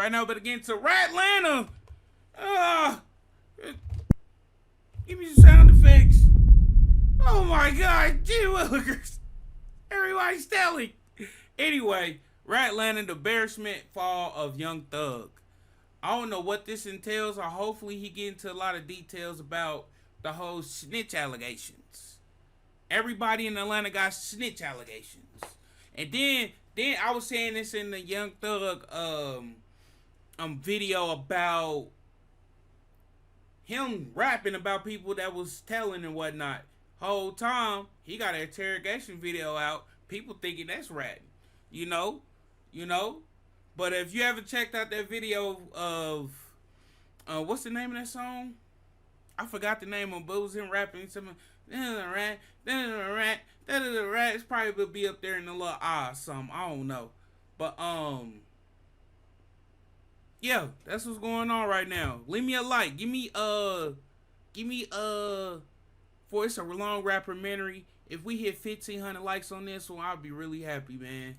right now, but again to RATLANTA. Give me some sound effects. Oh my God, gee willikers. Everybody's telling. Anyway, RATLANTA, the embarrassment fall of Young Thug. I don't know what this entails, or hopefully he get into a lot of details about the whole snitch allegations. Everybody in Atlanta got snitch allegations. And then I was saying this in the Young Thug video about him rapping about people that was telling and whatnot. Whole time he got an interrogation video out. People thinking that's ratting. You know. But if you ever checked out that video of what's the name of that song? I forgot the name of it, but it was him rapping something. Rat. It's probably will be up there in the little or something. I don't know. But yeah, that's what's going on right now. Leave me a like. Give me for it's a long rappermentary. If we hit 1,500 likes on this one, I'll be really happy, man.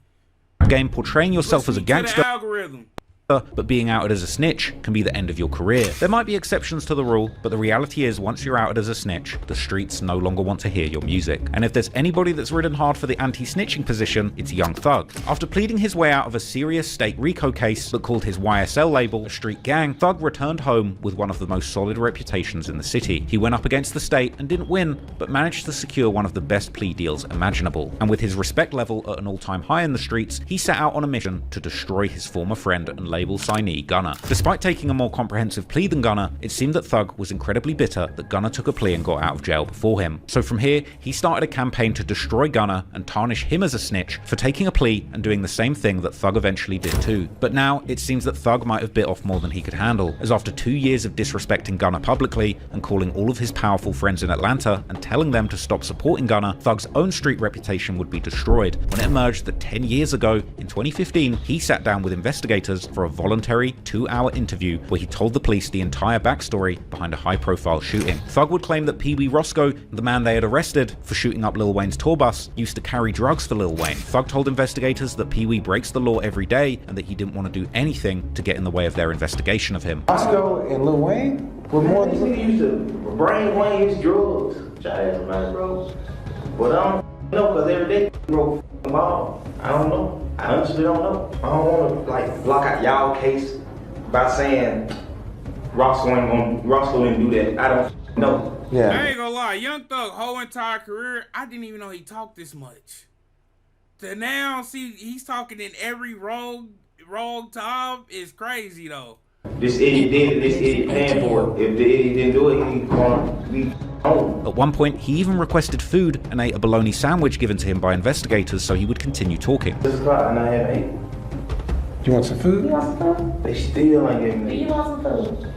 Game portraying yourself as a gangster, algorithm. But being outed as a snitch can be the end of your career. There might be exceptions to the rule, but the reality is once you're outed as a snitch, the streets no longer want to hear your music. And if there's anybody that's ridden hard for the anti-snitching position, it's Young Thug. After pleading his way out of a serious state RICO case that called his YSL label a street gang, Thug returned home with one of the most solid reputations in the city. He went up against the state and didn't win, but managed to secure one of the best plea deals imaginable. And with his respect level at an all-time high in the streets, he set out on a mission to destroy his former friend and label signee Gunna. Despite taking a more comprehensive plea than Gunna, it seemed that Thug was incredibly bitter that Gunna took a plea and got out of jail before him. So from here, he started a campaign to destroy Gunna and tarnish him as a snitch for taking a plea and doing the same thing that Thug eventually did too. But now, it seems that Thug might have bit off more than he could handle, as after 2 years of disrespecting Gunna publicly and calling all of his powerful friends in Atlanta and telling them to stop supporting Gunna, Thug's own street reputation would be destroyed when it emerged that 10 years ago, in 2015, he sat down with investigators for a voluntary 2-hour interview where he told the police the entire backstory behind a high-profile shooting. Thug would claim that Peewee Rosco, the man they had arrested for shooting up Lil Wayne's tour bus, used to carry drugs for Lil Wayne. Thug told investigators that Peewee breaks the law every day and that he didn't want to do anything to get in the way of their investigation of him. Rosco and Lil Wayne were more than he used to bring Wayne's drugs. Try to somebody, bro. But I don't know, because every day, bro, ball. I don't know. I honestly don't know. I don't want to like block out y'all case by saying Rosco didn't do that. I don't know. Yeah. I ain't gonna lie, Young Thug whole entire career, I didn't even know he talked this much. To now see he's talking in every wrong time is crazy though. This idiot did it, this idiot paying for it. If the idiot didn't do it, he's gonna be home. At one point, he even requested food and ate a bologna sandwich given to him by investigators so he would continue talking. 6 o'clock and I haven't ate. You want some food? You want some food? They still ain't giving Do me. you want some food?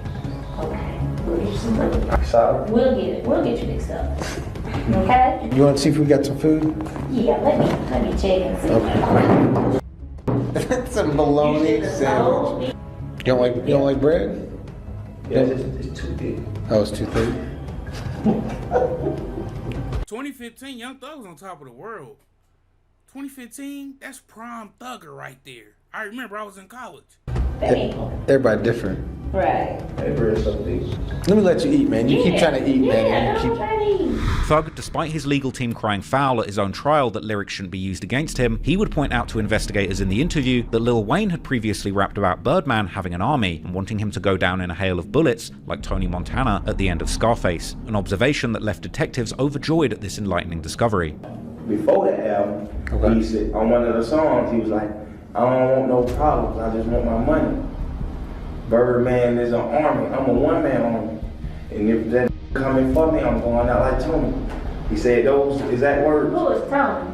Okay, we'll get you some food. Sorry. We'll get it. We'll get you mixed up. Okay? You want to see if we got some food? Yeah, let me check and see. Okay. Some bologna sandwich. You don't like bread? Yeah, it's too thick. Oh, it's too thick. 2015, Young Thug was on top of the world. 2015, that's prime thugger right there. I remember I was in college. Everybody different. Right. That bread's so thick. Let me let you eat, man. You keep trying to eat, man. I'm trying to eat. Thug, despite his legal team crying foul at his own trial that lyrics shouldn't be used against him, he would point out to investigators in the interview that Lil Wayne had previously rapped about Birdman having an army and wanting him to go down in a hail of bullets like Tony Montana at the end of Scarface, an observation that left detectives overjoyed at this enlightening discovery. Before the album, he said on one of the songs, he was like, I don't want no problems, I just want my money. Birdman is an army, I'm a one-man army. And if that coming for me, I'm going out like Tony. He said those exact words. Who is Tony?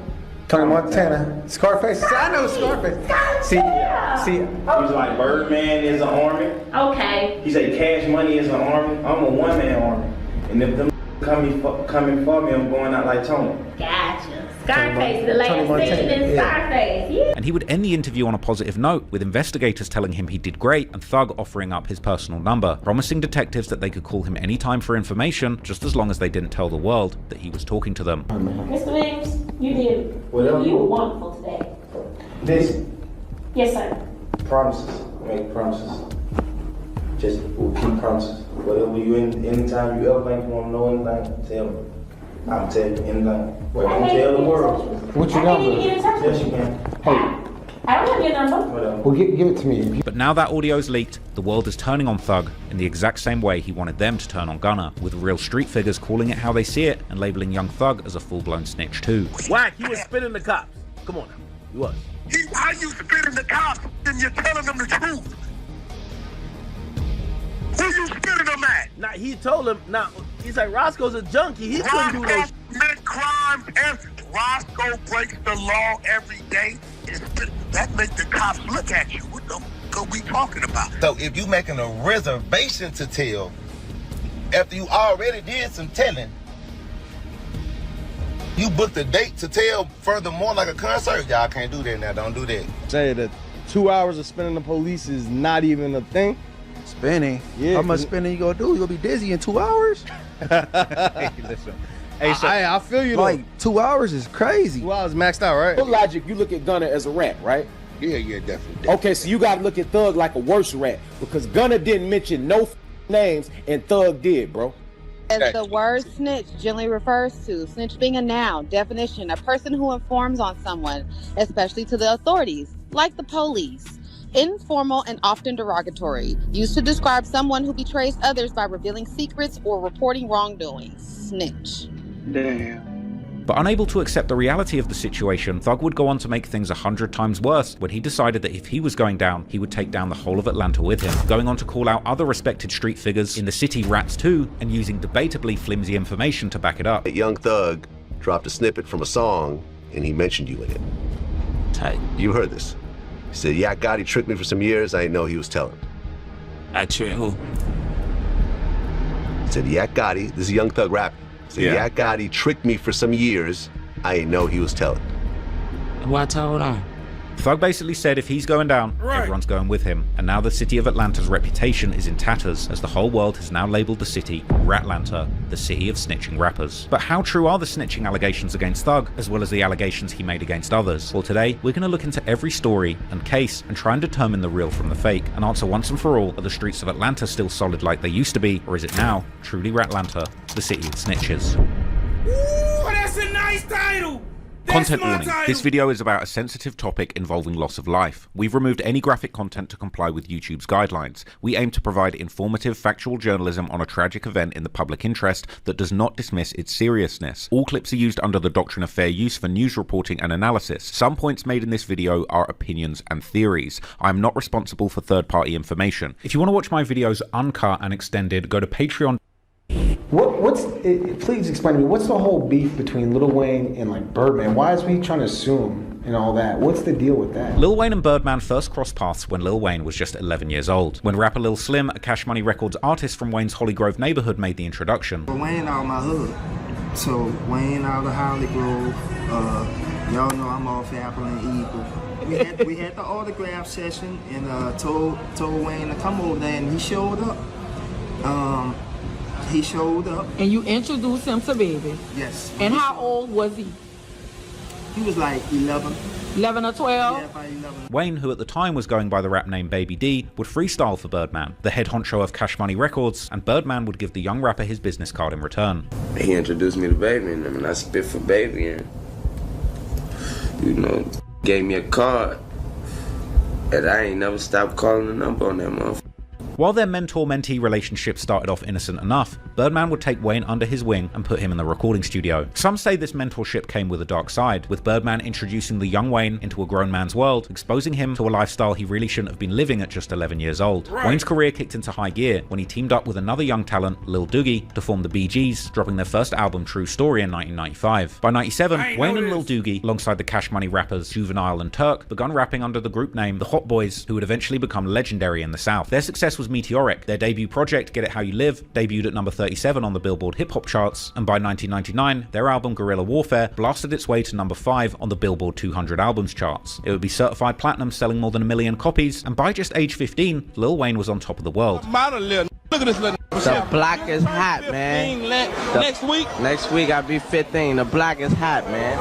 Tony Montana. Scarface. I know Scarface. See. He was like, Birdman is an army. Okay. He said Cash Money is an army, I'm a one-man army. And if them coming for me, I'm going out like Tony. Gotcha. Scarface, the last station in Scarface, yeah. And he would end the interview on a positive note, with investigators telling him he did great and Thug offering up his personal number, promising detectives that they could call him anytime for information, just as long as they didn't tell the world that he was talking to them. Mr. Williams, you were wonderful today. This Yes, sir. promises. make promises. Just keep promises. Whatever you, anytime you ever think you want to know anything, tell me. I'll tell you anything. But don't tell the world. What's your number? Yes, you can. Hey. I don't have your number. Whatever. Well, give it to me. But now that audio's leaked, the world is turning on Thug in the exact same way he wanted them to turn on Gunna, with real street figures calling it how they see it and labeling young Thug as a full-blown snitch too. Whack, you was spinning the cops. Come on now, you was. How you spitting the cops and you're telling them the truth? Who you spitting them at? Now he told him. Now he's like Roscoe's a junkie. He couldn't do no. Roscoe commit crimes and Roscoe breaks the law every day. That make the cops look at you. What the fuck are we talking about? So if you making a reservation to tell, after you already did some telling, you booked a date to tell furthermore like a concert, y'all can't do that now, don't do that. Say that 2 hours of spending the police is not even a thing. Spinning? Yeah. How much spinning you gonna do? You gonna be dizzy in 2 hours? Hey, listen. Hey, so, I feel you though. Like 2 hours is crazy. 2 hours maxed out, right? Your logic, you look at Gunna as a rat, right? Yeah, definitely. Okay, so you gotta look at Thug like a worse rat, because Gunna didn't mention no names and Thug did, bro. As the word snitch generally refers to, snitch being a noun, definition, a person who informs on someone, especially to the authorities, like the police. Informal and often derogatory, used to describe someone who betrays others by revealing secrets or reporting wrongdoings. Snitch. Damn. But unable to accept the reality of the situation, Thug would go on to make things 100 times worse when he decided that if he was going down, he would take down the whole of Atlanta with him, going on to call out other respected street figures in the city rats too, and using debatably flimsy information to back it up. Young Thug dropped a snippet from a song, and he mentioned you in it. Tight. You heard this. He said, Yak Gotti tricked me for some years, I didn't know he was telling. I tricked who? He said, Yak Gotti, this is Young Thug rapping. He said, Yak Gotti tricked me for some years, I didn't know he was telling. What told on? Thug basically said if he's going down, everyone's going with him, and now the city of Atlanta's reputation is in tatters, as the whole world has now labelled the city RATLANTA, the city of snitching rappers. But how true are the snitching allegations against Thug, as well as the allegations he made against others? Well, today, we're going to look into every story and case and try and determine the real from the fake, and answer once and for all, are the streets of Atlanta still solid like they used to be, or is it now truly RATLANTA, the city of snitches? Ooh, that's a nice title! Content warning. This video is about a sensitive topic involving loss of life. We've removed any graphic content to comply with YouTube's guidelines. We aim to provide informative, factual journalism on a tragic event in the public interest that does not dismiss its seriousness. All clips are used under the doctrine of fair use for news reporting and analysis. Some points made in this video are opinions and theories. I am not responsible for third-party information. If you want to watch my videos uncut and extended, go to Patreon. Please explain to me, what's the whole beef between Lil Wayne and like Birdman? Why is he trying to sue him and all that? What's the deal with that? Lil Wayne and Birdman first crossed paths when Lil Wayne was just 11 years old, when rapper Lil Slim, a Cash Money Records artist from Wayne's Holly Grove neighborhood, made the introduction. Wayne out my hood, so Wayne out of Holly Grove, y'all know I'm off Apple and Eagle. We had the autograph session and told Wayne to come over there, and he showed up. He showed up. And you introduced him to Baby? Yes. And how old was he? He was like 11. 11 or 12? Yeah, about 11. Wayne, who at the time was going by the rap name Baby D, would freestyle for Birdman, the head honcho of Cash Money Records, and Birdman would give the young rapper his business card in return. He introduced me to Baby, and I mean, I spit for Baby, and, you know, gave me a card, and I ain't never stopped calling the number on that motherfucker. While their mentor-mentee relationship started off innocent enough, Birdman would take Wayne under his wing and put him in the recording studio. Some say this mentorship came with a dark side, with Birdman introducing the young Wayne into a grown man's world, exposing him to a lifestyle he really shouldn't have been living at just 11 years old. Wayne's career kicked into high gear when he teamed up with another young talent, Lil Doogie, to form the Bee Gees, dropping their first album True Story in 1995. By 97, Wayne and Lil Doogie, alongside the Cash Money rappers Juvenile and Turk, begun rapping under the group name The Hot Boys, who would eventually become legendary in the South. Their success was meteoric. Their debut project, Get It How You Live, debuted at number 37 on the Billboard Hip Hop charts, and by 1999, their album Guerrilla Warfare blasted its way to number 5 on the Billboard 200 albums charts. It would be certified platinum, selling more than 1 million copies, and by just age 15, Lil Wayne was on top of the world. Look at this little. The block is hot, man. Next week I'll be 15. The block is hot, man.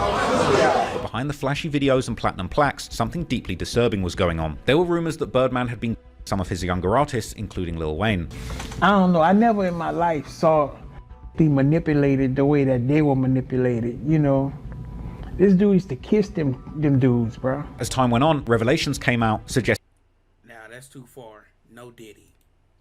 But behind the flashy videos and platinum plaques, something deeply disturbing was going on. There were rumors that Birdman had been some of his younger artists, including Lil Wayne. I don't know. I never in my life saw be manipulated the way that they were manipulated, you know. This dude used to kiss them dudes, bro. As time went on, revelations came out suggesting Now that's too far. No Diddy.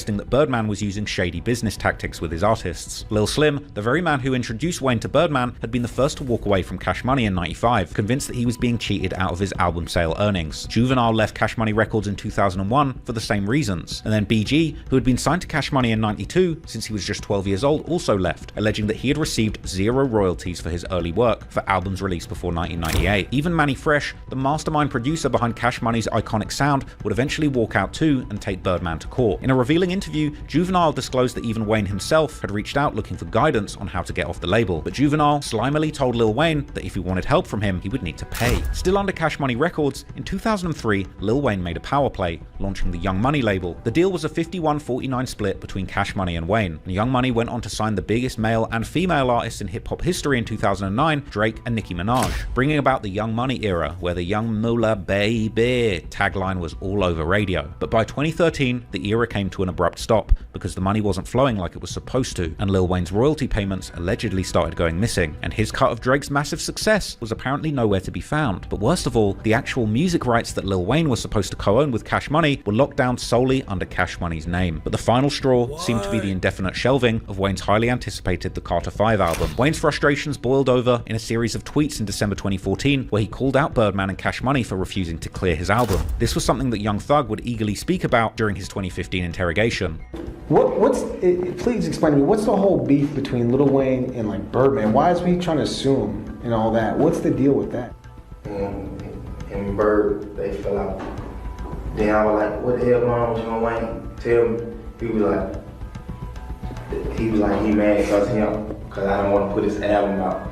that Birdman was using shady business tactics with his artists. Lil Slim, the very man who introduced Wayne to Birdman, had been the first to walk away from Cash Money in '95, convinced that he was being cheated out of his album sale earnings. Juvenile left Cash Money Records in 2001 for the same reasons, and then BG, who had been signed to Cash Money in '92 since he was just 12 years old, also left, alleging that he had received 0 royalties for his early work for albums released before 1998. Even Manny Fresh, the mastermind producer behind Cash Money's iconic sound, would eventually walk out too and take Birdman to court. In a revealing interview, Juvenile disclosed that even Wayne himself had reached out looking for guidance on how to get off the label, but Juvenile slimily told Lil Wayne that if he wanted help from him, he would need to pay. Still under Cash Money Records, in 2003, Lil Wayne made a power play, launching the Young Money label. The deal was a 51-49 split between Cash Money and Wayne, and Young Money went on to sign the biggest male and female artists in hip-hop history in 2009, Drake and Nicki Minaj, bringing about the Young Money era, where the Young Moolah Baby tagline was all over radio. But by 2013, the era came to an abrupt stop, because the money wasn't flowing like it was supposed to, and Lil Wayne's royalty payments allegedly started going missing, and his cut of Drake's massive success was apparently nowhere to be found. But worst of all, the actual music rights that Lil Wayne was supposed to co-own with Cash Money were locked down solely under Cash Money's name. But the final straw seemed to be the indefinite shelving of Wayne's highly anticipated The Carter 5 album. Wayne's frustrations boiled over in a series of tweets in December 2014, where he called out Birdman and Cash Money for refusing to clear his album. This was something that Young Thug would eagerly speak about during his 2015 interrogation. Please explain to me, what's the whole beef between Lil Wayne and like Birdman? Why is he trying to sue him and all that? What's the deal with that? And Bird, they fell out. Then I was like, what the hell going on with you and Wayne? Tell him. He was like, he mad because I don't want to put his album out.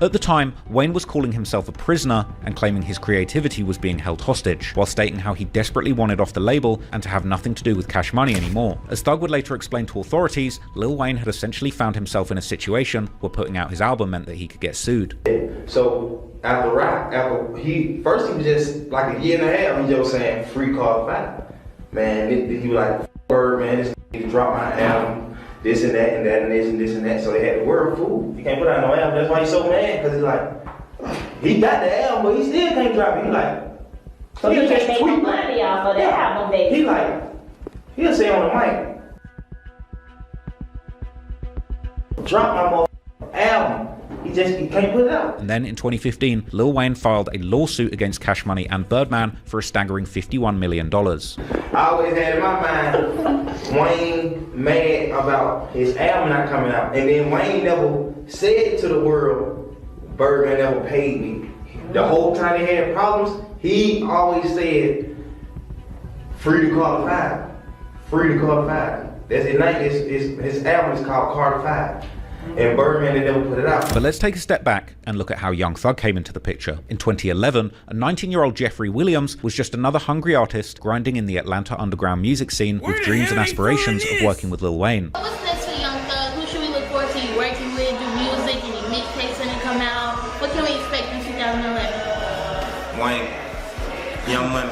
At the time, Wayne was calling himself a prisoner and claiming his creativity was being held hostage, while stating how he desperately wanted off the label and to have nothing to do with Cash Money anymore. As Thug would later explain to authorities, Lil Wayne had essentially found himself in a situation where putting out his album meant that he could get sued. So after he was just like a year and a half, he just saying free Carter 5. Man, he was like, Birdman, this nigga dropped my album. This and that and that and this and that. So they had the word fool. You can't put out no album. That's why he's so mad, because he's like, he got the album, but he still can't drop it. He like, so he can't make no money off of that album, baby. He like, he'll say on the mic, drop my album. He can't put it out. And then in 2015, Lil Wayne filed a lawsuit against Cash Money and Birdman for a staggering $51 million. I always had in my mind, Wayne mad about his album not coming out. And then Wayne never said to the world, Birdman never paid me. The whole time they had problems, he always said, free to Carter 5. Free to Carter 5. That's his album is called Carter 5. And Birdman, they never put it out. But let's take a step back and look at how Young Thug came into the picture. In 2011, a 19-year-old Jeffrey Williams was just another hungry artist grinding in the Atlanta underground music scene with dreams and aspirations of working with Lil Wayne. What's next for Young Thug? Who should we look forward to you working with? Do music? Any mixtapes when it come out? What can we expect in 2011? Wayne, Young Money.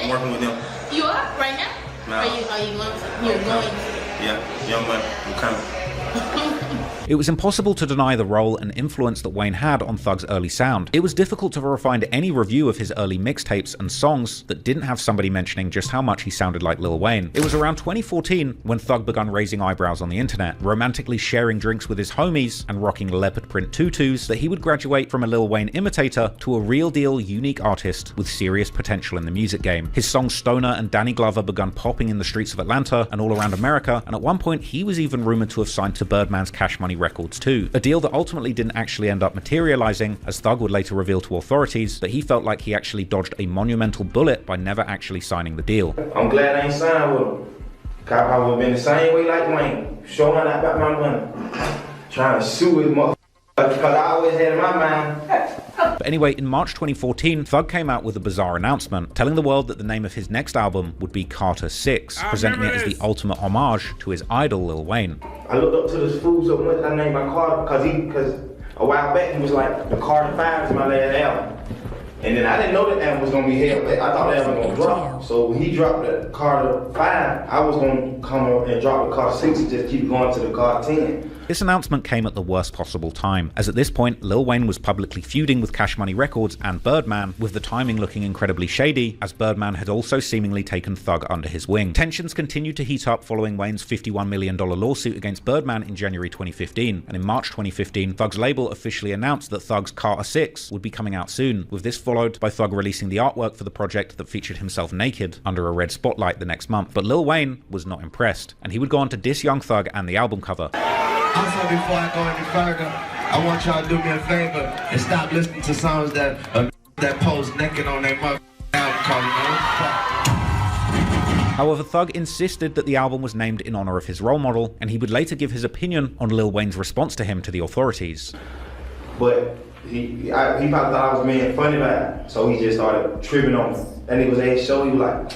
I'm working with them. You are right now? No. Are you going to? You're going to. Yeah, Young Money, I'm coming. It was impossible to deny the role and influence that Wayne had on Thug's early sound. It was difficult to find any review of his early mixtapes and songs that didn't have somebody mentioning just how much he sounded like Lil Wayne. It was around 2014 when Thug began raising eyebrows on the internet, romantically sharing drinks with his homies and rocking leopard print tutus, that he would graduate from a Lil Wayne imitator to a real deal unique artist with serious potential in the music game. His songs Stoner and Danny Glover began popping in the streets of Atlanta and all around America, and at one point he was even rumored to have signed to Birdman's Cash Money Records too. A deal that ultimately didn't actually end up materializing, as Thug would later reveal to authorities that he felt like he actually dodged a monumental bullet by never actually signing the deal. I'm glad I ain't signed with him. Cause I would have been the same way like Wayne, showing out about my money, trying to sue his motherfucker, because I always had in my mind. But anyway, in March 2014, Thug came out with a bizarre announcement, telling the world that the name of his next album would be Carter 6, presenting it as the ultimate homage to his idol Lil Wayne. I looked up to this fool so much, I named my Carter, because a while back he was like, the Carter 5 is my last album. And then I didn't know that album was gonna be held. I thought the album was gonna drop. So when he dropped the Carter 5, I was gonna come up and drop the Carter 6 and just keep going to the Carter 10. This announcement came at the worst possible time, as at this point, Lil Wayne was publicly feuding with Cash Money Records and Birdman, with the timing looking incredibly shady, as Birdman had also seemingly taken Thug under his wing. Tensions continued to heat up following Wayne's $51 million lawsuit against Birdman in January 2015, and in March 2015, Thug's label officially announced that Thug's Carter 6 would be coming out soon, with this followed by Thug releasing the artwork for the project that featured himself naked under a red spotlight the next month. But Lil Wayne was not impressed, and he would go on to diss Young Thug and the album cover. Also, before I go any further, I want y'all to do me a favor and stop listening to songs that pose naked on their album cover. However, Thug insisted that the album was named in honor of his role model, and he would later give his opinion on Lil Wayne's response to him to the authorities. But he probably thought I was being funny about it, so he just started tripping on me. And it was at his show, he was like,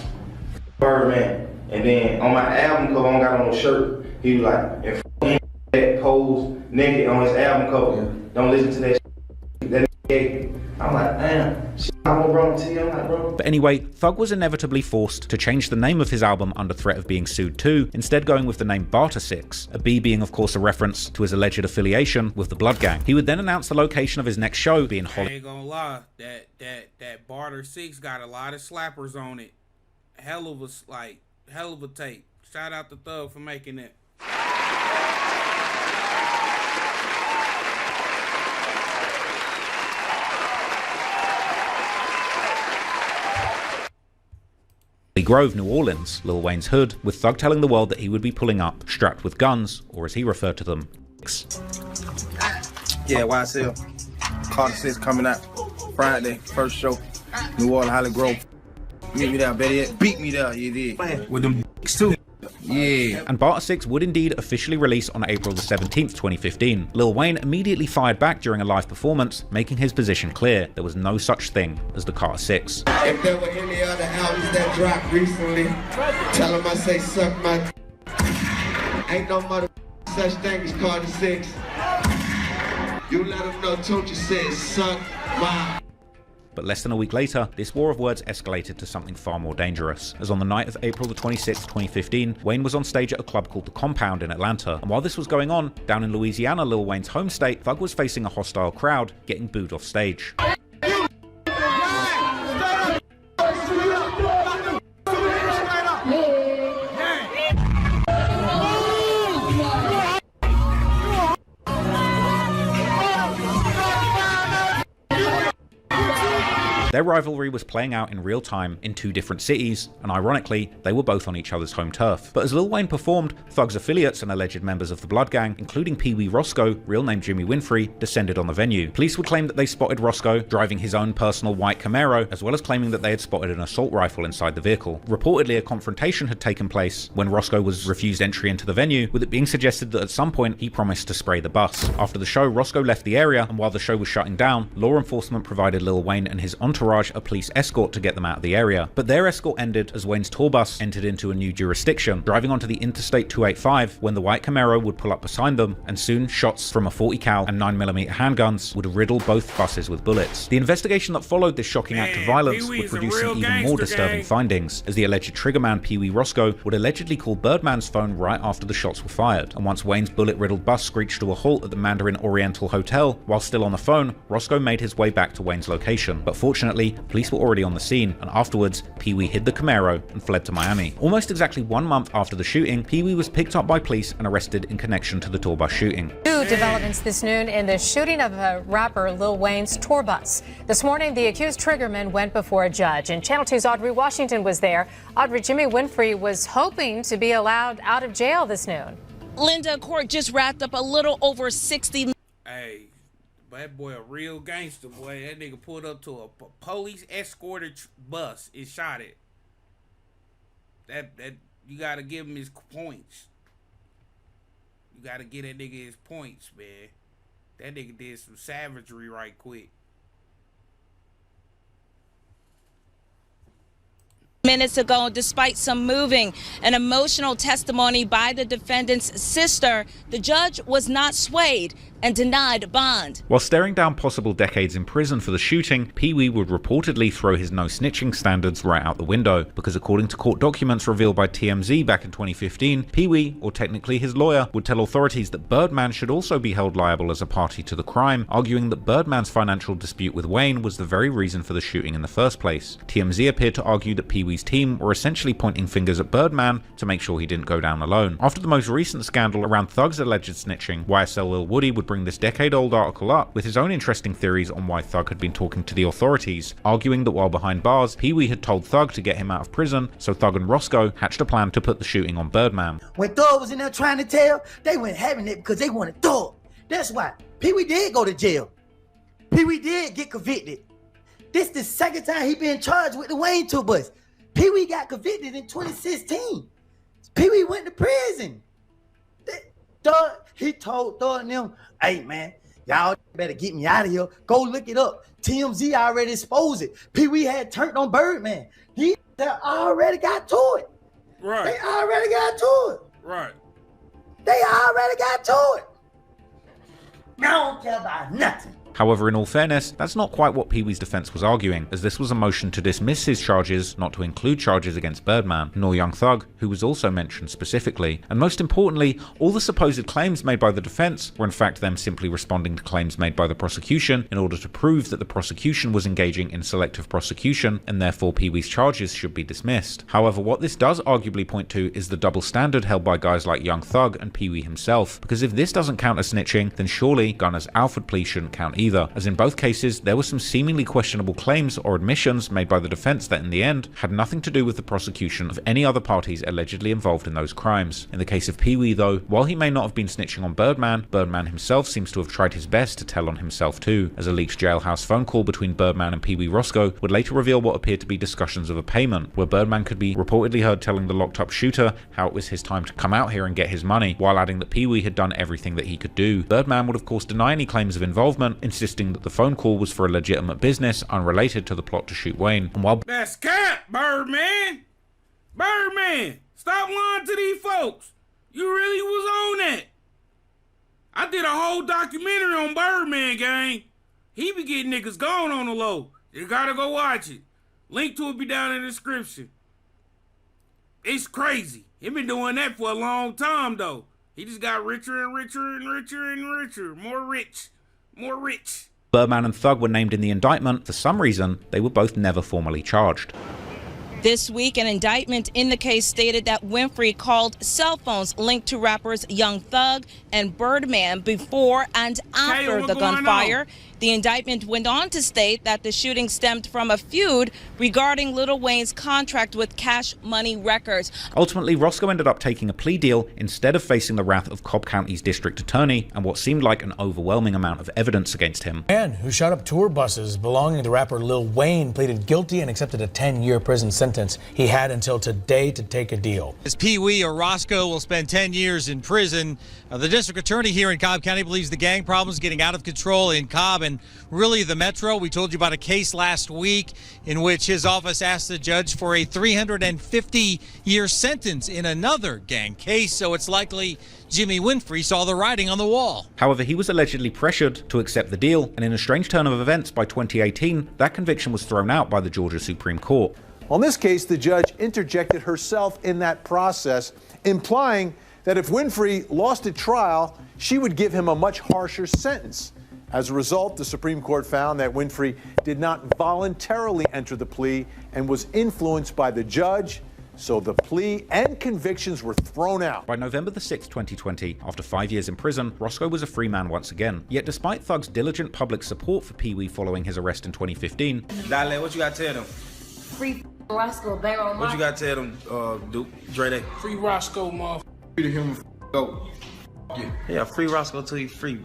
Birdman. And then on my album cover, I don't got on no shirt, he was like, that pose naked on his album cover. Don't listen to that shit. That gay. I'm like, damn, shit, I'm on bro to you. I'm like, bro. But anyway, Thug was inevitably forced to change the name of his album under threat of being sued too, instead going with the name Barter 6, a B being of course a reference to his alleged affiliation with the Blood Gang. He would then announce the location of his next show being I ain't gonna lie, that Barter 6 got a lot of slappers on it. Hell of a tape. Shout out to Thug for making it. Grove, New Orleans, Lil Wayne's hood, with Thug telling the world that he would be pulling up, strapped with guns, or as he referred to them, Yeah, YSL. Carter 6 coming out Friday, first show, New Orleans, Holly Grove. Meet me there, better yet, beat me there, you did. With them too. Yeah. And Barter 6 would indeed officially release on April the 17th, 2015. Lil Wayne immediately fired back during a live performance, making his position clear. There was no such thing as the Carter 6. If there were any other albums that dropped recently, tell them I say suck my ain't no mother such thing as Carter 6. You let them know Tunchi says suck my. But less than a week later, this war of words escalated to something far more dangerous, as on the night of April the 26th, 2015, Wayne was on stage at a club called The Compound in Atlanta, and while this was going on, down in Louisiana, Lil Wayne's home state, Thug was facing a hostile crowd, getting booed off stage. Their rivalry was playing out in real time in two different cities, and ironically, they were both on each other's home turf. But as Lil Wayne performed, Thug's affiliates and alleged members of the Blood Gang, including Peewee Rosco, real name Jimmy Winfrey, descended on the venue. Police would claim that they spotted Rosco driving his own personal white Camaro, as well as claiming that they had spotted an assault rifle inside the vehicle. Reportedly, a confrontation had taken place when Rosco was refused entry into the venue, with it being suggested that at some point he promised to spray the bus. After the show, Rosco left the area, and while the show was shutting down, law enforcement provided Lil Wayne and his entourage a police escort to get them out of the area. But their escort ended as Wayne's tour bus entered into a new jurisdiction, driving onto the Interstate 285 when the white Camaro would pull up beside them, and soon shots from a 40 cal and 9mm handguns would riddle both buses with bullets. The investigation that followed this shocking act of violence would produce some even more disturbing findings, as the alleged triggerman Peewee Rosco would allegedly call Birdman's phone right after the shots were fired, and once Wayne's bullet-riddled bus screeched to a halt at the Mandarin Oriental Hotel, while still on the phone, Rosco made his way back to Wayne's location. But fortunately, police were already on the scene, and afterwards, Peewee hid the Camaro and fled to Miami. Almost exactly 1 month after the shooting, Peewee was picked up by police and arrested in connection to the tour bus shooting. New developments this noon in the shooting of a rapper Lil Wayne's tour bus. This morning, the accused triggerman went before a judge, and Channel 2's Audrey Washington was there. Audrey, Jimmy Winfrey was hoping to be allowed out of jail this noon. Linda, court just wrapped up a little over 60. Hey, that boy a real gangster, boy. That nigga pulled up to a police escorted bus and shot it. That you gotta give him his points. You gotta get that nigga his points, man. That nigga did some savagery right quick. minutes ago. Despite some moving and emotional testimony by the defendant's sister, the judge was not swayed and denied bond. While staring down possible decades in prison for the shooting, Peewee would reportedly throw his no snitching standards right out the window, because according to court documents revealed by TMZ back in 2015, Peewee, or technically his lawyer, would tell authorities that Birdman should also be held liable as a party to the crime, arguing that Birdman's financial dispute with Wayne was the very reason for the shooting in the first place. TMZ appeared to argue that Peewee's team were essentially pointing fingers at Birdman to make sure he didn't go down alone. After the most recent scandal around Thug's alleged snitching, YSL Lil Woody would bring this decade-old article up with his own interesting theories on why Thug had been talking to the authorities, arguing that while behind bars, Peewee had told Thug to get him out of prison, so Thug and Rosco hatched a plan to put the shooting on Birdman. When Thug was in there trying to tell, they weren't having it because they wanted Thug. That's why Peewee did go to jail. Peewee did get convicted. This the second time he been charged with the Wayne tour bus. Peewee got convicted in 2016. Peewee went to prison. Thug, he told Thug and them, hey man, y'all better get me out of here. Go look it up. TMZ already exposed it. Peewee had turned on Birdman. He already got to it. Right. They already got to it. Right. They already got to it. I don't care about nothing. However, in all fairness, that's not quite what Peewee's defense was arguing, as this was a motion to dismiss his charges, not to include charges against Birdman, nor Young Thug, who was also mentioned specifically. And most importantly, all the supposed claims made by the defense were in fact them simply responding to claims made by the prosecution in order to prove that the prosecution was engaging in selective prosecution, and therefore Peewee's charges should be dismissed. However, what this does arguably point to is the double standard held by guys like Young Thug and Peewee himself, because if this doesn't count as snitching, then surely Gunna's Alford plea shouldn't count either, as in both cases there were some seemingly questionable claims or admissions made by the defense that in the end had nothing to do with the prosecution of any other parties allegedly involved in those crimes. In the case of Peewee though, while he may not have been snitching on Birdman, Birdman himself seems to have tried his best to tell on himself too, as a leaked jailhouse phone call between Birdman and Peewee Rosco would later reveal what appeared to be discussions of a payment, where Birdman could be reportedly heard telling the locked up shooter how it was his time to come out here and get his money, while adding that Peewee had done everything that he could do. Birdman would of course deny any claims of involvement, insisting that the phone call was for a legitimate business unrelated to the plot to shoot Wayne. And while that's cap, Birdman! Birdman! Stop lying to these folks! You really was on that! I did a whole documentary on Birdman, gang. He be getting niggas gone on the low. You gotta go watch it. Link to it be down in the description. It's crazy. He been doing that for a long time though. He just got richer and richer and richer and richer. More rich. More rich. Birdman and Thug were named in the indictment, for some reason, they were both never formally charged. This week, an indictment in the case stated that Winfrey called cell phones linked to rappers Young Thug and Birdman before and after the gunfire. The indictment went on to state that the shooting stemmed from a feud regarding Lil Wayne's contract with Cash Money Records. Ultimately, Rosco ended up taking a plea deal instead of facing the wrath of Cobb County's district attorney and what seemed like an overwhelming amount of evidence against him. The man who shot up tour buses belonging to rapper Lil Wayne pleaded guilty and accepted a 10-year prison sentence. He had until today to take a deal. As Peewee or Rosco will spend 10 years in prison. The district attorney here in Cobb County believes the gang problem is getting out of control in Cobb and really the metro. We told you about a case last week in which his office asked the judge for a 350-year sentence in another gang case, so it's likely Jimmy Winfrey saw the writing on the wall. However, he was allegedly pressured to accept the deal, and in a strange turn of events, by 2018, that conviction was thrown out by the Georgia Supreme Court. On this case, the judge interjected herself in that process, implying that if Winfrey lost at trial, she would give him a much harsher sentence. As a result, the Supreme Court found that Winfrey did not voluntarily enter the plea and was influenced by the judge, so the plea and convictions were thrown out. By November the 6th, 2020, after 5 years in prison, Rosco was a free man once again. Yet despite Thug's diligent public support for Peewee following his arrest in 2015... Dale, what you got to tell them? Free Rosco, bang on what you got to tell them, Duke, Dre? Free Rosco, motherfucker. Free the human go. Yeah, free Rosco till you free.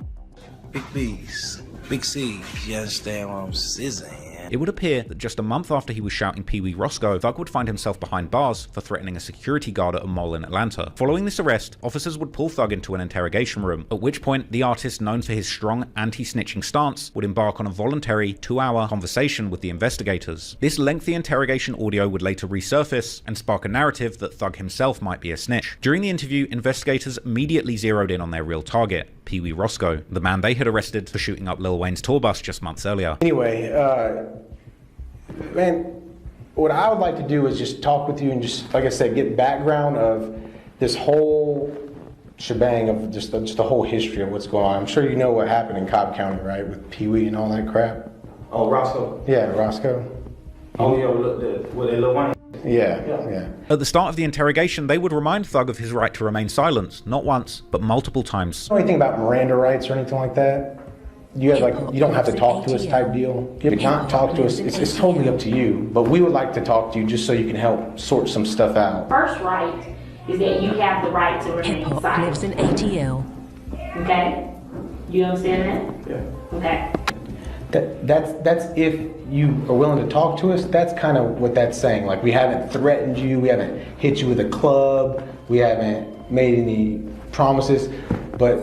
Big B's, big C's, you understand what I'm saying? It would appear that just a month after he was shouting Peewee Rosco, Thug would find himself behind bars for threatening a security guard at a mall in Atlanta. Following this arrest, officers would pull Thug into an interrogation room, at which point the artist, known for his strong anti-snitching stance, would embark on a voluntary 2-hour conversation with the investigators. This lengthy interrogation audio would later resurface and spark a narrative that Thug himself might be a snitch. During the interview, investigators immediately zeroed in on their real target, Peewee Rosco, the man they had arrested for shooting up Lil Wayne's tour bus just months earlier. Anyway, man, what I would like to do is just talk with you and just, like I said, get background of this whole shebang of just the whole history of what's going on. I'm sure you know what happened in Cobb County, right, with Peewee and all that crap. Oh, Rosco. Yeah, Rosco. Oh, yeah, with Lil Wayne. Yeah. At the start of the interrogation, they would remind Thug of his right to remain silent, not once, but multiple times. Know anything about Miranda rights or anything like that? You have you don't have to talk to us type deal. You have to not talk to us. It's totally up to you. But we would like to talk to you just so you can help sort some stuff out. First right is that you have the right to remain silent. Lives in ATL. Okay? You understand that? Yeah. Okay. That's if you are willing to talk to us. That's kind of what that's saying. Like, we haven't threatened you, we haven't hit you with a club, we haven't made any promises. But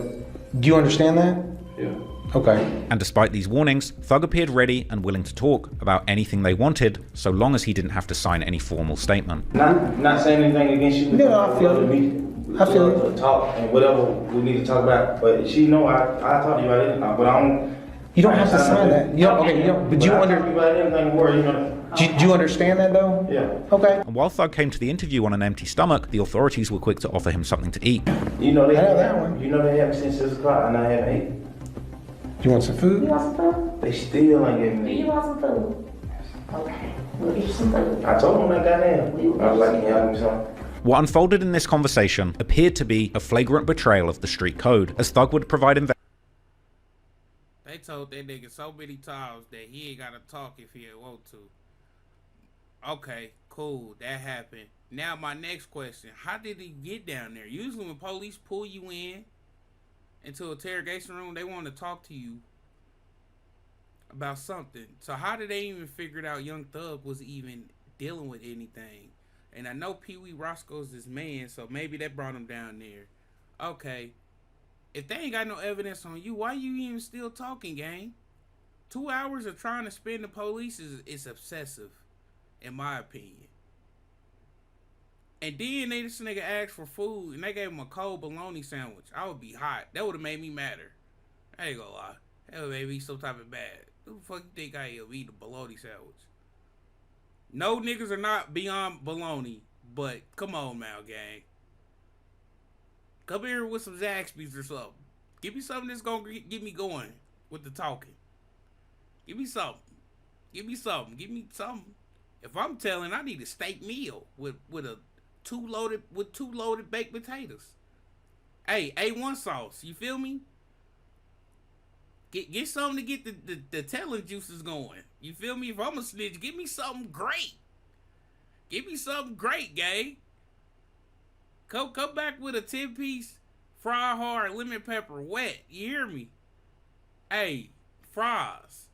do you understand that? Yeah. Okay. And despite these warnings, Thug appeared ready and willing to talk about anything they wanted, so long as he didn't have to sign any formal statement. Not saying anything against you. No, I feel you. I feel you. Talk and whatever we need to talk about. But she know I talk to you about it, but I don't. You don't have to sign that. You don't, okay, you don't, but do you do you understand that though? Yeah. Okay. And while Thug came to the interview on an empty stomach, the authorities were quick to offer him something to eat. You know they I know that one. You know they have since 6 o'clock and I haven't ate. You want some food? You want some food? They still ain't giving me. Do you want some food? Okay. We'll get you some food. I told them I got in. I was like, can you have me some? What unfolded in this conversation appeared to be a flagrant betrayal of the street code, as Thug would provide They told that nigga so many times that he ain't gotta talk if he ain't want to. Okay, cool, that happened. Now my next question, how did he get down there? Usually when police pull you in into an interrogation room, they want to talk to you about something. So how did they even figure out Young Thug was even dealing with anything? And I know Peewee Rosco's his man, so maybe that brought him down there. Okay. If they ain't got no evidence on you, why you even still talking, gang? 2 hours of trying to spin the police is obsessive, in my opinion. And then this nigga asked for food, and they gave him a cold bologna sandwich. I would be hot. That would have made me madder. I ain't gonna lie. That would have made me some type of bad. Who the fuck you think I am eating a bologna sandwich? No niggas are not beyond bologna, but come on now, gang. Come here with some Zaxby's or something. Give me something that's gonna get me going with the talking. Give me something. Give me something. Give me something. If I'm telling, I need a steak meal with two loaded baked potatoes. Hey, A1 sauce. You feel me? Get something to get the telling juices going. You feel me? If I'm a snitch, give me something great. Give me something great, gang. Come back with a 10-piece fry hard lemon pepper wet. You hear me? Hey, fries.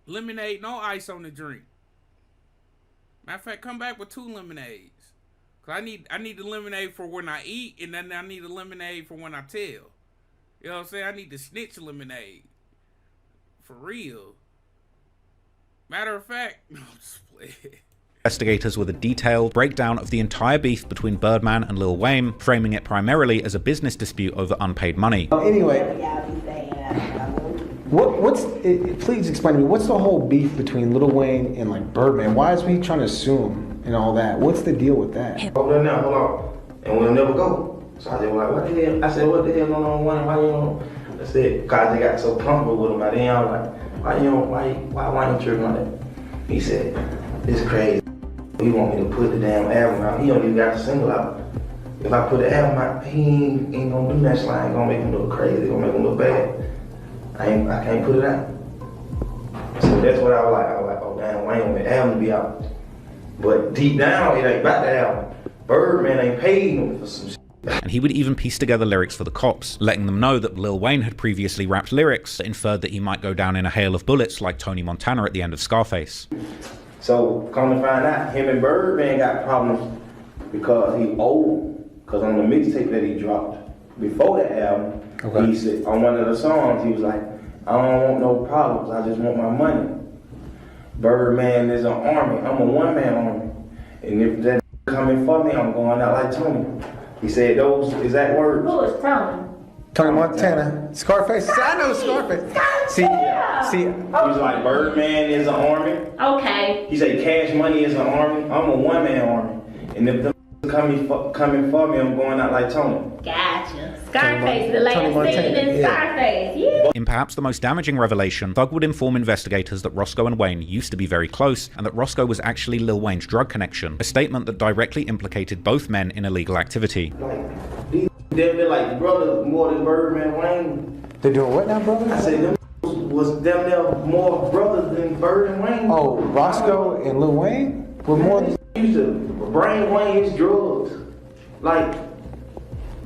Lemonade, no ice on the drink. Matter of fact, come back with 2 lemonades. Cause I need the lemonade for when I eat, and then I need a lemonade for when I tell. You know what I'm saying? I need the snitch lemonade. For real. Matter of fact, no, I'm just playing. Investigators with a detailed breakdown of the entire beef between Birdman and Lil Wayne, framing it primarily as a business dispute over unpaid money. Anyway, please explain to me, what's the whole beef between Lil Wayne and like Birdman? Why is he trying to sue him and all that? What's the deal with that? Hold on now, hold on. And we'll never go. So I said, like, what the hell? I said, what the hell going on, Wayne? Why you don't? I said, cause they got so comfortable with him. By then I was like, why you tripping on that? He said, it's crazy. He want me to put the damn album out. He don't even got the single out. If I put the album out, he ain't gonna do that shit. I ain't gonna make him look crazy. Gonna make him look bad. I can't put it out. So that's what I was like, oh damn, Wayne want the album to be out. But deep down, it ain't about the album. Birdman ain't paid him for some shit. And he would even piece together lyrics for the cops, letting them know that Lil Wayne had previously rapped lyrics that inferred that he might go down in a hail of bullets like Tony Montana at the end of Scarface. So, come to find out, him and Birdman got problems because he old. Because on the mixtape that he dropped before the album, he said, on one of the songs, he was like, I don't want no problems, I just want my money. Birdman is an army, I'm a one-man army. And if that coming for me, I'm going out like Tony. He said those exact words. Who is Tony? Tony Montana. Scarface. I know Scarface. See, he was like, Birdman is an army. Okay. He said Cash Money is an army. I'm a one-man army. And if them coming for me, I'm going out like Tony. Gotcha. Scarface, the lady singing in Scarface. Yeah. In perhaps the most damaging revelation, Thug would inform investigators that Rosco and Wayne used to be very close, and that Rosco was actually Lil Wayne's drug connection, a statement that directly implicated both men in illegal activity. Like, they're like brothers more than Birdman and Wayne. They're doing what now, brothers? I said them was them there more brothers than Bird and Wayne. Oh, Rosco and Lil Wayne were more than... Used to bring Wayne's drugs. Like,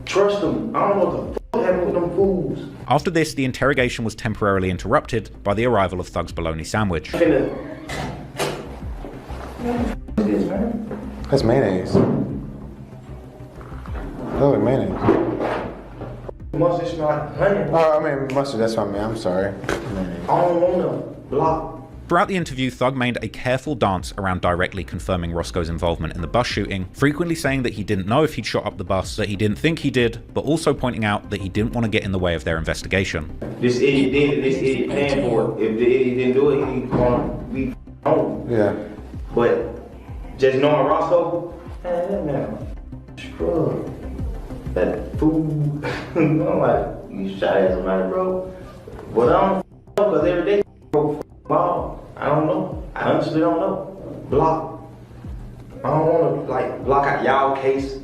trust them. I don't know what the fuck happened with them fools. After this, the interrogation was temporarily interrupted by the arrival of Thug's bologna sandwich. That's mayonnaise. Oh, mayonnaise. Mustard smell like honey. Oh, I mean mustard, that's what I mean. I'm sorry. I don't want to block. Throughout the interview, Thug made a careful dance around directly confirming Roscoe's involvement in the bus shooting, frequently saying that he didn't know if he'd shot up the bus, that he didn't think he did, but also pointing out that he didn't want to get in the way of their investigation. This idiot did it, this idiot paying for it. If the idiot didn't do it, he's going to be home. Yeah. But just knowing Roscoe, that man, scrub. That fool. I'm like, you shot at somebody, bro. But I don't know, because every day, bro, ball. I don't know. I honestly don't know. Block. I don't want to, like, block out y'all case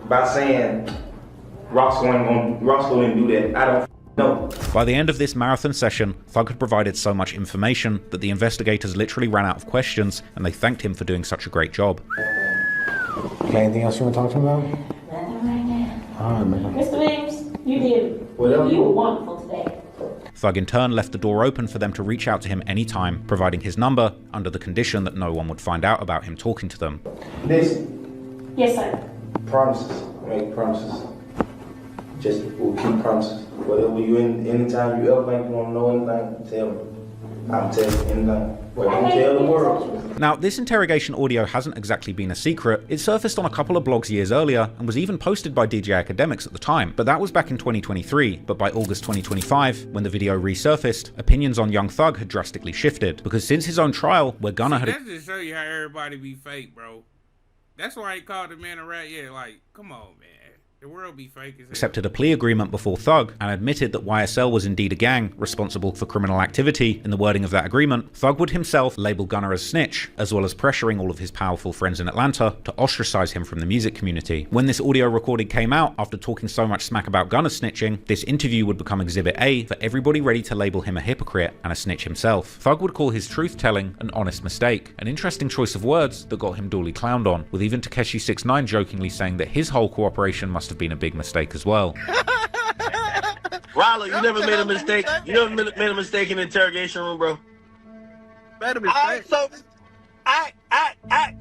by saying Roscoe didn't do that. I don't know. By the end of this marathon session, Thug had provided so much information that the investigators literally ran out of questions, and they thanked him for doing such a great job. Okay, anything else you want to talk to him about? Nothing right now. Alright, man. Mr. Williams, you were wonderful today. Thug in turn left the door open for them to reach out to him anytime, providing his number under the condition that no one would find out about him talking to them. Listen. Yes, sir. Promises. Make promises. Just we'll keep promises. Whatever you anytime you ever think you want to know anything, tell me. I'm telling you anything. But don't tell the world. Now, this interrogation audio hasn't exactly been a secret. It surfaced on a couple of blogs years earlier and was even posted by DJ Academics at the time, but that was back in 2023. But by August 2025, when the video resurfaced, opinions on Young Thug had drastically shifted, because since his own trial, where Gunna had... That's just show you how everybody be fake, bro. That's why he called the man a rat. Yeah, like, come on, man. The world be fake as hell. Accepted a plea agreement before Thug and admitted that YSL was indeed a gang responsible for criminal activity. In the wording of that agreement, Thug would himself label Gunna as snitch, as well as pressuring all of his powerful friends in Atlanta to ostracize him from the music community. When this audio recording came out, after talking so much smack about Gunna snitching, this interview would become Exhibit A for everybody ready to label him a hypocrite and a snitch himself. Thug would call his truth-telling an honest mistake, an interesting choice of words that got him duly clowned on, with even Tekashi 6ix9ine jokingly saying that his whole cooperation must have been a big mistake as well. Rolo, you never made a mistake. You never made a mistake in the interrogation room, bro. Made a mistake.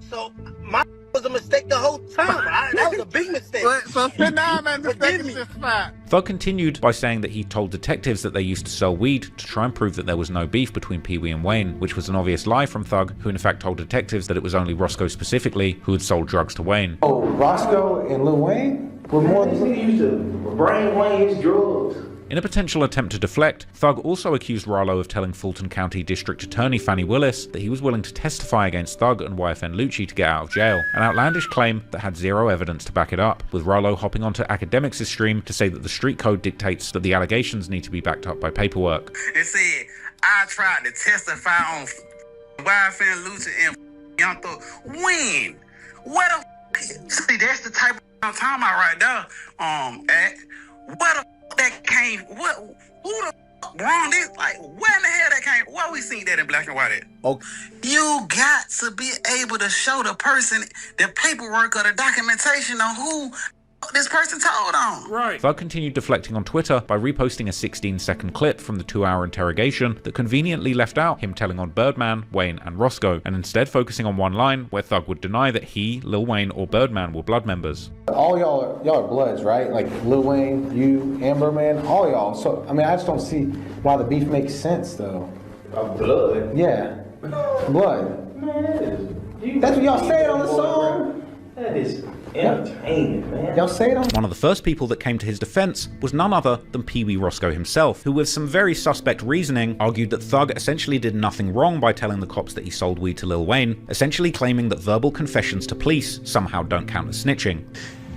So my was a mistake the whole time. That was a big mistake. So sit down and mistake in this spot. Thug continued by saying that he told detectives that they used to sell weed to try and prove that there was no beef between Peewee and Wayne, which was an obvious lie from Thug, who in fact told detectives that it was only Rosco specifically who had sold drugs to Wayne. Oh, Rosco and Lil Wayne were more than... He used to bring Wayne's drugs. In a potential attempt to deflect, Thug also accused Rolo of telling Fulton County District Attorney Fannie Willis that he was willing to testify against Thug and YFN Lucci to get out of jail, an outlandish claim that had zero evidence to back it up, with Rolo hopping onto Academics' stream to say that the street code dictates that the allegations need to be backed up by paperwork. It said, I tried to testify on YFN Lucci and Young Thug. When? What the see, that's the type of I'm talking about right there. What the that came, who the wrong this, like, where in the hell that came, where we seen that in black and white at? Okay. You got to be able to show the person the paperwork or the documentation on who this person told on. Right. Thug continued deflecting on Twitter by reposting a 16-second clip from the 2-hour interrogation that conveniently left out him telling on Birdman, Wayne, and Rosco, and instead focusing on one line where Thug would deny that he, Lil Wayne, or Birdman were blood members. All y'all are bloods, right? Like Lil Wayne, you, and Birdman, all y'all. So, I mean, I just don't see why the beef makes sense, though. Blood? Yeah. Blood. Man, that's what y'all said on the song. That is entertaining, man. Y'all say it on. One of the first people that came to his defense was none other than Peewee Rosco himself, who with some very suspect reasoning argued that Thug essentially did nothing wrong by telling the cops that he sold weed to Lil Wayne, essentially claiming that verbal confessions to police somehow don't count as snitching.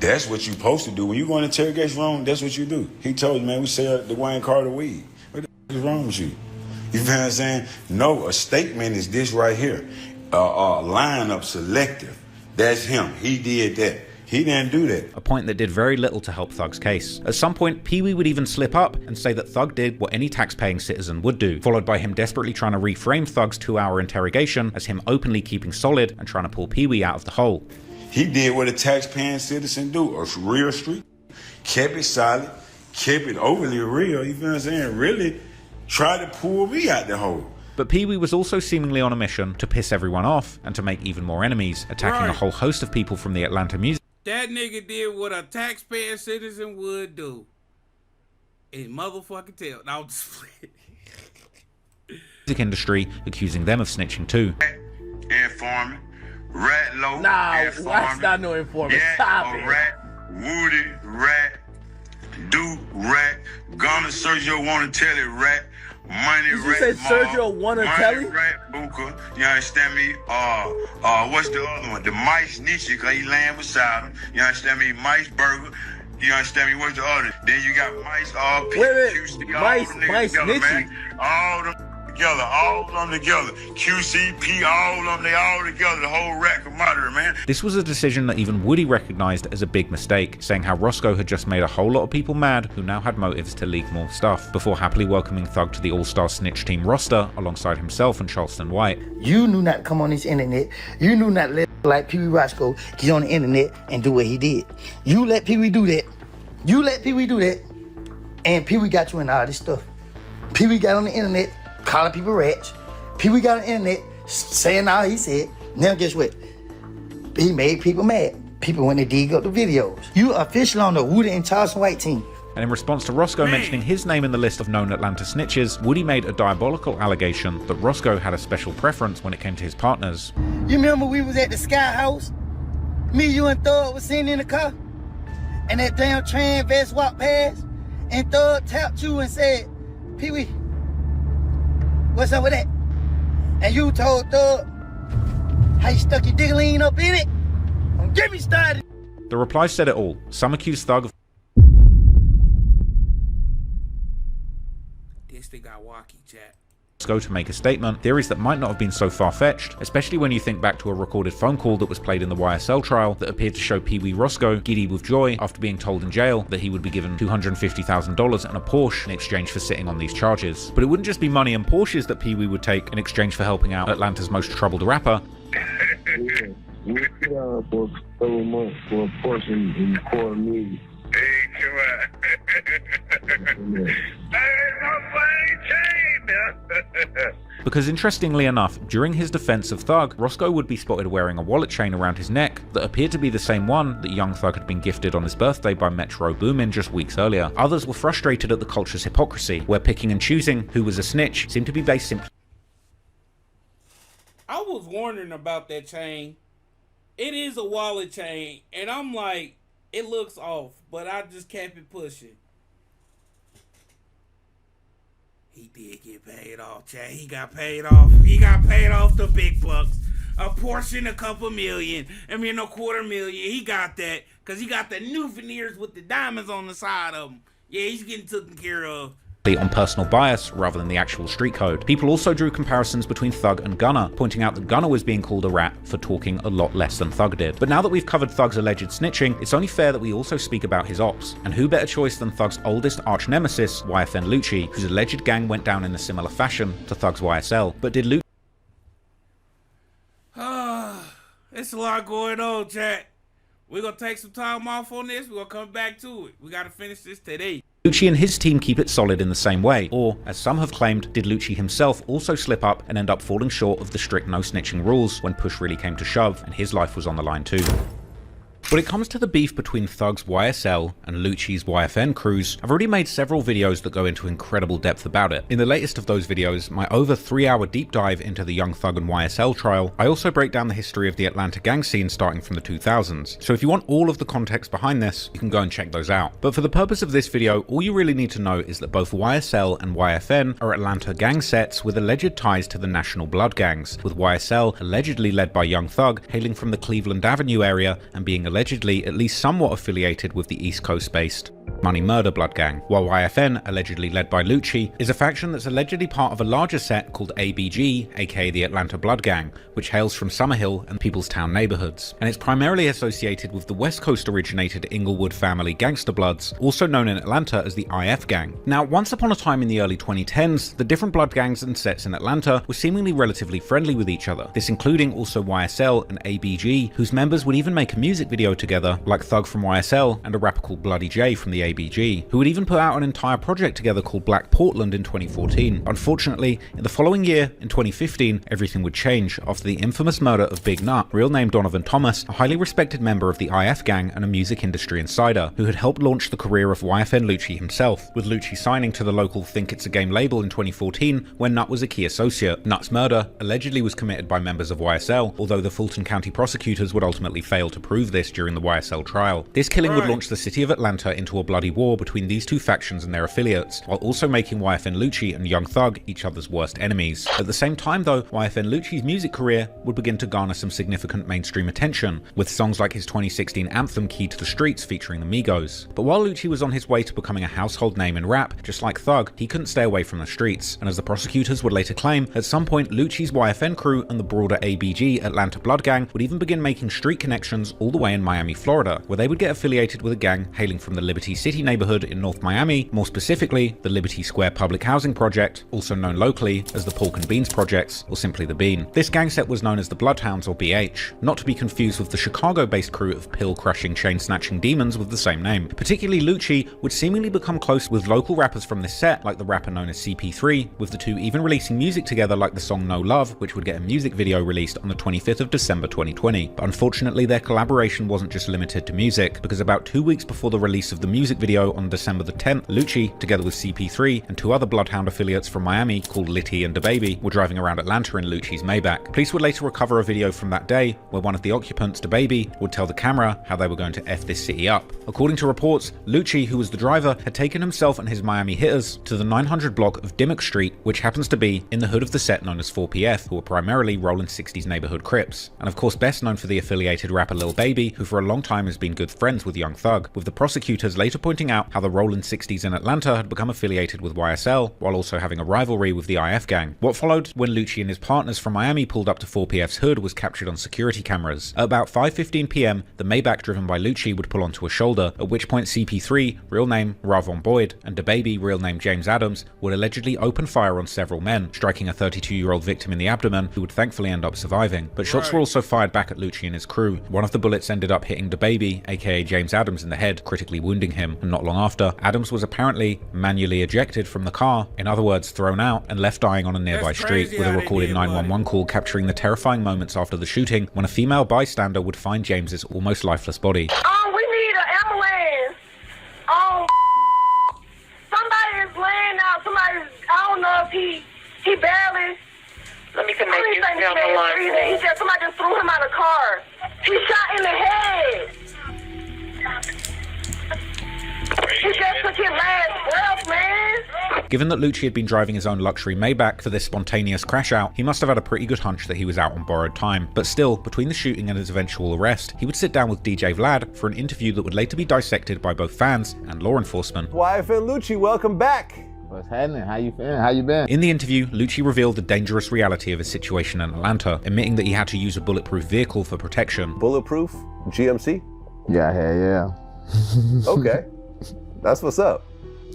That's what you're supposed to do. When you go in the interrogation room, that's what you do. He told you, man, we sell the Wayne Carter weed. What the f is wrong with you? You feel what I'm saying? No, a statement is this right here. Lineup selective. That's him. He did that. He didn't do that. A point that did very little to help Thug's case. At some point, Peewee would even slip up and say that Thug did what any tax-paying citizen would do, followed by him desperately trying to reframe Thug's 2-hour interrogation as him openly keeping solid and trying to pull Peewee out of the hole. He did what a tax-paying citizen do, a real street. Kept it solid, kept it overly real, you feel what I'm saying? Really tried to pull me out the hole. But Peewee was also seemingly on a mission to piss everyone off and to make even more enemies, attacking a whole host of people from the Atlanta music. That nigga did what a taxpaying citizen would do. And motherfucking tell. Now just music industry, accusing them of snitching too. Informant, Rat Low, nah, informant, that's not no informant. Stop it. Rat, Woody, Rat, Do, Rat, Gunna, Sergio wanna tell it, Rat, Money, Did you Rat, say Mall, Sergio wanna tell it? Rat, Booker, you understand me? What's the other one? The Mice Nietzsche, cause he laying beside him. You understand me? Mice Burger. You understand me? What's the other? Then you got Mice, QC, Mice together, Nietzsche. man. All them together, all of them together. QCP, all of them, they all together, the whole rat commodity, man. This was a decision that even Woody recognized as a big mistake, saying how Rosco had just made a whole lot of people mad who now had motives to leak more stuff, before happily welcoming Thug to the all-star snitch team roster alongside himself and Charleston White. You knew not to come on this internet. You knew not to let like Peewee Rosco get on the internet and do what he did. You let Peewee do that. You let Peewee do that. And Peewee got you in all this stuff. Peewee got on the internet calling people rats. Peewee got on the internet saying all he said. Now guess what? He made people mad. People when they dig up the videos. You official on the Woody and Charleston White team. And in response to Rosco mentioning his name in the list of known Atlanta snitches, Woody made a diabolical allegation that Rosco had a special preference when it came to his partners. You remember we was at the Sky House? Me, you, and Thug was sitting in the car? And that damn trans vest walked past? And Thug tapped you and said, Peewee, what's up with that? And you told Thug how you stuck your diggling up in it? Don't get me started. The reply said it all. Some accused Thug of this thing got walkie, chat. Rosco to make a statement, theories that might not have been so far-fetched, especially when you think back to a recorded phone call that was played in the YSL trial that appeared to show Peewee Rosco giddy with joy after being told in jail that he would be given $250,000 and a Porsche in exchange for sitting on these charges. But it wouldn't just be money and Porsches that Peewee would take in exchange for helping out Atlanta's most troubled rapper. We put out for several months for a Porsche in quarter million. Because interestingly enough, during his defense of Thug, Rosco would be spotted wearing a wallet chain around his neck that appeared to be the same one that young Thug had been gifted on his birthday by Metro Boomin just weeks earlier. Others were frustrated at the culture's hypocrisy, where picking and choosing who was a snitch seemed to be based simply. I was wondering about that chain. It is a wallet chain, and I'm like, it looks off, but I just kept it pushing. He did get paid off, Chad. He got paid off. He got paid off the big bucks. A portion, a couple million. I mean, a $250,000. He got that because he got the new veneers with the diamonds on the side of them. Yeah, he's getting taken care of. On personal bias rather than the actual street code. People also drew comparisons between Thug and Gunna, pointing out that Gunna was being called a rat for talking a lot less than Thug did. But now that we've covered Thug's alleged snitching, it's only fair that we also speak about his ops. And who better choice than Thug's oldest arch nemesis, YFN Lucci, whose alleged gang went down in a similar fashion to Thug's YSL. But did Lucci... It's a lot going on, chat. We're going to take some time off on this. We're going to come back to it. We got to finish this today. Lucci and his team keep it solid in the same way, or, as some have claimed, did Lucci himself also slip up and end up falling short of the strict no snitching rules when push really came to shove and his life was on the line too? When it comes to the beef between Thug's YSL and Lucci's YFN crews, I've already made several videos that go into incredible depth about it. In the latest of those videos, my over 3-hour deep dive into the Young Thug and YSL trial, I also break down the history of the Atlanta gang scene starting from the 2000s. So if you want all of the context behind this, you can go and check those out. But for the purpose of this video, all you really need to know is that both YSL and YFN are Atlanta gang sets with alleged ties to the National Blood gangs, with YSL allegedly led by Young Thug, hailing from the Cleveland Avenue area and being allegedly at least somewhat affiliated with the East Coast-based Money Murder Blood Gang, while YFN, allegedly led by Lucci, is a faction that's allegedly part of a larger set called ABG, aka the Atlanta Blood Gang, which hails from Summerhill and Peoplestown neighborhoods, and it's primarily associated with the West Coast originated Inglewood family gangster bloods, also known in Atlanta as the IF Gang. Now, once upon a time in the early 2010s, the different blood gangs and sets in Atlanta were seemingly relatively friendly with each other, this including also YSL and ABG, whose members would even make a music video together, like Thug from YSL and a rapper called Bloody J from the ABG, who would even put out an entire project together called Black Portland in 2014. Unfortunately, in the following year, in 2015, everything would change after the infamous murder of Big Nut, real name Donovan Thomas, a highly respected member of the IF Gang and a music industry insider, who had helped launch the career of YFN Lucci himself, with Lucci signing to the local Think It's a Game label in 2014 when Nut was a key associate. Nut's murder allegedly was committed by members of YSL, although the Fulton County prosecutors would ultimately fail to prove this during the YSL trial. This killing would launch the city of Atlanta into a bloody war between these two factions and their affiliates, while also making YFN Lucci and Young Thug each other's worst enemies. At the same time though, YFN Lucci's music career would begin to garner some significant mainstream attention, with songs like his 2016 anthem Key to the Streets featuring the Migos. But while Lucci was on his way to becoming a household name in rap, just like Thug, he couldn't stay away from the streets, and as the prosecutors would later claim, at some point Lucci's YFN crew and the broader ABG Atlanta Blood Gang would even begin making street connections all the way in Miami, Florida, where they would get affiliated with a gang hailing from the Liberty City neighborhood in North Miami, more specifically the Liberty Square Public Housing Project, also known locally as the Pork and Beans Projects, or simply the Bean. This gang set was known as the Bloodhounds, or BH, not to be confused with the Chicago-based crew of pill-crushing, chain-snatching demons with the same name. Particularly Lucci would seemingly become close with local rappers from this set, like the rapper known as CP3, with the two even releasing music together like the song No Love, which would get a music video released on the 25th of December 2020. But unfortunately, their collaboration wasn't just limited to music, because about 2 weeks before the release of the music video on December the 10th, Lucci, together with CP3 and two other Bloodhound affiliates from Miami called Litty and DaBaby, were driving around Atlanta in Lucci's Maybach. Police would later recover a video from that day where one of the occupants, DaBaby, would tell the camera how they were going to F this city up. According to reports, Lucci, who was the driver, had taken himself and his Miami hitters to the 900 block of Dimmock Street, which happens to be in the hood of the set known as 4PF, who were primarily Rollin' 60s neighborhood Crips, and of course best known for the affiliated rapper Lil Baby, who for a long time has been good friends with Young Thug, with the prosecutors later pointing out how the Rollin' 60s in Atlanta had become affiliated with YSL, while also having a rivalry with the IF Gang. What followed when Lucci and his partners from Miami pulled up to 4PF's hood was captured on security cameras. At about 5:15 PM, the Maybach driven by Lucci would pull onto a shoulder, at which point CP3, real name Ravon Boyd, and DaBaby, real name James Adams, would allegedly open fire on several men, striking a 32-year-old victim in the abdomen who would thankfully end up surviving. But shots were also fired back at Lucci and his crew. One of the bullets ended up hitting DaBaby, aka James Adams, in the head, critically wounding him, and not long after, Adams was apparently manually ejected from the car, in other words thrown out, and left dying on a nearby street, with a recorded 911 call capturing the terrifying moments after the shooting when a female bystander would find James's almost lifeless body. We need an ambulance. Somebody is laying out. Somebody, I don't know if he barely. Let me connect you. Stay on the line. Somebody just threw him out of the car. He shot in the head. He just took his last breath, man. Given that Lucci had been driving his own luxury Maybach for this spontaneous crash out, he must have had a pretty good hunch that he was out on borrowed time. But still, between the shooting and his eventual arrest, he would sit down with DJ Vlad for an interview that would later be dissected by both fans and law enforcement. YFN Lucci, welcome back. What's happening? How you feeling? How you been? In the interview, Lucci revealed the dangerous reality of his situation in Atlanta, admitting that he had to use a bulletproof vehicle for protection. Bulletproof? GMC? Yeah. Okay. That's what's up.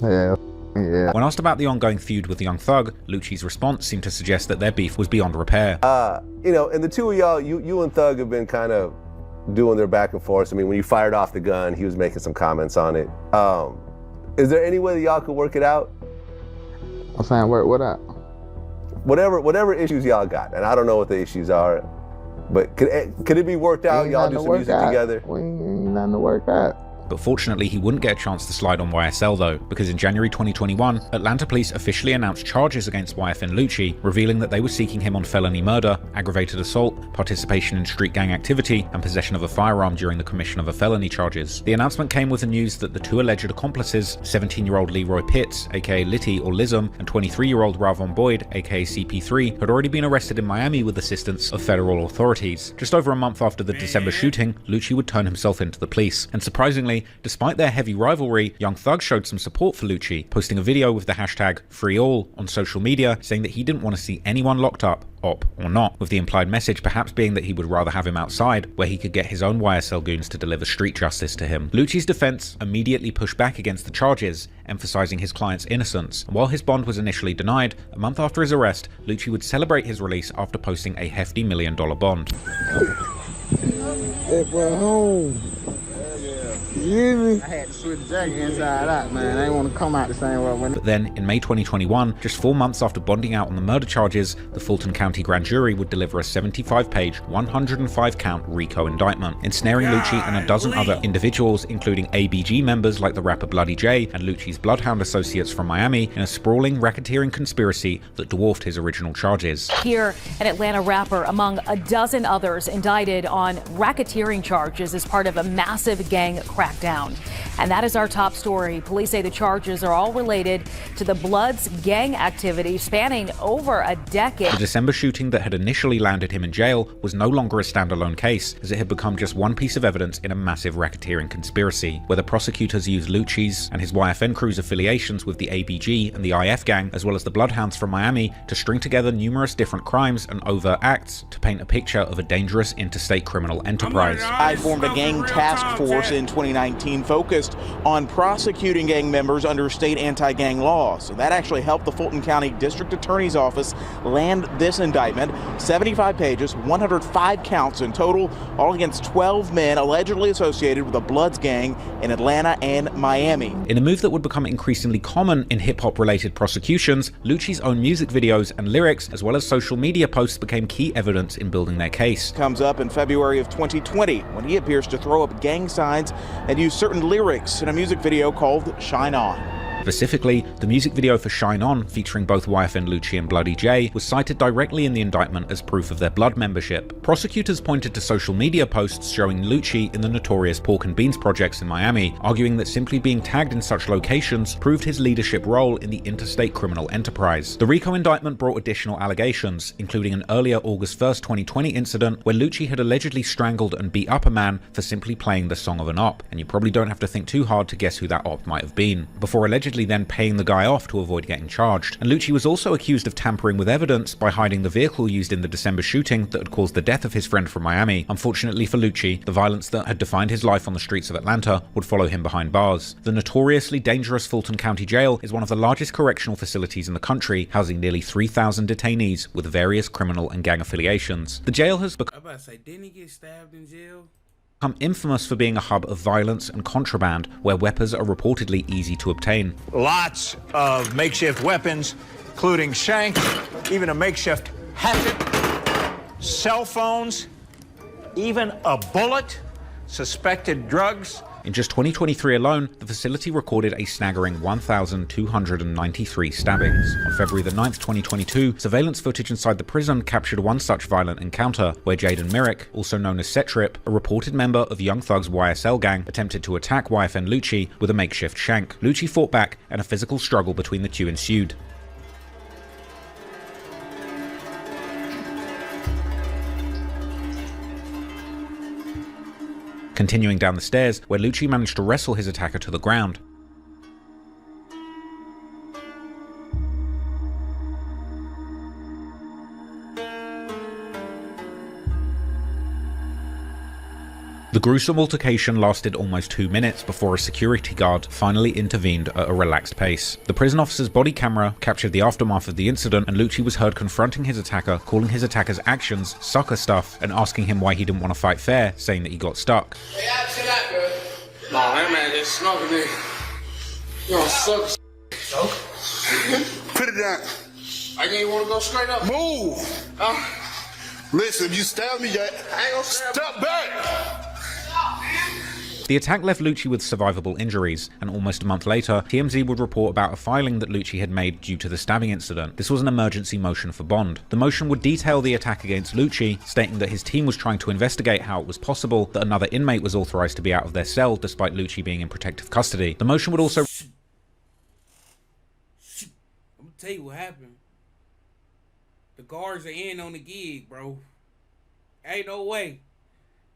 Yeah. When asked about the ongoing feud with Young Thug, Lucci's response seemed to suggest that their beef was beyond repair. And the two of y'all, you and Thug have been kind of doing their back and forth. I mean, when you fired off the gun, he was making some comments on it. Is there any way that y'all could work it out? I'm saying, what out? Whatever issues y'all got, and I don't know what the issues are, but could it be worked out? Y'all do some music together? We ain't nothing to work out. But fortunately, he wouldn't get a chance to slide on YSL though, because in January 2021, Atlanta police officially announced charges against YFN Lucci, revealing that they were seeking him on felony murder, aggravated assault, participation in street gang activity, and possession of a firearm during the commission of a felony charges. The announcement came with the news that the two alleged accomplices, 17-year-old Leroy Pitts, aka Litty or Lism, and 23-year-old Ravon Boyd, aka CP3, had already been arrested in Miami with assistance of federal authorities. Just over a month after the December shooting, Lucci would turn himself into the police, and surprisingly, despite their heavy rivalry, Young Thug showed some support for Lucci, posting a video with the hashtag #FreeAll on social media, saying that he didn't want to see anyone locked up, op or not, with the implied message perhaps being that he would rather have him outside, where he could get his own YSL goons to deliver street justice to him. Lucci's defense immediately pushed back against the charges, emphasizing his client's innocence, and while his bond was initially denied, a month after his arrest, Lucci would celebrate his release after posting a hefty $1 million bond. Hey, bro, home. You hear me? I had to switch the jacket inside out, man. I didn't want to come out the same way I went. But then, in May 2021, just 4 months after bonding out on the murder charges, the Fulton County grand jury would deliver a 75-page, 105-count RICO indictment, ensnaring Lucci and a dozen other individuals, including ABG members like the rapper Bloody J and Lucci's Bloodhound associates from Miami, in a sprawling racketeering conspiracy that dwarfed his original charges. Here, an Atlanta rapper, among a dozen others, indicted on racketeering charges as part of a massive gang crackdown. And that is our top story. Police say the charges are all related to the Bloods gang activity spanning over a decade. The December shooting that had initially landed him in jail was no longer a standalone case, as it had become just one piece of evidence in a massive racketeering conspiracy, where the prosecutors used Lucci's and his YFN crew's affiliations with the ABG and the IF gang, as well as the Bloodhounds from Miami, to string together numerous different crimes and overt acts to paint a picture of a dangerous interstate criminal enterprise. I formed a gang task force in 2019 focused on prosecuting gang members under state anti-gang laws. So that actually helped the Fulton County District Attorney's Office land this indictment. 75 pages, 105 counts in total, all against 12 men allegedly associated with the Bloods gang in Atlanta and Miami. In a move that would become increasingly common in hip-hop related prosecutions, Lucci's own music videos and lyrics, as well as social media posts, became key evidence in building their case. Comes up in February of 2020 when he appears to throw up gang signs and use certain lyrics in a music video called Shine On. Specifically, the music video for Shine On, featuring both YFN Lucci and Bloody J, was cited directly in the indictment as proof of their Blood membership. Prosecutors pointed to social media posts showing Lucci in the notorious Pork and Beans projects in Miami, arguing that simply being tagged in such locations proved his leadership role in the interstate criminal enterprise. The RICO indictment brought additional allegations, including an earlier August 1st, 2020 incident where Lucci had allegedly strangled and beat up a man for simply playing the song of an op, and you probably don't have to think too hard to guess who that op might have been, before allegedly then paying the guy off to avoid getting charged. And Lucci was also accused of tampering with evidence by hiding the vehicle used in the December shooting that had caused the death of his friend from Miami. Unfortunately for Lucci, the violence that had defined his life on the streets of Atlanta would follow him behind bars. The notoriously dangerous Fulton County Jail is one of the largest correctional facilities in the country, housing nearly 3,000 detainees with various criminal and gang affiliations. The jail has become... I'm about to say, didn't he get stabbed in jail? Become infamous for being a hub of violence and contraband where weapons are reportedly easy to obtain. Lots of makeshift weapons, including shanks, even a makeshift hatchet, cell phones, even a bullet, suspected drugs. In just 2023 alone, the facility recorded a staggering 1,293 stabbings. On February the 9th, 2022, surveillance footage inside the prison captured one such violent encounter, where Jaden Myrick, also known as Setrip, a reported member of Young Thug's YSL gang, attempted to attack YFN Lucci with a makeshift shank. Lucci fought back, and a physical struggle between the two ensued. Continuing down the stairs, where Lucci managed to wrestle his attacker to the ground. The gruesome altercation lasted almost 2 minutes before a security guard finally intervened at a relaxed pace. The prison officer's body camera captured the aftermath of the incident, and Lucci was heard confronting his attacker, calling his attacker's actions sucker stuff, and asking him why he didn't want to fight fair, saying that he got stuck. Hey, I chill out, bro. Nah, that man just smoking nigga. You don't suck. Put it down. I didn't want to go straight up. Move. Listen, if you stab me, I ain't gonna step back. The attack left Lucci with survivable injuries, and almost a month later, TMZ would report about a filing that Lucci had made due to the stabbing incident. This was an emergency motion for bond. The motion would detail the attack against Lucci, stating that his team was trying to investigate how it was possible that another inmate was authorized to be out of their cell despite Lucci being in protective custody. The motion would also... I'm gonna tell you what happened. The guards are in on the gig, bro. Ain't no way.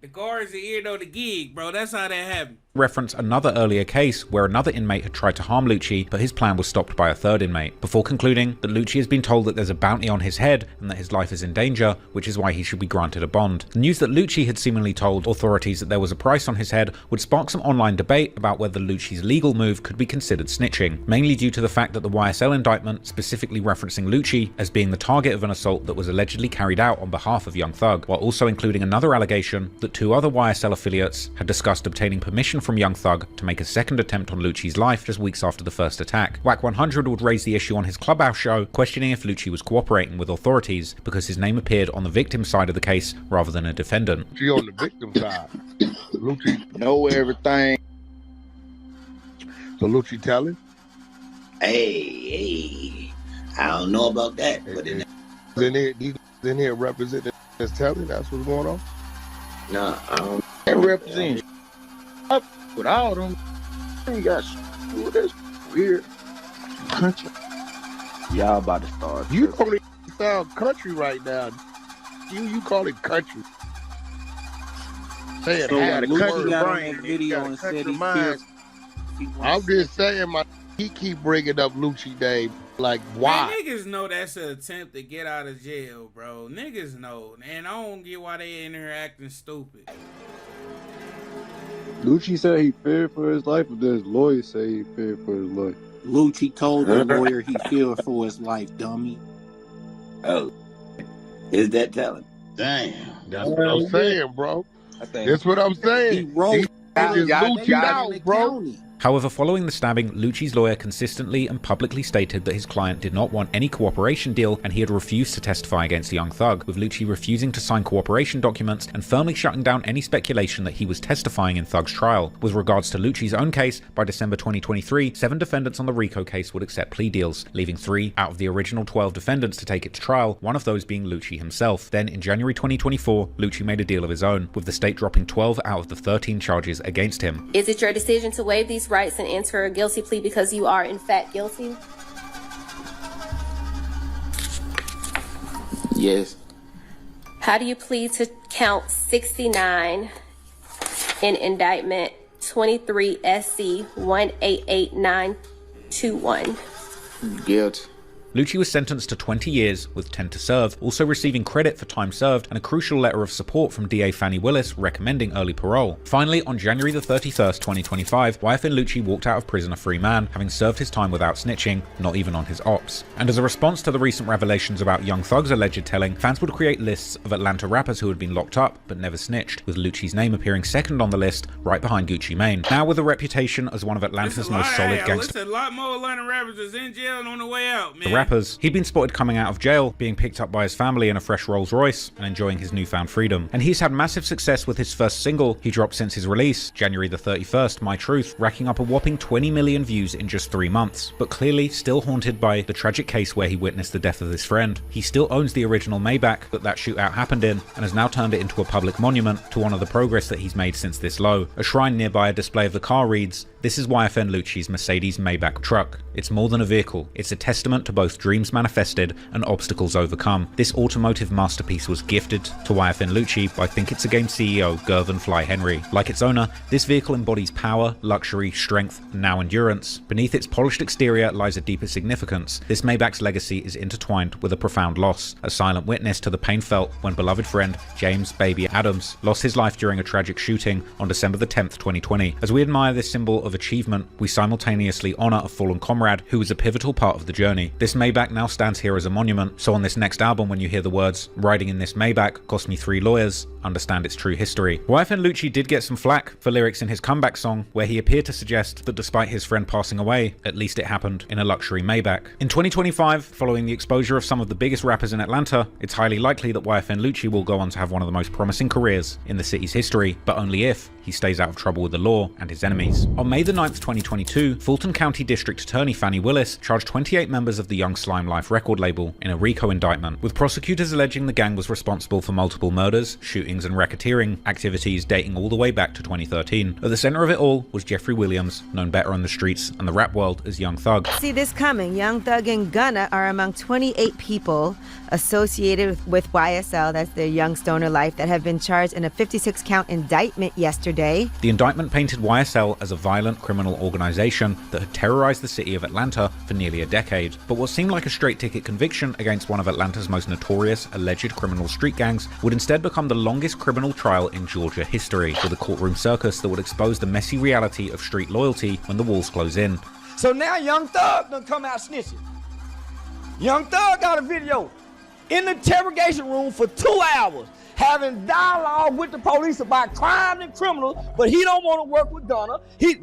The guards are in on the gig, bro. That's how that happened. Reference another earlier case where another inmate had tried to harm Lucci, but his plan was stopped by a third inmate, before concluding that Lucci has been told that there's a bounty on his head and that his life is in danger, which is why he should be granted a bond. The news that Lucci had seemingly told authorities that there was a price on his head would spark some online debate about whether Lucci's legal move could be considered snitching, mainly due to the fact that the YSL indictment specifically referencing Lucci as being the target of an assault that was allegedly carried out on behalf of Young Thug, while also including another allegation that 2 other YSL affiliates had discussed obtaining permission from Young Thug to make a second attempt on Lucci's life just weeks after the first attack. Wack 100 would raise the issue on his Clubhouse show, questioning if Lucci was cooperating with authorities because his name appeared on the victim's side of the case rather than a defendant. She on the victim side. Lucci know everything. So Lucci telling? Hey, I don't know about that, but in here representing that's telling that's what's going on? Nah, I don't. And represent up with all them. Ain't got shit. That's weird. Country. Y'all about to start. You only sound country right now. You call it country. Saying So had a Lucci country got on brain, that video got a and country said he mind. I'm just saying, he keep bringing up Lucci Day. Like, why? Man, niggas know that's an attempt to get out of jail, bro. Niggas know. And I don't get why they in here acting stupid. Lucci said he feared for his life, but his lawyer say he feared for his life. Lucci told the lawyer he feared for his life, dummy. Oh, is that telling? Damn. That's what I'm saying, bro. That's what I'm saying. He wrote Lucci out, bro. However, following the stabbing, Lucci's lawyer consistently and publicly stated that his client did not want any cooperation deal and he had refused to testify against Young Thug, with Lucci refusing to sign cooperation documents and firmly shutting down any speculation that he was testifying in Thug's trial. With regards to Lucci's own case, by December 2023, 7 defendants on the RICO case would accept plea deals, leaving 3 out of the original 12 defendants to take it to trial, one of those being Lucci himself. Then, in January 2024, Lucci made a deal of his own, with the state dropping 12 out of the 13 charges against him. Is it your decision to waive these rights and enter a guilty plea because you are in fact guilty? Yes. How do you plead to count 69 in indictment 23 SC 188921? Guilty. Lucci was sentenced to 20 years with 10 to serve, also receiving credit for time served and a crucial letter of support from DA Fannie Willis recommending early parole. Finally, on January the 31st, 2025, YFN Lucci walked out of prison a free man, having served his time without snitching, not even on his ops. And as a response to the recent revelations about Young Thug's alleged telling, fans would create lists of Atlanta rappers who had been locked up but never snitched, with Lucci's name appearing second on the list, right behind Gucci Mane. Now with a reputation as one of Atlanta's most solid gangster... A lot more Atlanta rappers is in jail and on the way out, man. He'd been spotted coming out of jail, being picked up by his family in a fresh Rolls Royce, and enjoying his newfound freedom. And he's had massive success with his first single he dropped since his release, January the 31st, My Truth, racking up a whopping 20 million views in just 3 months. But clearly still haunted by the tragic case where he witnessed the death of his friend. He still owns the original Maybach that shootout happened in, and has now turned it into a public monument to honor the progress that he's made since this low. A shrine nearby a display of the car reads, "This is YFN Lucci's Mercedes Maybach truck. It's more than a vehicle. It's a testament to both both dreams manifested and obstacles overcome. This automotive masterpiece was gifted to YFN Lucci by Think It's a Game CEO Gervin Fly Henry. Like its owner, this vehicle embodies power, luxury, strength, and now endurance. Beneath its polished exterior lies a deeper significance. This Maybach's legacy is intertwined with a profound loss, a silent witness to the pain felt when beloved friend James "Baby" Adams lost his life during a tragic shooting on December the 10th, 2020. As we admire this symbol of achievement, we simultaneously honor a fallen comrade who was a pivotal part of the journey. This Maybach now stands here as a monument, so on this next album, when you hear the words "riding in this Maybach cost me 3 lawyers," understand its true history. YFN Lucci did get some flack for lyrics in his comeback song where he appeared to suggest that despite his friend passing away, at least it happened in a luxury Maybach. In 2025, following the exposure of some of the biggest rappers in Atlanta, it's highly likely that YFN Lucci will go on to have one of the most promising careers in the city's history, but only if he stays out of trouble with the law and his enemies. On May the 9th, 2022, Fulton County District Attorney Fannie Willis charged 28 members of the Young Slime Life record label in a RICO indictment, with prosecutors alleging the gang was responsible for multiple murders, shootings, and racketeering activities dating all the way back to 2013. At the center of it all was Jeffrey Williams, known better on the streets and the rap world as Young Thug. See this coming. Young Thug and Gunna are among 28 people associated with YSL, that's the Young Stoner Life, that have been charged in a 56-count indictment yesterday. The indictment painted YSL as a violent criminal organization that had terrorized the city of Atlanta for nearly a decade. But what seemed like a straight-ticket conviction against one of Atlanta's most notorious alleged criminal street gangs would instead become the longest criminal trial in Georgia history, with a courtroom circus that would expose the messy reality of street loyalty when the walls close in. So now Young Thug done come out snitching. Young Thug got a video in the interrogation room for 2 hours, having dialogue with the police about crime and criminals, but he don't want to work with Gunna.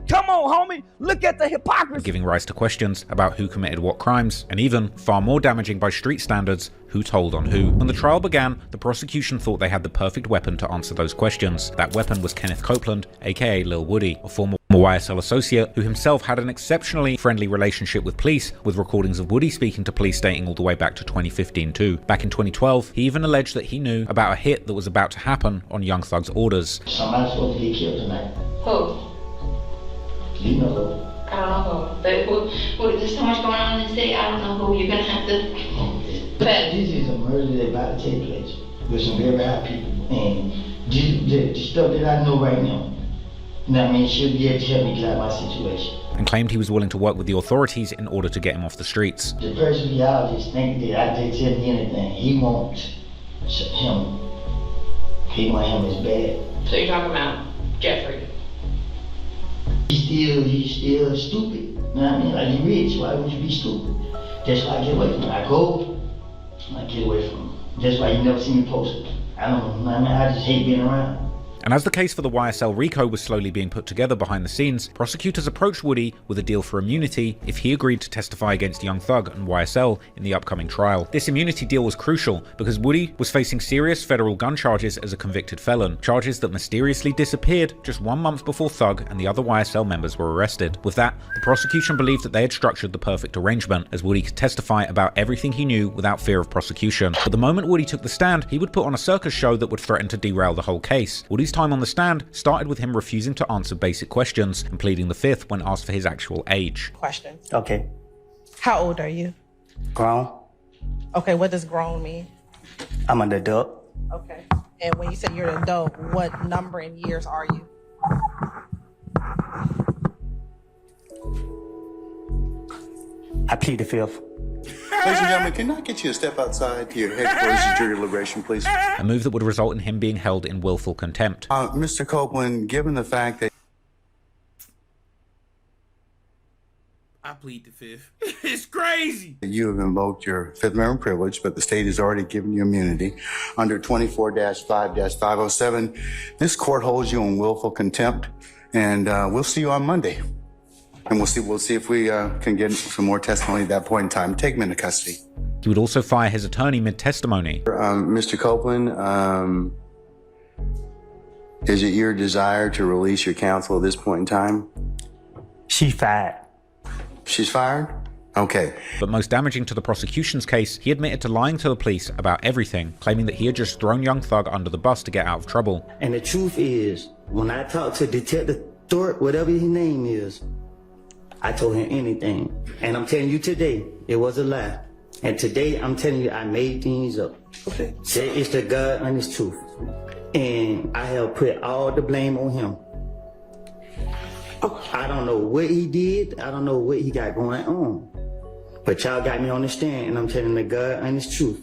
Come on, homie, look at the hypocrisy. Giving rise to questions about who committed what crimes, and even, far more damaging by street standards, who told on who. When the trial began, the prosecution thought they had the perfect weapon to answer those questions. That weapon was Kenneth Copeland, aka Lil Woody, a former YSL associate who himself had an exceptionally friendly relationship with police, with recordings of Woody speaking to police dating all the way back to 2015 too. Back in 2012, he even alleged that he knew about a hit that was about to happen on Young Thug's orders. Somebody's supposed to get killed tonight. Who? You know who. I don't know who. But there's so much going on in the city, I don't know who. You're gonna have to... This is a murder that's about to take place with some very bad people. And the stuff that I know right now, you know what I mean, she'll be able to help me get out of my situation. And claimed he was willing to work with the authorities in order to get him off the streets. The person y'all just think that I did tell me anything. He wants him. He want him as bad. So you're talking about Jeffrey? He's still stupid. You know what I mean? Like, he rich. Why would you be stupid? That's why I get away from him. I go, I get away from him. That's why you never see me post. I don't know. I mean, I just hate being around. And as the case for the YSL RICO was slowly being put together behind the scenes, prosecutors approached Woody with a deal for immunity if he agreed to testify against Young Thug and YSL in the upcoming trial. This immunity deal was crucial because Woody was facing serious federal gun charges as a convicted felon, charges that mysteriously disappeared just 1 month before Thug and the other YSL members were arrested. With that, the prosecution believed that they had structured the perfect arrangement, as Woody could testify about everything he knew without fear of prosecution. But the moment Woody took the stand, he would put on a circus show that would threaten to derail the whole case. Woody's time on the stand started with him refusing to answer basic questions and pleading the fifth when asked for his actual age. Question. Okay. How old are you? Grown. Okay, what does grown mean? I'm an adult. Okay. And when you say you're an adult, what number in years are you? I plead the fifth. Ladies and gentlemen, can I get you to step outside to your headquarters of jury deliberation, please? A move that would result in him being held in willful contempt. Mr. Copeland, given the fact that I plead the fifth. It's crazy. you have invoked your Fifth Amendment privilege, but the state has already given you immunity under 24-5-507, this court holds you in willful contempt, and we'll see you on Monday. And we'll see if we can get some more testimony at that point in time. Take him into custody. He would also fire his attorney mid-testimony. Mr. Copeland, is it your desire to release your counsel at this point in time? She's fired. She's fired? Okay. But most damaging to the prosecution's case, he admitted to lying to the police about everything, claiming that he had just thrown Young Thug under the bus to get out of trouble. And the truth is, when I talked to Detective Thorpe, whatever his name is, I told him anything. And I'm telling you today, it was a lie. And today, I'm telling you, I made things up. Okay. It's the God honest truth. And I have put all the blame on him. Okay. I don't know what he did. I don't know what he got going on. But y'all got me on the stand, and I'm telling the God honest truth.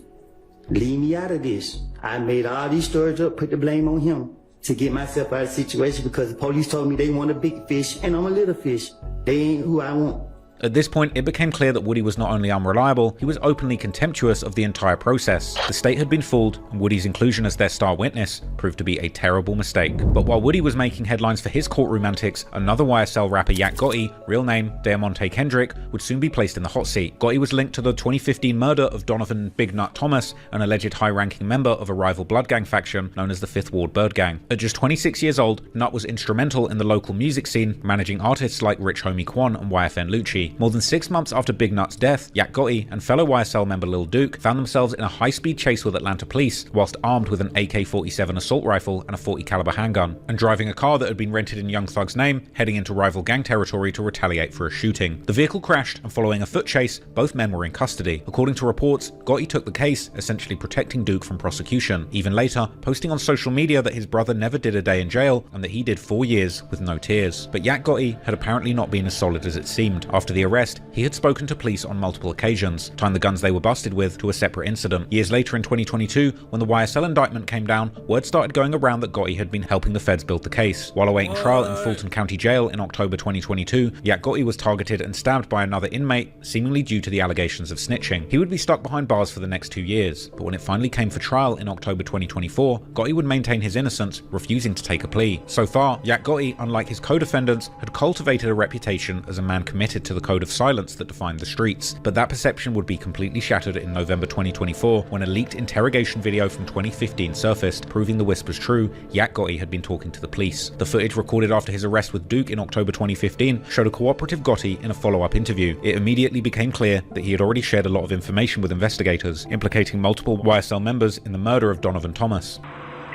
Leave me out of this. I made all these stories up, put the blame on him to get myself out of the situation because the police told me they want a big fish, and I'm a little fish. They ain't who I want. At this point, it became clear that Woody was not only unreliable, he was openly contemptuous of the entire process. The state had been fooled, and Woody's inclusion as their star witness proved to be a terrible mistake. But while Woody was making headlines for his courtroom antics, another YSL rapper, Yak Gotti, real name Diamante Kendrick, would soon be placed in the hot seat. Gotti was linked to the 2015 murder of Donovan Big Nut Thomas, an alleged high-ranking member of a rival blood gang faction known as the 5th Ward Bird Gang. At just 26 years old, Nut was instrumental in the local music scene, managing artists like Rich Homie Quan and YFN Lucci. More than 6 months after Big Nut's death, Yak Gotti and fellow YSL member Lil Duke found themselves in a high-speed chase with Atlanta police whilst armed with an AK-47 assault rifle and a .40 caliber handgun, and driving a car that had been rented in Young Thug's name, heading into rival gang territory to retaliate for a shooting. The vehicle crashed, and following a foot chase, both men were in custody. According to reports, Gotti took the case, essentially protecting Duke from prosecution, even later posting on social media that his brother never did a day in jail and that he did 4 years with no tears. But Yak Gotti had apparently not been as solid as it seemed. After the arrest, he had spoken to police on multiple occasions, tying the guns they were busted with to a separate incident. Years later in 2022, when the YSL indictment came down, word started going around that Gotti had been helping the feds build the case. While awaiting trial in Fulton County Jail in October 2022, Yak Gotti was targeted and stabbed by another inmate, seemingly due to the allegations of snitching. He would be stuck behind bars for the next 2 years, but when it finally came for trial in October 2024, Gotti would maintain his innocence, refusing to take a plea. So far, Yak Gotti, unlike his co-defendants, had cultivated a reputation as a man committed to the code of silence that defined the streets, but that perception would be completely shattered in November 2024 when a leaked interrogation video from 2015 surfaced, proving the whispers true. Yak Gotti had been talking to the police. The footage recorded after his arrest with Duke in October 2015 showed a cooperative Gotti in a follow-up interview. It immediately became clear that he had already shared a lot of information with investigators, implicating multiple YSL members in the murder of Donovan Thomas.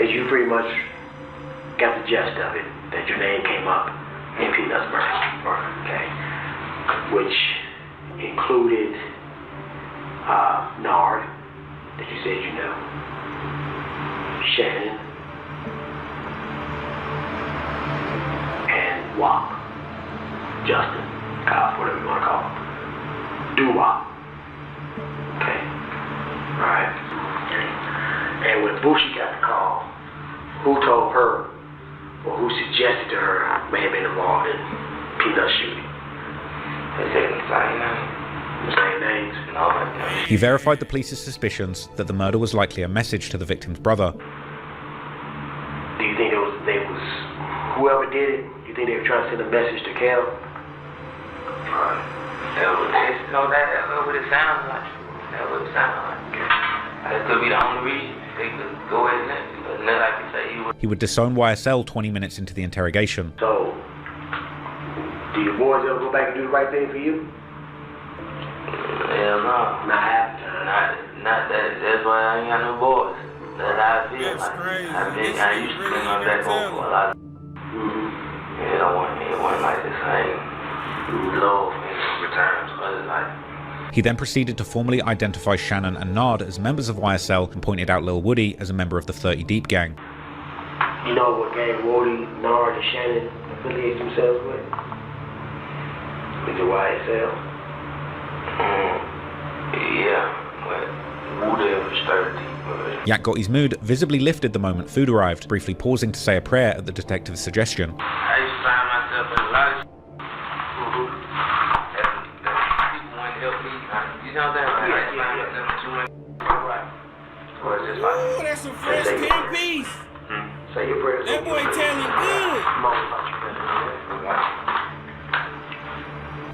As you pretty much got the gist of it, that your name came up in Peanut's murder, okay, which included Nard, that you said you know, Shannon, and Wop, Justin, Kyle, whatever you want to call him, Doo-Wop, okay, alright, and when Bushi got the call, who told her, or who suggested to her, may have been involved in Peanut's shooting? They said the same names and all that. He verified the police's suspicions that the murder was likely a message to the victim's brother. Do you think they was whoever did it? You think they were trying to send a message to Cal? That's what it sounds like. That's what it sounds like. That could be the only reason they could go ahead and let like you say He would disown YSL 20 minutes into the interrogation. So, do your boys ever go back and do the right thing for you? Hell no. Not half the time. Not that. That's why I ain't got no boys. That's how I feel. I used to bring my back home for a lot of It wasn't like the same love and returns, but it's like. He then proceeded to formally identify Shannon and Nard as members of YSL and pointed out Lil Woody as a member of the 30 Deep gang. You know what gang Woody, Nard, and Shannon affiliate themselves with? With the YSL? Yeah, but Woody was 30. Yak Gotti's mood visibly lifted the moment food arrived, briefly pausing to say a prayer at the detective's suggestion. I used to find myself in a lot of people want to help me. You know that, right? I used to find myself in too much. Right. So it's just like, ooh, that's some fresh 10 piece. Say your prayers. That boy telling good.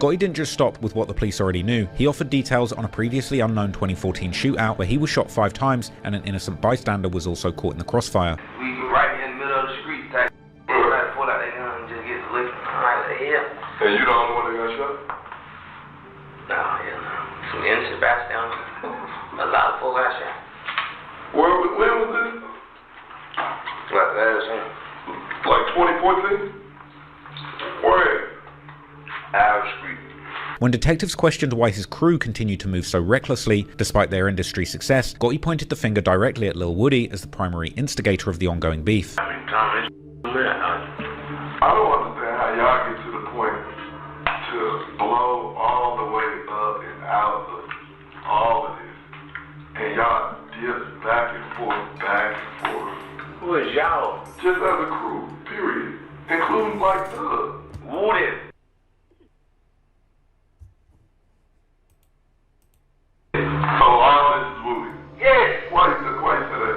Gotti didn't just stop with what the police already knew. He offered details on a previously unknown 2014 shootout where he was shot 5 times and an innocent bystander was also caught in the crossfire. We were right in the middle of the street, type. Right, pull out that gun and just get the lick. Right, yeah. And you the only one that got shot? No, hell no. Some innocent bystanders. A lot of folk got shot. When was this? Like last year. Like 2014? Where? Our street. When detectives questioned why his crew continued to move so recklessly, despite their industry success, Gotti pointed the finger directly at Lil Woody as the primary instigator of the ongoing beef. I don't understand how y'all get to the point to blow all the way up and out of all of this. And y'all dip back and forth, back and forth. Who is y'all? Just as a crew, period. Including like Woody. So all this is Woody. Yes. Why you say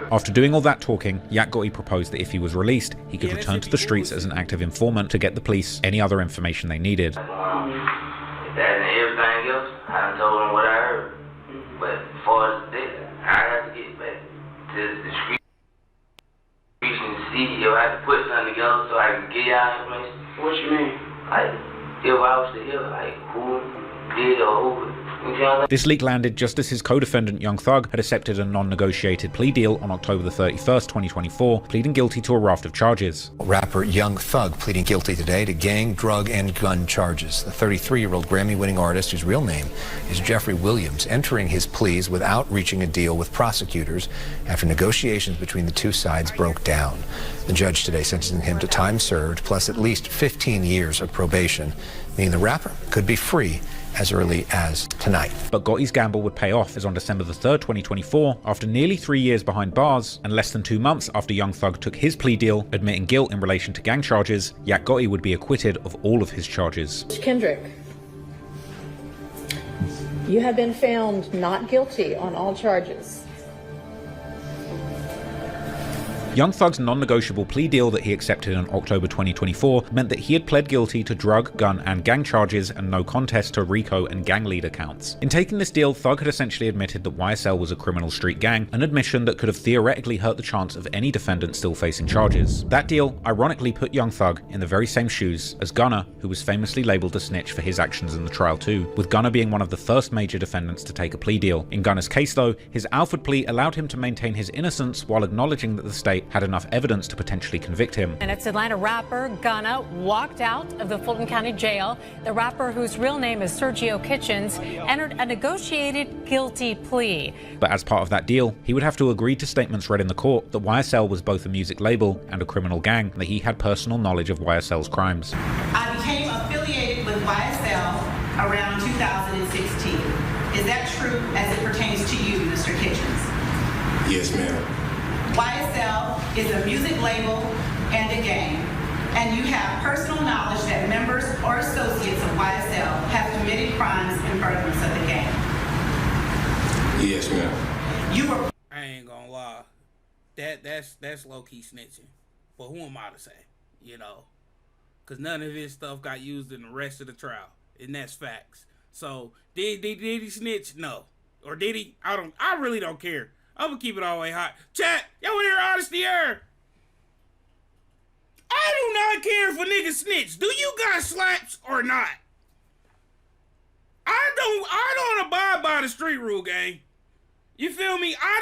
that? After doing all that talking, Yak Gotti proposed that if he was released, he could return to the streets as an active informant to get the police any other information they needed. That and everything else, I done told him what I heard. But as far as this, I have to get back to the street and see if I have to put something together so I can get y'all information. What you mean? Like, if I was to hear, like, who did or who. This leak landed just as his co-defendant Young Thug had accepted a non-negotiated plea deal on October the 31st, 2024, pleading guilty to a raft of charges. Rapper Young Thug pleading guilty today to gang, drug, and gun charges. The 33-year-old Grammy-winning artist, whose real name is Jeffrey Williams, entering his pleas without reaching a deal with prosecutors after negotiations between the two sides broke down. The judge today sentencing him to time served plus at least 15 years of probation, meaning the rapper could be free as early as tonight. But Gotti's gamble would pay off, as on December the 3rd, 2024, after nearly 3 years behind bars and less than 2 months after Young Thug took his plea deal, admitting guilt in relation to gang charges, Yak Gotti would be acquitted of all of his charges. Kendrick, you have been found not guilty on all charges. Young Thug's non-negotiable plea deal that he accepted in October 2024 meant that he had pled guilty to drug, gun, and gang charges and no contest to RICO and gang leader counts. In taking this deal, Thug had essentially admitted that YSL was a criminal street gang, an admission that could have theoretically hurt the chance of any defendant still facing charges. That deal ironically put Young Thug in the very same shoes as Gunna, who was famously labelled a snitch for his actions in the trial too, with Gunna being one of the first major defendants to take a plea deal. In Gunna's case though, his Alford plea allowed him to maintain his innocence while acknowledging that the state had enough evidence to potentially convict him. And it's Atlanta rapper Gunna walked out of the Fulton County Jail. The rapper, whose real name is Sergio Kitchens, entered a negotiated guilty plea. But as part of that deal, he would have to agree to statements read in the court that YSL was both a music label and a criminal gang, and that he had personal knowledge of YSL's crimes. I became affiliated with YSL around 2016. Is that true as it pertains to you, Mr. Kitchens? Yes, ma'am. YSL is a music label and a gang, and you have personal knowledge that members or associates of YSL have committed crimes in furtherance of the gang. Yes, ma'am. You were. I ain't gonna lie, that's low key snitching. But who am I to say? You know, because none of his stuff got used in the rest of the trial, and that's facts. So did he snitch? No, or did he? I really don't care. I'm gonna keep it all the way hot. Chat, y'all wanna hear honesty here? I do not care if a nigga snitch. Do you got slaps or not? I don't abide by the street rule, gang. You feel me? I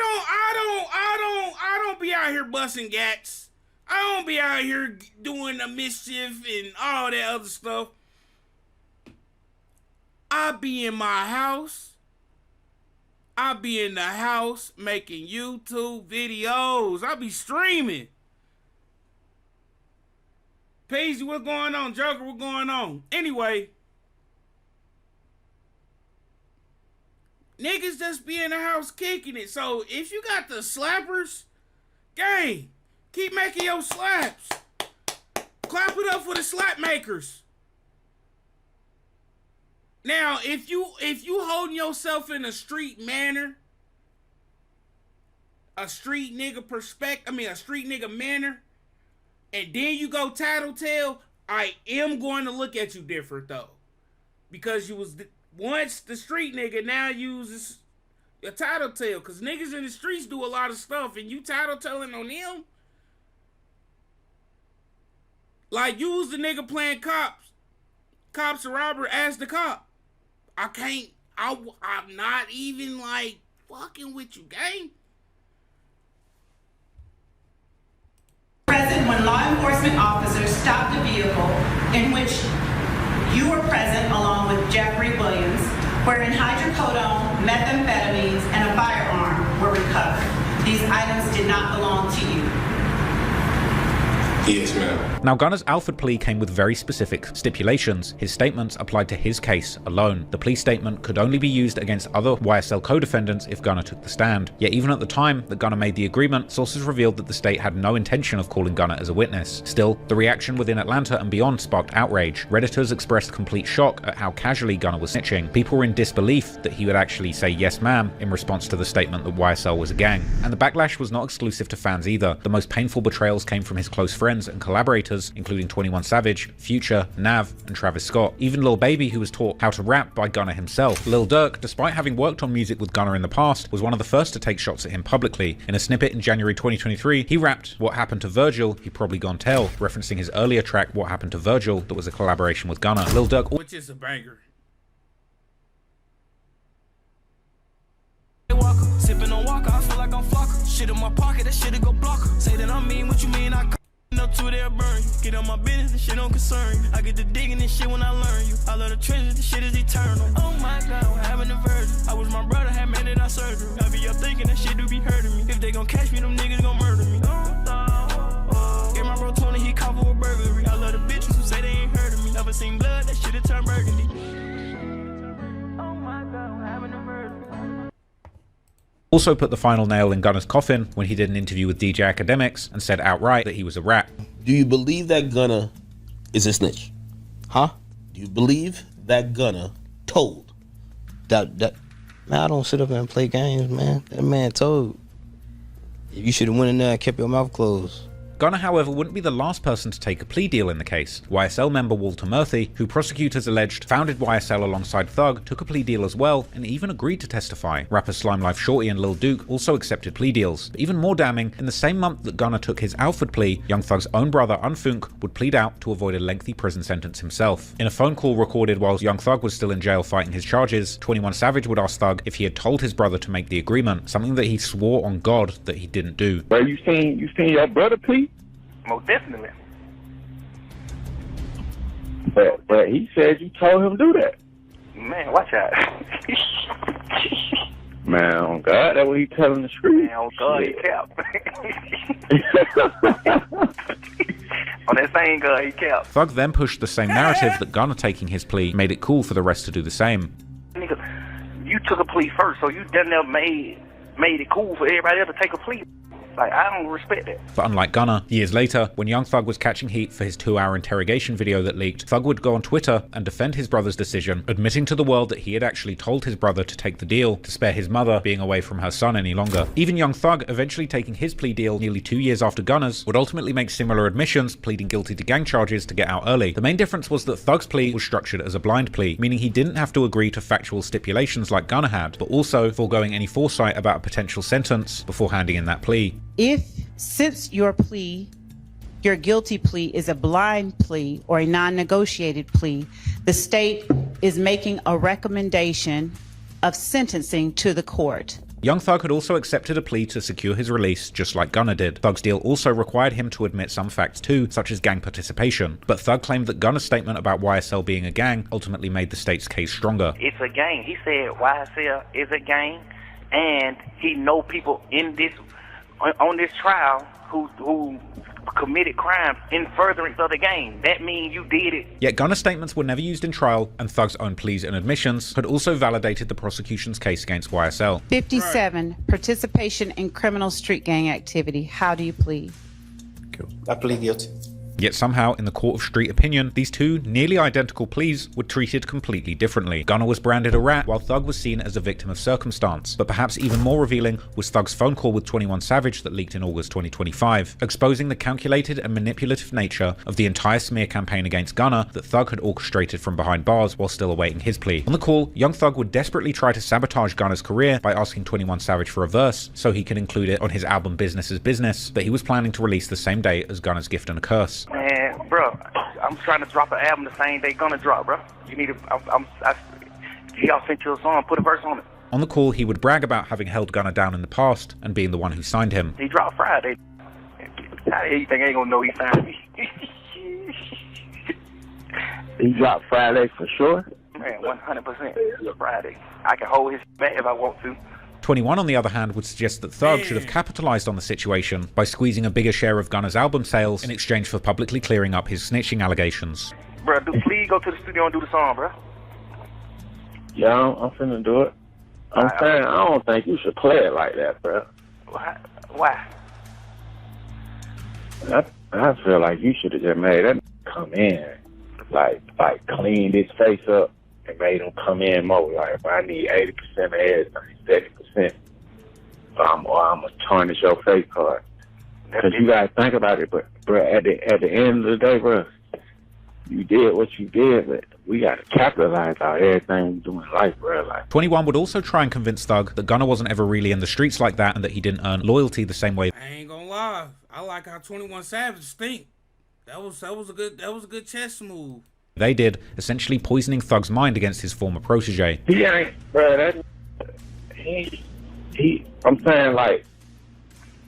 don't be out here busting gats. I don't be out here doing the mischief and all that other stuff. I be in my house. I be in the house making YouTube videos. I be streaming. Peewee, what's going on? Joker, what's going on? Anyway, niggas just be in the house kicking it. So if you got the slappers, gang, keep making your slaps. Clap it up for the slap makers. Now, if you holding yourself in a street manner, a street nigga manner, and then you go tattletale, I am going to look at you different though, because you was once the street nigga, now you was a tattletale, because niggas in the streets do a lot of stuff, and you tattletaling on them. Like, you was the nigga playing cops and robber as the cop. I'm not even like fucking with you, gang. Present when law enforcement officers stopped a vehicle in which You were present along with Jeffrey Williams, wherein hydrocodone, methamphetamines, and a firearm were recovered. These items did not belong to you. Yes, ma'am. Now, Gunna's Alford plea came with very specific stipulations. His statements applied to his case alone. The plea statement could only be used against other YSL co-defendants if Gunna took the stand. Yet even at the time that Gunna made the agreement, sources revealed that the state had no intention of calling Gunna as a witness. Still, the reaction within Atlanta and beyond sparked outrage. Redditors expressed complete shock at how casually Gunna was snitching. People were in disbelief that he would actually say yes ma'am in response to the statement that YSL was a gang. And the backlash was not exclusive to fans either. The most painful betrayals came from his close friends and collaborators, including 21 Savage, Future, Nav, and Travis Scott. Even Lil Baby, who was taught how to rap by Gunna himself. Lil Durk, despite having worked on music with Gunna in the past, was one of the first to take shots at him publicly. In a snippet in January 2023, he rapped "What Happened to Virgil, He Probably Gon' Tell," referencing his earlier track "What Happened to Virgil" that was a collaboration with Gunna. Lil Durk, which is a banger. Sipping on Walker, I feel like I'm flocker. Shit in my pocket, that shit'll go blocker. Say that I mean what you mean, I up to they'll burn you. Get on my business, this shit don't concern you. I get to digging this shit when I learn you. I love the treasures, this shit is eternal. Oh my God, what happened to Virgil? I wish my brother had made it out surgery. I be up thinking that shit do be hurting me. If they gon' catch me, them niggas gon' murder me. Get my bro 20, he caught for a burglary. I love the bitches who say they ain't heard of me. Never seen blood, that shit'll turn burgundy. Oh my God, what happened to Virgil? also put the final nail in Gunna's coffin when he did an interview with DJ Academics and said outright that he was a rat. Do you believe that Gunna is a snitch? Huh? Do you believe that Gunna told? Man, I don't sit up and play games, man. That man told. You should have went in there and kept your mouth closed. Gunna, however, wouldn't be the last person to take a plea deal in the case. YSL member Walter Murphy, who prosecutors alleged founded YSL alongside Thug, took a plea deal as well and even agreed to testify. Rappers Slime Life Shorty and Lil Duke also accepted plea deals. But even more damning, in the same month that Gunna took his Alford plea, Young Thug's own brother Unfunk would plead out to avoid a lengthy prison sentence himself. In a phone call recorded while Young Thug was still in jail fighting his charges, 21 Savage would ask Thug if he had told his brother to make the agreement, something that he swore on God that he didn't do. Bro, you seen your brother plea? Most definitely. But he said you told him to do that. Man, watch out. Man, oh God, that's what he telling the street. Man, oh God, he kept. On that same God, he kept. Thug then pushed the same narrative that Gunna taking his plea made it cool for the rest to do the same. Nigga, you took a plea first, so you done never made it cool for everybody else to take a plea. Like, I don't respect that. But unlike Gunna, years later, when Young Thug was catching heat for his 2-hour interrogation video that leaked, Thug would go on Twitter and defend his brother's decision, admitting to the world that he had actually told his brother to take the deal to spare his mother being away from her son any longer. Even Young Thug, eventually taking his plea deal nearly 2 years after Gunna's, would ultimately make similar admissions, pleading guilty to gang charges to get out early. The main difference was that Thug's plea was structured as a blind plea, meaning he didn't have to agree to factual stipulations like Gunna had, but also foregoing any foresight about a potential sentence before handing in that plea. Since your guilty plea is a blind plea or a non-negotiated plea, the state is making a recommendation of sentencing to the court. Young Thug had also accepted a plea to secure his release, just like Gunna did. Thug's deal also required him to admit some facts too, such as gang participation. But Thug claimed that Gunna's statement about YSL being a gang ultimately made the state's case stronger. It's a gang. He said YSL is a gang, and he know people in this on this trial who committed crimes in furtherance of the gang. That means you did it. Yet Gunna's statements were never used in trial, and Thug's own pleas and admissions had also validated the prosecution's case against YSL. 57, participation in criminal street gang activity. How do you plead? I plead guilty. Yet somehow, in the court of street opinion, these two nearly identical pleas were treated completely differently. Gunna was branded a rat, while Thug was seen as a victim of circumstance. But perhaps even more revealing was Thug's phone call with 21 Savage that leaked in August 2025, exposing the calculated and manipulative nature of the entire smear campaign against Gunna that Thug had orchestrated from behind bars while still awaiting his plea. On the call, Young Thug would desperately try to sabotage Gunna's career by asking 21 Savage for a verse so he could include it on his album Business is Business that he was planning to release the same day as Gunna's Gift and a Curse. Man, bro, I'm trying to drop an album the same day Gunna drop, bro. You need to, y'all sent you a song, put a verse on it. On the call, he would brag about having held Gunna down in the past and being the one who signed him. He dropped Friday. How the hell you think I ain't gonna know he signed me? He dropped Friday for sure? Man, 100% Friday. I can hold his back if I want to. 21, on the other hand, would suggest that Thug should have capitalized on the situation by squeezing a bigger share of Gunna's album sales in exchange for publicly clearing up his snitching allegations. Bro, please go to the studio and do the song, bro. Yeah, I'm finna do it. I'm saying, I don't think you should play it like that, bro. Why? I feel like you should have just made that come in, like cleaned his face up and made him come in more. Like, if I need 80% of his, I need 70%. I'm gonna tarnish your face card. Because you gotta think about it, but bro, at the end of the day, bro, you did what you did, but we gotta capitalize on everything we do in life, bro. Like, 21 would also try and convince Thug that Gunna wasn't ever really in the streets like that and that he didn't earn loyalty the same way. I ain't gonna lie, I like how 21 Savage think. That was a good chess move. They did, essentially poisoning Thug's mind against his former protege. he ain't, bro. I'm saying, like,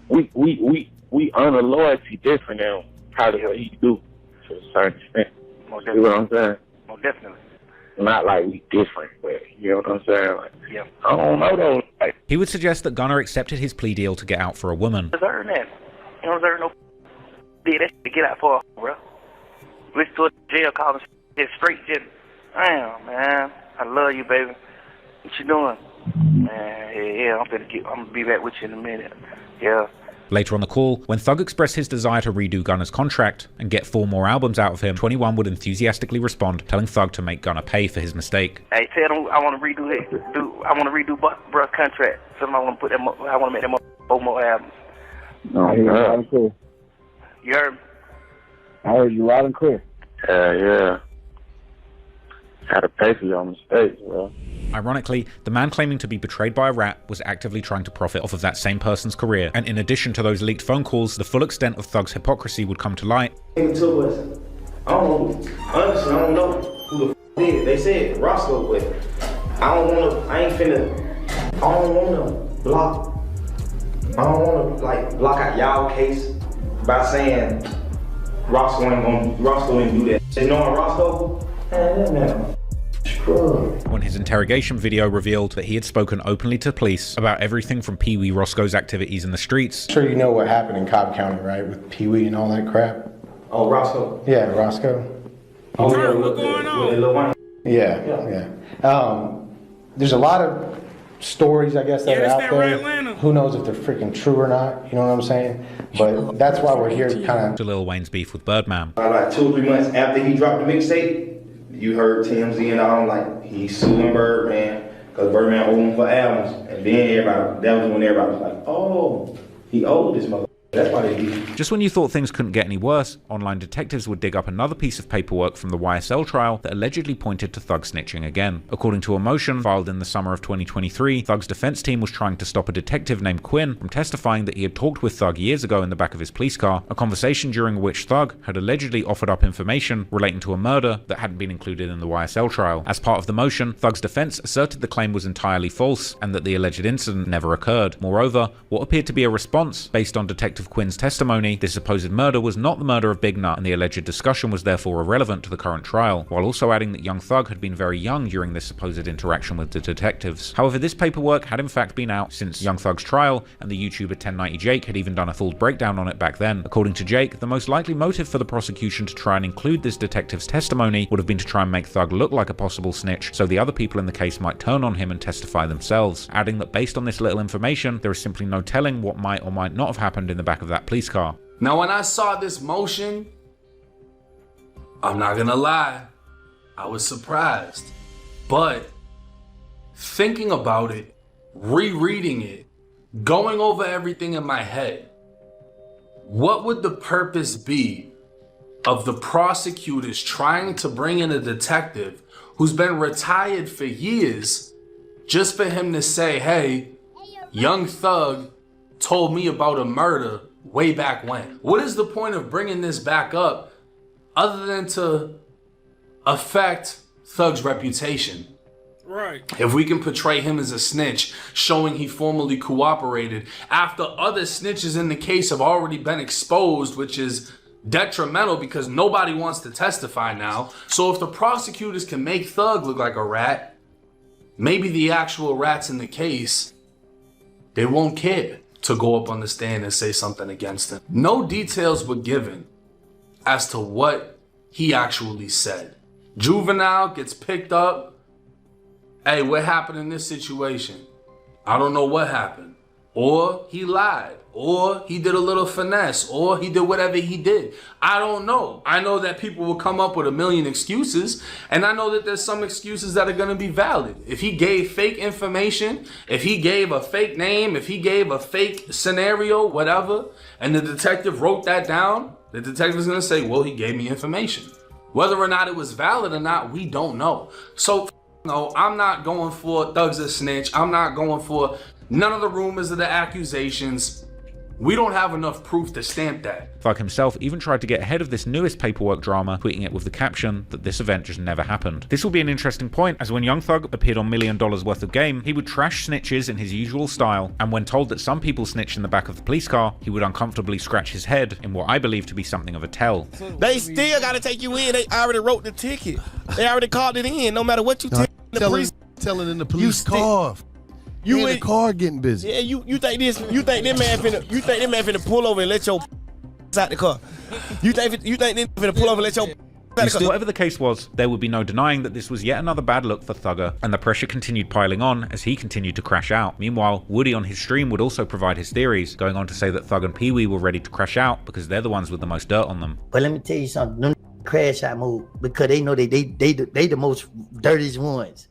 we earn a loyalty different than probably how he do to a certain extent. You know what I'm saying? Most definitely. Not like we different, but you know what I'm saying? Like, yeah. I don't know though. Like, he would suggest that Gunna accepted his plea deal to get out for a woman. Deserve that. You don't deserve no did that to get out for a bro. Listen to a jail calling shit straight shit. Damn, man. I love you, baby. What you doing? Man, yeah, I'm gonna be back with you in a minute. Yeah. Later on the call, when Thug expressed his desire to redo Gunna's contract and get 4 more albums out of him, 21 would enthusiastically respond, telling Thug to make Gunna pay for his mistake. Hey, tell them I want to redo bruh's contract. So I want to make them 4 more albums. No, I hear you loud and clear. You heard me? I heard you loud and clear. Yeah. Gotta pay for your mistakes, bro. Ironically, the man claiming to be betrayed by a rat was actively trying to profit off of that same person's career, and in addition to those leaked phone calls, the full extent of Thug's hypocrisy would come to light. I don't know, honestly, I don't know who the f did it. They said Rosco, but I don't wanna block out y'all case by saying Rosco didn't do that. They knowing Rosco, man. When his interrogation video revealed that he had spoken openly to police about everything from Peewee Rosco's activities in the streets. I'm sure you know what happened in Cobb County, right? With Peewee and all that crap. Oh, Roscoe? Yeah, Roscoe. Oh, yeah, what's going on? Yeah. There's a lot of stories, I guess, that are out there. Who knows if they're freaking true or not, you know what I'm saying? But that's why we're here to kind of... To Lil Wayne's beef with Birdman. Like 2 or 3 months after he dropped the mixtape, you heard TMZ and all, like, he's suing Birdman because Birdman owed him for albums. And then that was when everybody was like, oh, he owed this motherfucker. That's why they did. Just when you thought things couldn't get any worse, online detectives would dig up another piece of paperwork from the YSL trial that allegedly pointed to Thug snitching again. According to a motion filed in the summer of 2023, Thug's defense team was trying to stop a detective named Quinn from testifying that he had talked with Thug years ago in the back of his police car, a conversation during which Thug had allegedly offered up information relating to a murder that hadn't been included in the YSL trial. As part of the motion, Thug's defense asserted the claim was entirely false and that the alleged incident never occurred. Moreover, what appeared to be a response based on Detective Quinn's testimony, this supposed murder was not the murder of Big Nut, and the alleged discussion was therefore irrelevant to the current trial, while also adding that young Thug had been very young during this supposed interaction with the detectives. However, this paperwork had in fact been out since young Thug's trial, and the YouTuber 1090 Jake had even done a full breakdown on it back then. According to Jake, the most likely motive for the prosecution to try and include this detective's testimony would have been to try and make Thug look like a possible snitch, so the other people in the case might turn on him and testify themselves, adding that based on this little information, there is simply no telling what might or might not have happened in the back of that police car. Now, when I saw this motion, I'm not gonna lie, I was surprised. But thinking about it, rereading it, going over everything in my head, what would the purpose be of the prosecutors trying to bring in a detective who's been retired for years just for him to say, hey, young Thug told me about a murder way back when? What is the point of bringing this back up other than to affect Thug's reputation? Right. If we can portray him as a snitch, showing he formally cooperated after other snitches in the case have already been exposed, which is detrimental because nobody wants to testify now. So if the prosecutors can make Thug look like a rat, maybe the actual rats in the case, they won't care to go up on the stand and say something against him. No details were given as to what he actually said. Juvenile gets picked up. Hey, what happened in this situation? I don't know what happened. Or he lied. Or he did a little finesse. Or he did whatever he did. I don't know. I know that people will come up with a million excuses. And I know that there's some excuses that are going to be valid. If he gave fake information, if he gave a fake name, if he gave a fake scenario, whatever, and the detective wrote that down, the detective's going to say, well, he gave me information. Whether or not it was valid or not, we don't know. So, no, I'm not going for Thug's a snitch. I'm not going for none of the rumors or the accusations. We don't have enough proof to stamp that. Thug himself even tried to get ahead of this newest paperwork drama, tweeting it with the caption that this event just never happened. This will be an interesting point, as when Young Thug appeared on $1 million worth of game, he would trash snitches in his usual style, and when told that some people snitched in the back of the police car, he would uncomfortably scratch his head in what I believe to be something of a tell. They still gotta take you in. They already wrote the ticket. They already called it in. No matter what you tell in the police car. You in the car getting busy. Yeah, you think this man finna pull over and let your out the car. You think this finna pull over and let your Whatever the case was, there would be no denying that this was yet another bad look for Thugger, and the pressure continued piling on as he continued to crash out. Meanwhile, Woody on his stream would also provide his theories, going on to say that Thug and Peewee were ready to crash out because they're the ones with the most dirt on them. But let me tell you something, them crash out mode, because they know they the most dirtiest ones.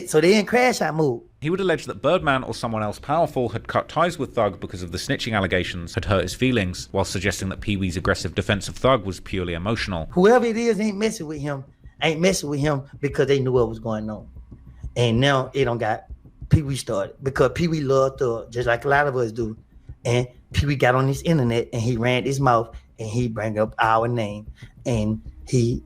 So they in crash out mode. He would allege that Birdman or someone else powerful had cut ties with Thug because of the snitching allegations had hurt his feelings, while suggesting that Pee-wee's aggressive defense of Thug was purely emotional. Whoever it is ain't messing with him because they knew what was going on. And now it don't got Pee-wee started because Pee-wee loved Thug, just like a lot of us do. And Pee-wee got on this internet and he ran his mouth and he bring up our name. And he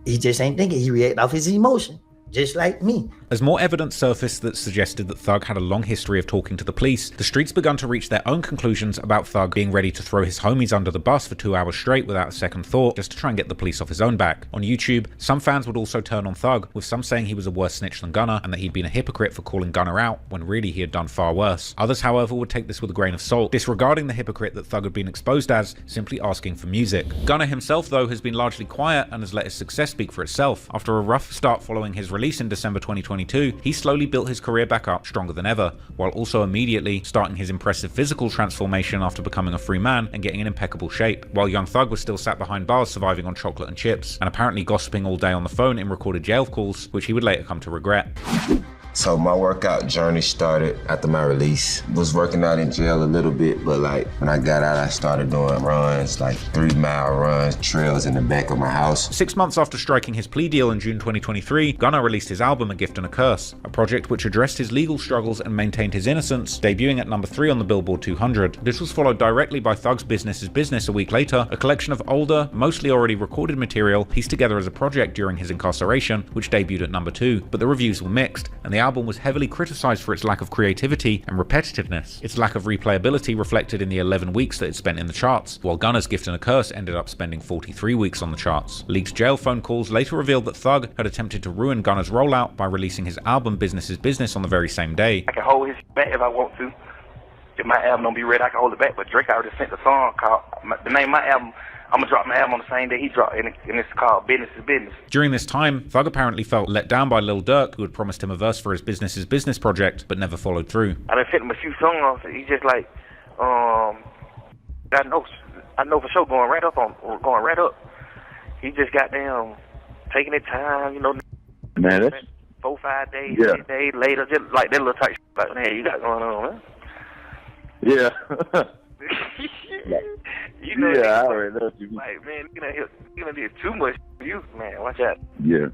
just ain't thinking, he react off his emotion. Just like me. As more evidence surfaced that suggested that Thug had a long history of talking to the police, the streets begun to reach their own conclusions about Thug being ready to throw his homies under the bus for 2 hours straight without a second thought, just to try and get the police off his own back. On YouTube, some fans would also turn on Thug, with some saying he was a worse snitch than Gunna and that he'd been a hypocrite for calling Gunna out, when really he had done far worse. Others, however, would take this with a grain of salt, disregarding the hypocrite that Thug had been exposed as, simply asking for music. Gunna himself, though, has been largely quiet and has let his success speak for itself. After a rough start following his release in December 2022, he slowly built his career back up stronger than ever, while also immediately starting his impressive physical transformation after becoming a free man and getting in impeccable shape, while Young Thug was still sat behind bars surviving on chocolate and chips, and apparently gossiping all day on the phone in recorded jail calls, which he would later come to regret. So my workout journey started after my release. Was working out in jail a little bit, but like when I got out, I started doing runs, like 3-mile runs, trails in the back of my house. 6 months after striking his plea deal in June 2023, Gunna released his album A Gift and a Curse, a project which addressed his legal struggles and maintained his innocence, debuting at number 3 on the Billboard 200. This was followed directly by Thug's Business is Business a week later, a collection of older, mostly already recorded material pieced together as a project during his incarceration, which debuted at number 2. But the reviews were mixed, and the album was heavily criticized for its lack of creativity and repetitiveness. Its lack of replayability reflected in the 11 weeks that it spent in the charts, while Gunna's Gift and a Curse ended up spending 43 weeks on the charts. Leaked jail phone calls later revealed that Thug had attempted to ruin Gunna's rollout by releasing his album Business is Business on the very same day. I can hold his back if I want to. If my album don't be ready, I can hold it back, but Drake already sent the song called, the name of my album, I'm gonna drop my album on the same day he dropped, and it's called Business is Business. During this time, Thug apparently felt let down by Lil Durk, who had promised him a verse for his Business is Business project, but never followed through. I done sent him a few songs, he's just like, I know for sure going right up. He just got them taking his time, you know. Man, that's 4-5 days, yeah. 6 days later, just like that little type like, man, you got going on, man. Yeah. You know, yeah, I already know what you mean. Like, man, you gonna do too much for you, man. Watch out. Yeah.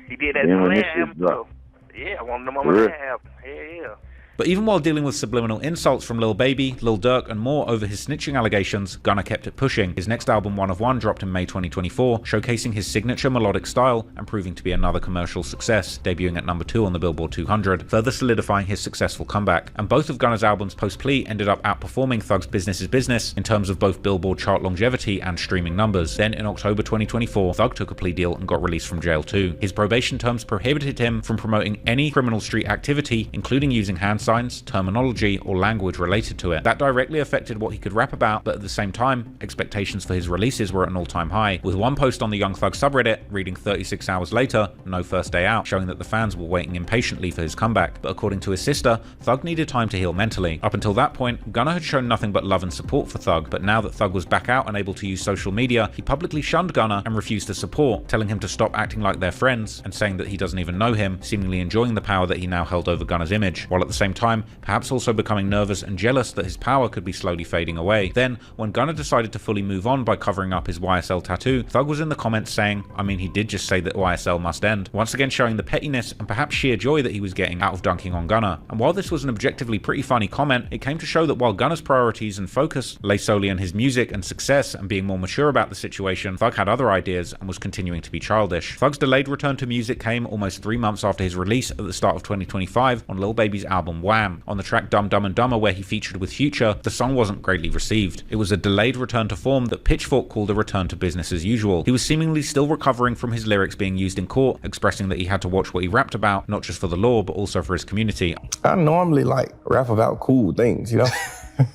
He did that to Lamb, so yeah, I want them on my album. Yeah. But even while dealing with subliminal insults from Lil Baby, Lil Durk, and more over his snitching allegations, Gunna kept it pushing. His next album, One of One, dropped in May 2024, showcasing his signature melodic style and proving to be another commercial success, debuting at number 2 on the Billboard 200, further solidifying his successful comeback. And both of Gunna's albums post-plea ended up outperforming Thug's Business is Business in terms of both Billboard chart longevity and streaming numbers. Then in October 2024, Thug took a plea deal and got released from jail too. His probation terms prohibited him from promoting any criminal street activity, including using hand signs, terminology, or language related to it. That directly affected what he could rap about, but at the same time, expectations for his releases were at an all-time high, with one post on the Young Thug subreddit reading 36 hours later, no first day out, showing that the fans were waiting impatiently for his comeback. But according to his sister, Thug needed time to heal mentally. Up until that point, Gunna had shown nothing but love and support for Thug, but now that Thug was back out and able to use social media, he publicly shunned Gunna and refused to support, telling him to stop acting like they're friends and saying that he doesn't even know him, seemingly enjoying the power that he now held over Gunna's image, while at the same time, perhaps also becoming nervous and jealous that his power could be slowly fading away. Then, when Gunna decided to fully move on by covering up his YSL tattoo, Thug was in the comments saying, I mean, he did just say that YSL must end, once again showing the pettiness and perhaps sheer joy that he was getting out of dunking on Gunna. And while this was an objectively pretty funny comment, it came to show that while Gunna's priorities and focus lay solely on his music and success and being more mature about the situation, Thug had other ideas and was continuing to be childish. Thug's delayed return to music came almost 3 months after his release at the start of 2025 on Lil Baby's album Wham. On the track Dumb Dumb and Dumber, where he featured with Future, the song wasn't greatly received. It was a delayed return to form that Pitchfork called a return to business as usual. He was seemingly still recovering from his lyrics being used in court, expressing that he had to watch what he rapped about, not just for the law, but also for his community. I normally like rap about cool things, you know?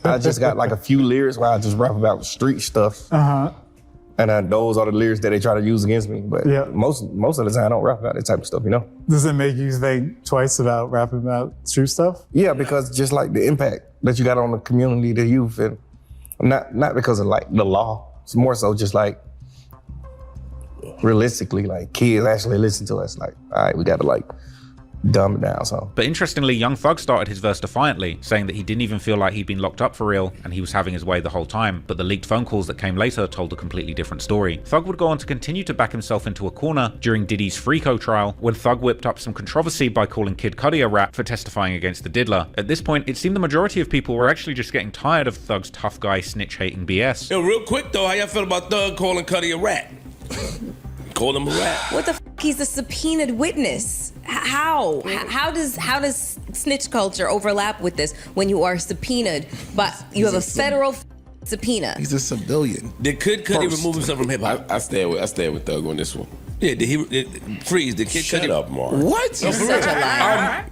I just got like a few lyrics where I just rap about street stuff. And those are the lyrics that they try to use against me. But most of the time I don't rap about that type of stuff, you know? Does it make you think twice about rapping about street stuff? Yeah, because just like the impact that you got on the community, the youth, and not because of like the law. It's more so just like realistically, like kids actually listen to us. Like, all right, we got to like dumb it down. So. But interestingly, Young Thug started his verse defiantly, saying that he didn't even feel like he'd been locked up for real and he was having his way the whole time. But the leaked phone calls that came later told a completely different story. Thug would go on to continue to back himself into a corner during Diddy's Freako trial, when Thug whipped up some controversy by calling Kid Cudi a rat for testifying against the diddler. At this point, it seemed the majority of people were actually just getting tired of Thug's tough guy snitch-hating BS. Yo, real quick though, how y'all feel about Thug calling Cudi a rat? Call him a rat. What the f? He's a subpoenaed witness. How? How does snitch culture overlap with this when you are subpoenaed, but you have a federal subpoena? He's a civilian. Could Cudi remove himself from hip hop? I stand with Thug on this one. Yeah, did he freeze? Did Kid Cudi? Shut up, Mark. What? You're such a liar.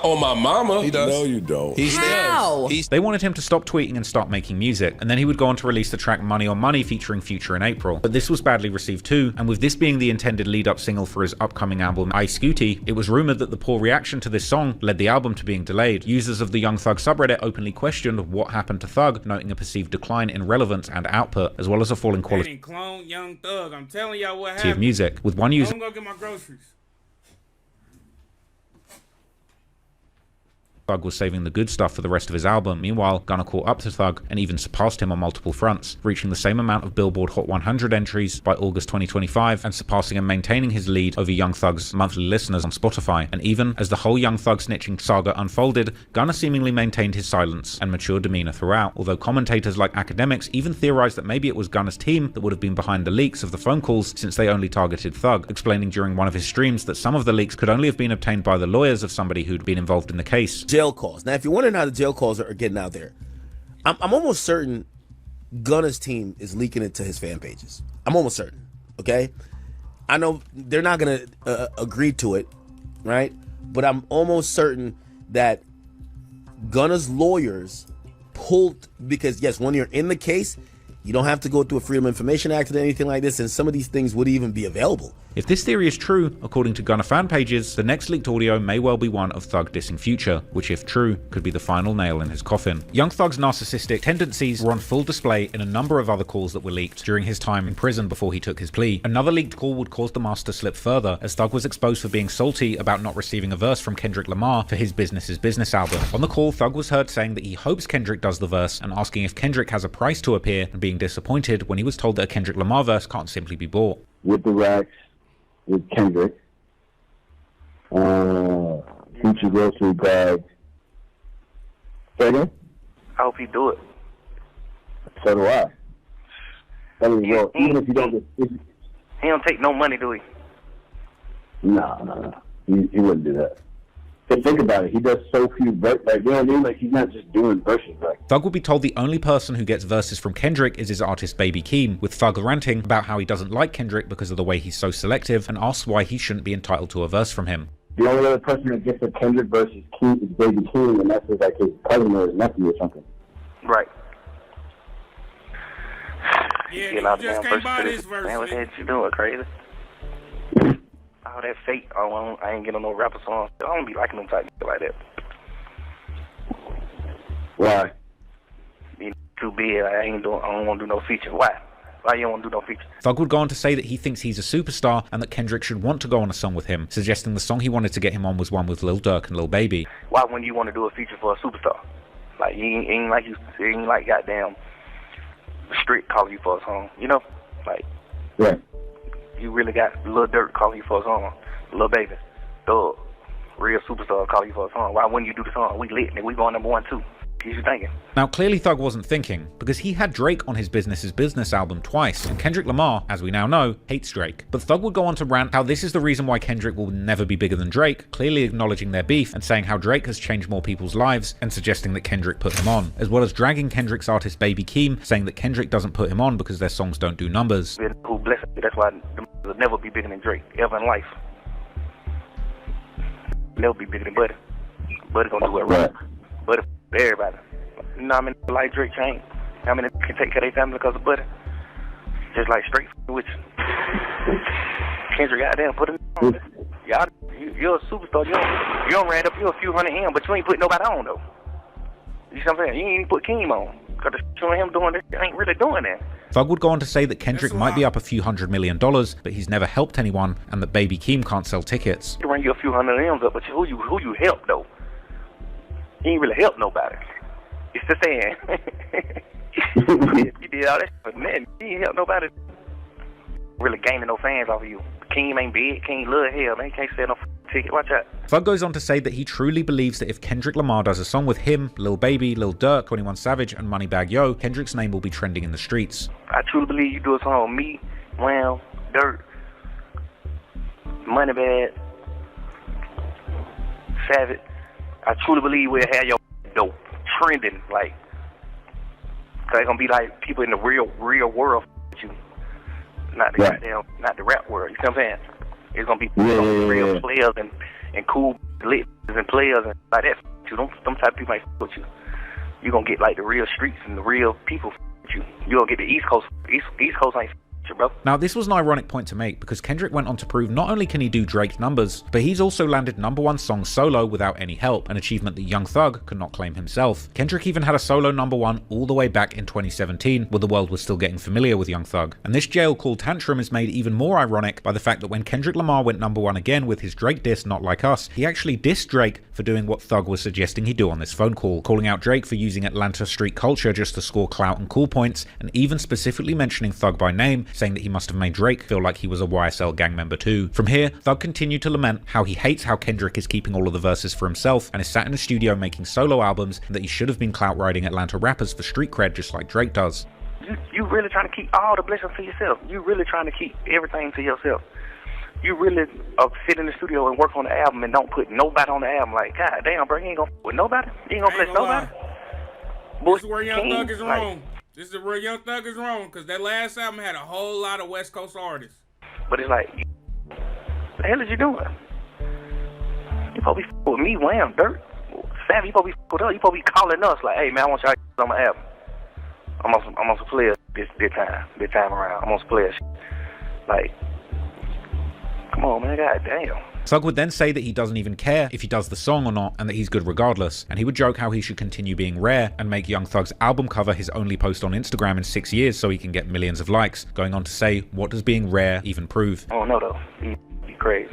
On my mama. He does. No, you don't. How? They wanted him to stop tweeting and start making music, and then he would go on to release the track Money on Money featuring Future in April. But this was badly received too, and with this being the intended lead-up single for his upcoming album Ice Gotti, it was rumored that the poor reaction to this song led the album to being delayed. Users of the Young Thug subreddit openly questioned what happened to Thug, noting a perceived decline in relevance and output, as well as a falling quality Clone Young Thug. I'm telling y'all what happened. of music. With one user I'm gonna go get my groceries. Thug was saving the good stuff for the rest of his album. Meanwhile, Gunna caught up to Thug and even surpassed him on multiple fronts, reaching the same amount of Billboard Hot 100 entries by August 2025 and surpassing and maintaining his lead over Young Thug's monthly listeners on Spotify. And even as the whole Young Thug snitching saga unfolded, Gunna seemingly maintained his silence and mature demeanor throughout, although commentators like academics even theorized that maybe it was Gunna's team that would have been behind the leaks of the phone calls since they only targeted Thug, explaining during one of his streams that some of the leaks could only have been obtained by the lawyers of somebody who'd been involved in the case. Jail calls. Now, if you're wondering how the jail calls are getting out there, I'm almost certain Gunna's team is leaking it to his fan pages. I'm almost certain, okay? I know they're not going to agree to it, right? But I'm almost certain that Gunna's lawyers pulled, because yes, when you're in the case, you don't have to go through a Freedom of Information Act or anything like this, and some of these things would even be available. If this theory is true, according to Gunna fan pages, the next leaked audio may well be one of Thug dissing Future, which if true, could be the final nail in his coffin. Young Thug's narcissistic tendencies were on full display in a number of other calls that were leaked during his time in prison before he took his plea. Another leaked call would cause the mask to slip further, as Thug was exposed for being salty about not receiving a verse from Kendrick Lamar for his Business is Business album. On the call, Thug was heard saying that he hopes Kendrick does the verse and asking if Kendrick has a price to appear, and being disappointed when he was told that a Kendrick Lamar verse can't simply be bought. With the racks, with Kendrick, future grocery bags. Say again? I hope he do it. So do I. I mean, well, even if you don't get... He don't take no money, do he? No. He wouldn't do that. But think about it. He does so few verses. Like, you know what I mean? Like, he's not just doing verses. Like, Thug would be told the only person who gets verses from Kendrick is his artist Baby Keem, with Thug ranting about how he doesn't like Kendrick because of the way he's so selective, and asks why he shouldn't be entitled to a verse from him. the only other person that gets a Kendrick versus Keem is Baby Keem, and that's like his cousin or his nephew or something. Right. Yeah, you just can't buy this verse. Man, what the hell you doing, crazy? All that fake, I ain't getting no rapper song. I don't be liking them type of shit like that. Why? Be too big. I don't want to do no feature. Why? Why you don't want to do no feature? Thug would go on to say that he thinks he's a superstar and that Kendrick should want to go on a song with him, suggesting the song he wanted to get him on was one with Lil Durk and Lil Baby. Why wouldn't you want to do a feature for a superstar? Like, you ain't like goddamn Street calling you for a song, you know? Like, yeah. You really got Lil Durk calling you for a song, Lil Baby, Thug, real superstar calling you for a song. Why wouldn't you do the song? We lit, nigga. We going #1 too. What you thinking? Now, clearly Thug wasn't thinking, because he had Drake on his Business is Business album twice, and Kendrick Lamar, as we now know, hates Drake. But Thug would go on to rant how this is the reason why Kendrick will never be bigger than Drake, clearly acknowledging their beef and saying how Drake has changed more people's lives and suggesting that Kendrick put him on, as well as dragging Kendrick's artist Baby Keem, saying that Kendrick doesn't put him on because their songs don't do numbers. Who bless it. That's why will never be bigger than Drake, ever in life. Never be bigger than Buddy. Buddy gonna do it right. Buddy for everybody. You know how many like Drake change? How many can take care of their family because of Buddy? Just like straight with you. Kendrick goddamn put it on. Y'all, you're a superstar. You don't ran up you a few hundred M, but you ain't put nobody on though. You see what I'm saying? You ain't even put Keem on. Cause the showing him doing this ain't really doing that. Thug would go on to say that Kendrick might be up a few $100 million, but he's never helped anyone, and that Baby Keem can't sell tickets. You run you a few hundred M's up, but who you help though? You ain't really help nobody. It's the saying. You did all that shit, but man, you ain't help nobody. Really gaining no fans off of you. Keem ain't big. Keem love hell, man. He can't sell no ticket. Watch out. Thug goes on to say that he truly believes that if Kendrick Lamar does a song with him, Lil Baby, Lil Durk, 21 Savage, and Moneybagg Yo, Kendrick's name will be trending in the streets. I truly believe you do a song with me, Wham, Durk, Moneybagg, Savage. I truly believe we'll have your dope trending, like, cause it's gonna be like people in the real world with you, not the goddamn, not the rap world. You see what I'm saying? It's gonna be real players and cool lit and players and like that. You don't, some type of people might with you. You gonna get like the real streets and the real people with you. You gonna get the East Coast. East Coast ain't you, bro. Now, this was an ironic point to make because Kendrick went on to prove not only can he do Drake's numbers, but he's also landed #1 song solo without any help, an achievement that Young Thug could not claim himself. Kendrick even had a solo #1 all the way back in 2017, where the world was still getting familiar with Young Thug. And this jail call tantrum is made even more ironic by the fact that when Kendrick Lamar went #1 again with his Drake diss Not Like Us, he actually dissed Drake for doing what Thug was suggesting he do on this phone call, calling out Drake for using Atlanta street culture just to score clout and cool points, and even specifically mentioning Thug by name, saying that he must have made Drake feel like he was a YSL gang member too. From here, Thug continued to lament how he hates how Kendrick is keeping all of the verses for himself and is sat in the studio making solo albums, and that he should have been clout riding Atlanta rappers for street cred just like Drake does. You really trying to keep all the blessings to yourself. You really trying to keep everything to yourself. You really sit in the studio and work on the album and don't put nobody on the album. Like, God damn, bro, you ain't gonna with nobody? You ain't gonna bless nobody? This is where Young Thug is wrong. This is where Young Thug is wrong, because that last album had a whole lot of West Coast artists. But it's like, what the hell is you doing? You supposed to be with me, Wham, Dirt, Savvy. You supposed to be with us. You supposed to be calling us like, hey man, I want y'all on my album. I'm on some players this time around. I'm on some players. Like, come on, man, god damn. Thug would then say that he doesn't even care if he does the song or not, and that he's good regardless, and he would joke how he should continue being rare and make Young Thug's album cover his only post on Instagram in 6 years so he can get millions of likes, going on to say, what does being rare even prove? I don't know though, he crazy.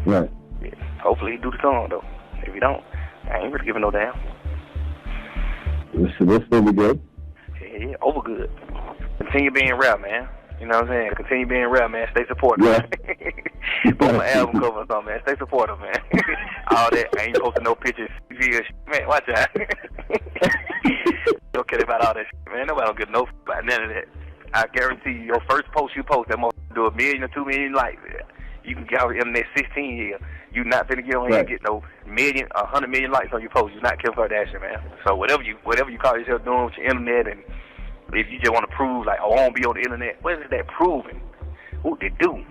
Right. Yeah. Hopefully he do the song though. If he don't, I ain't really giving no damn. This will be good. Yeah, over good. Continue being rare, man. You know what I'm saying? Continue being rare, man. Stay supportive. Yeah. Put my album cover or something, man. Stay supportive, man. All that. I ain't posting no pictures. Man, watch out. Don't care about all that shit, man. Nobody don't give no about none of that. I guarantee you, your first post you post, that motherfucker do 1 million or 2 million likes. You can get out in that 16 years. You not finna get on here and get no 100 million likes on your post. You're not Kim Kardashian, man. So whatever you call yourself doing with your internet, and if you just want to prove like, oh, I won't be on the internet, what is that proving? What they do?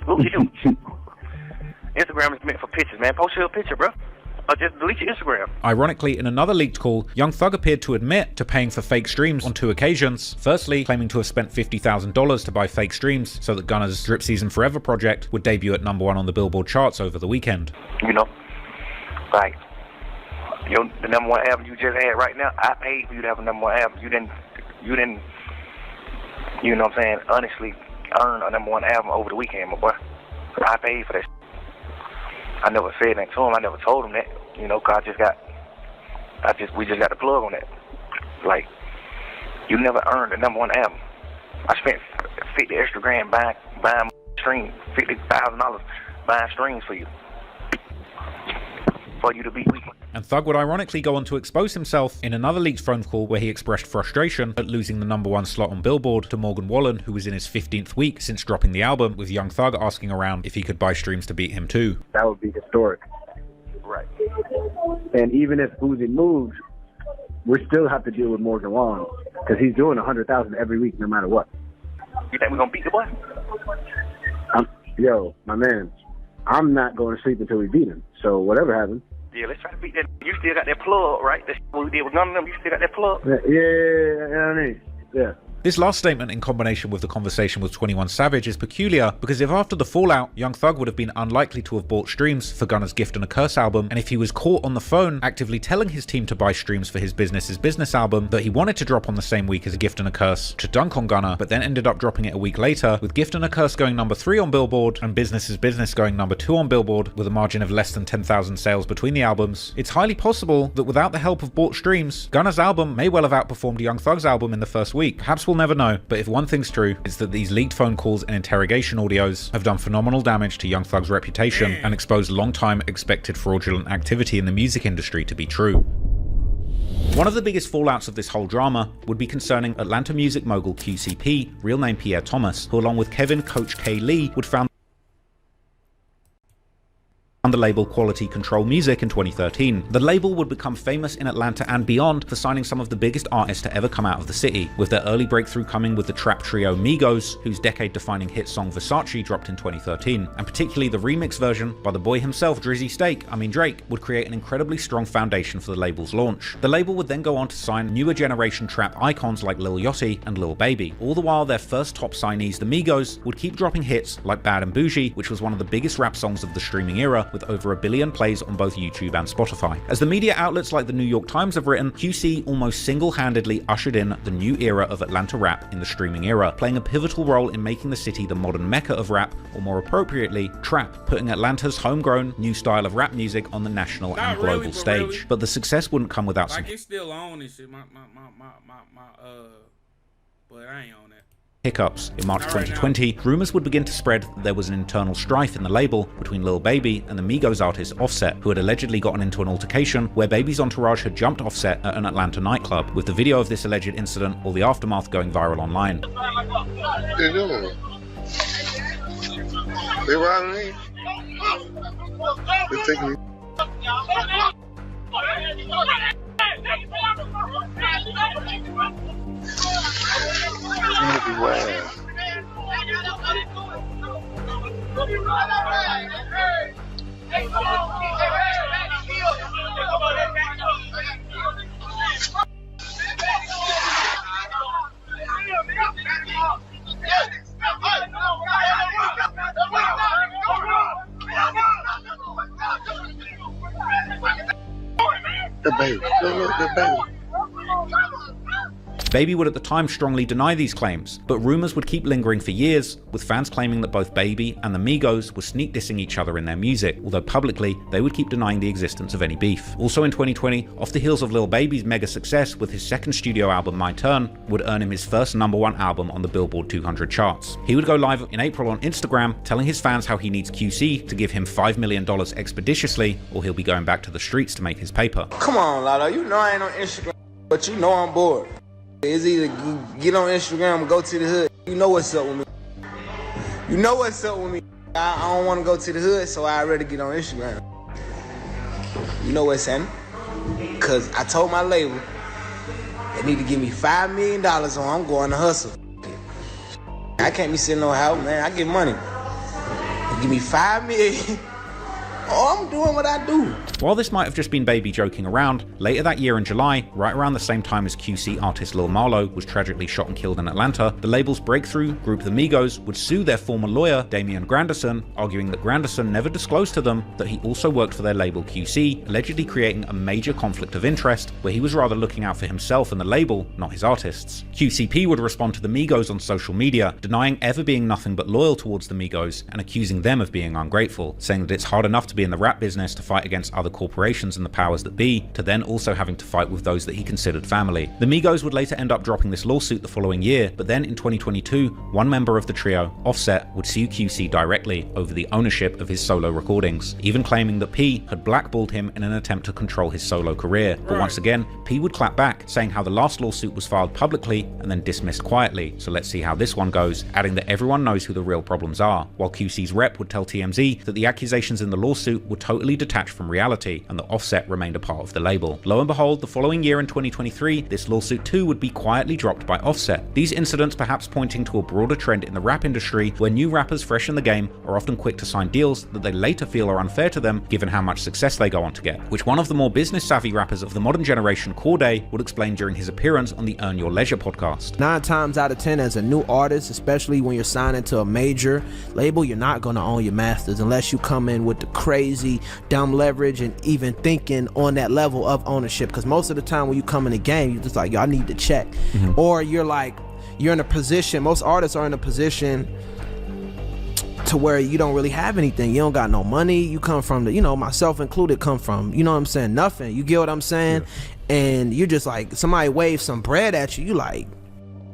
What you do? Instagram is meant for pictures, man. Post your picture, bro. Or just delete your Instagram. Ironically, in another leaked call, Young Thug appeared to admit to paying for fake streams on 2 occasions. Firstly, claiming to have spent $50,000 to buy fake streams so that Gunna's Drip Season Forever project would debut at #1 on the Billboard charts over the weekend. You know, like, the #1 album you just had right now, I paid for you to have a #1 album. You didn't, you know what I'm saying, honestly earn a #1 album over the weekend, my boy. I paid for that. I never said that to him. I never told him that. You know, cause we just got the plug on that. Like, you never earned a #1 album. I spent $50 extra grand buying streams, $50,000 buying streams for you to beat me. And Thug would ironically go on to expose himself in another leaked phone call where he expressed frustration at losing the #1 slot on Billboard to Morgan Wallen, who was in his 15th week since dropping the album, with Young Thug asking around if he could buy streams to beat him too. That would be historic. Right. And even if Uzi moves, we still have to deal with Morgan Wallen because he's doing 100,000 every week, no matter what. You think we're gonna beat the boy? Yo, my man, I'm not going to sleep until we beat him. So whatever happens. Yeah, let's try to beat that. You still got that plug, right? That's what we did with Gunna. You still got that plug? Yeah. This last statement, in combination with the conversation with 21 Savage, is peculiar because if after the fallout, Young Thug would have been unlikely to have bought streams for Gunna's Gift and a Curse album, and if he was caught on the phone actively telling his team to buy streams for his Business album that he wanted to drop on the same week as Gift and a Curse to dunk on Gunna, but then ended up dropping it a week later, with Gift and a Curse going #3 on Billboard and Business going #2 on Billboard with a margin of less than 10,000 sales between the albums, it's highly possible that without the help of bought streams, Gunna's album may well have outperformed Young Thug's album in the first week. Perhaps we'll never know, but if one thing's true, it's that these leaked phone calls and interrogation audios have done phenomenal damage to Young Thug's reputation and exposed long-time expected fraudulent activity in the music industry to be true. One of the biggest fallouts of this whole drama would be concerning Atlanta music mogul QCP, real name Pierre Thomas, who along with Kevin Coach K. Lee would found the label Quality Control Music in 2013. The label would become famous in Atlanta and beyond for signing some of the biggest artists to ever come out of the city, with their early breakthrough coming with the trap trio Migos, whose decade-defining hit song Versace dropped in 2013, and particularly the remix version by the boy himself Drake, would create an incredibly strong foundation for the label's launch. The label would then go on to sign newer generation trap icons like Lil Yachty and Lil Baby. All the while their first top signees, the Migos, would keep dropping hits like Bad and Bougie, which was one of the biggest rap songs of the streaming era, with over 1 billion plays on both YouTube and Spotify. As the media outlets like the New York Times have written, QC almost single-handedly ushered in the new era of Atlanta rap in the streaming era, playing a pivotal role in making the city the modern mecca of rap, or more appropriately, trap, putting Atlanta's homegrown new style of rap music on the national and global stage. But the success wouldn't come without some it's still on and shit, but I ain't on that. hiccups. In March 2020, rumors would begin to spread that there was an internal strife in the label between Lil Baby and the Migos artist Offset, who had allegedly gotten into an altercation where Baby's entourage had jumped Offset at an Atlanta nightclub, with the video of this alleged incident or the aftermath going viral online. They riding me. They taking me. The baby. Look, the baby. Baby would at the time strongly deny these claims, but rumors would keep lingering for years, with fans claiming that both Baby and the Migos were sneak dissing each other in their music, although publicly they would keep denying the existence of any beef. Also in 2020, off the heels of Lil Baby's mega success with his second studio album My Turn, would earn him his first #1 album on the Billboard 200 charts. He would go live in April on Instagram, telling his fans how he needs QC to give him $5 million expeditiously, or he'll be going back to the streets to make his paper. Come on, Lalo, you know I ain't on Instagram, but you know I'm bored. It's either get on Instagram or go to the hood. You know what's up with me. You know what's up with me. I don't want to go to the hood, so I'd rather get on Instagram. You know what's happening? Because I told my label, they need to give me $5 million or I'm going to hustle. I can't be sitting on house, man. I get money. They give me $5 million. Oh, I'm doing what I do. While this might have just been Baby joking around, later that year in July, right around the same time as QC artist Lil Marlo was tragically shot and killed in Atlanta, the label's breakthrough group The Migos would sue their former lawyer, Damian Granderson, arguing that Granderson never disclosed to them that he also worked for their label QC, allegedly creating a major conflict of interest where he was rather looking out for himself and the label, not his artists. QCP would respond to the Migos on social media, denying ever being nothing but loyal towards the Migos and accusing them of being ungrateful, saying that it's hard enough to be in the rap business to fight against other corporations and the powers that be, to then also having to fight with those that he considered family. The Migos would later end up dropping this lawsuit the following year, but then in 2022, one member of the trio, Offset, would sue QC directly over the ownership of his solo recordings, even claiming that P had blackballed him in an attempt to control his solo career. But once again, P would clap back, saying how the last lawsuit was filed publicly and then dismissed quietly, so let's see how this one goes, adding that everyone knows who the real problems are, while QC's rep would tell TMZ that the accusations in the lawsuit were totally detached from reality and that Offset remained a part of the label. Lo and behold, the following year in 2023, this lawsuit too would be quietly dropped by Offset. These incidents perhaps pointing to a broader trend in the rap industry where new rappers fresh in the game are often quick to sign deals that they later feel are unfair to them given how much success they go on to get, which one of the more business savvy rappers of the modern generation, Corday, would explain during his appearance on the Earn Your Leisure podcast. 9 times out of 10 as a new artist, especially when you're signing to a major label, you're not going to own your masters unless you come in with the crazy dumb leverage and even thinking on that level of ownership, because most of the time when you come in the game, you're just like, yo, I need to check. Or you're in a position, most artists are in a position to where you don't really have anything. You don't got no money. You come from the, myself included, come from, you know what I'm saying, nothing. You get what I'm saying? Yeah. And you're just like, somebody waves some bread at you, you like,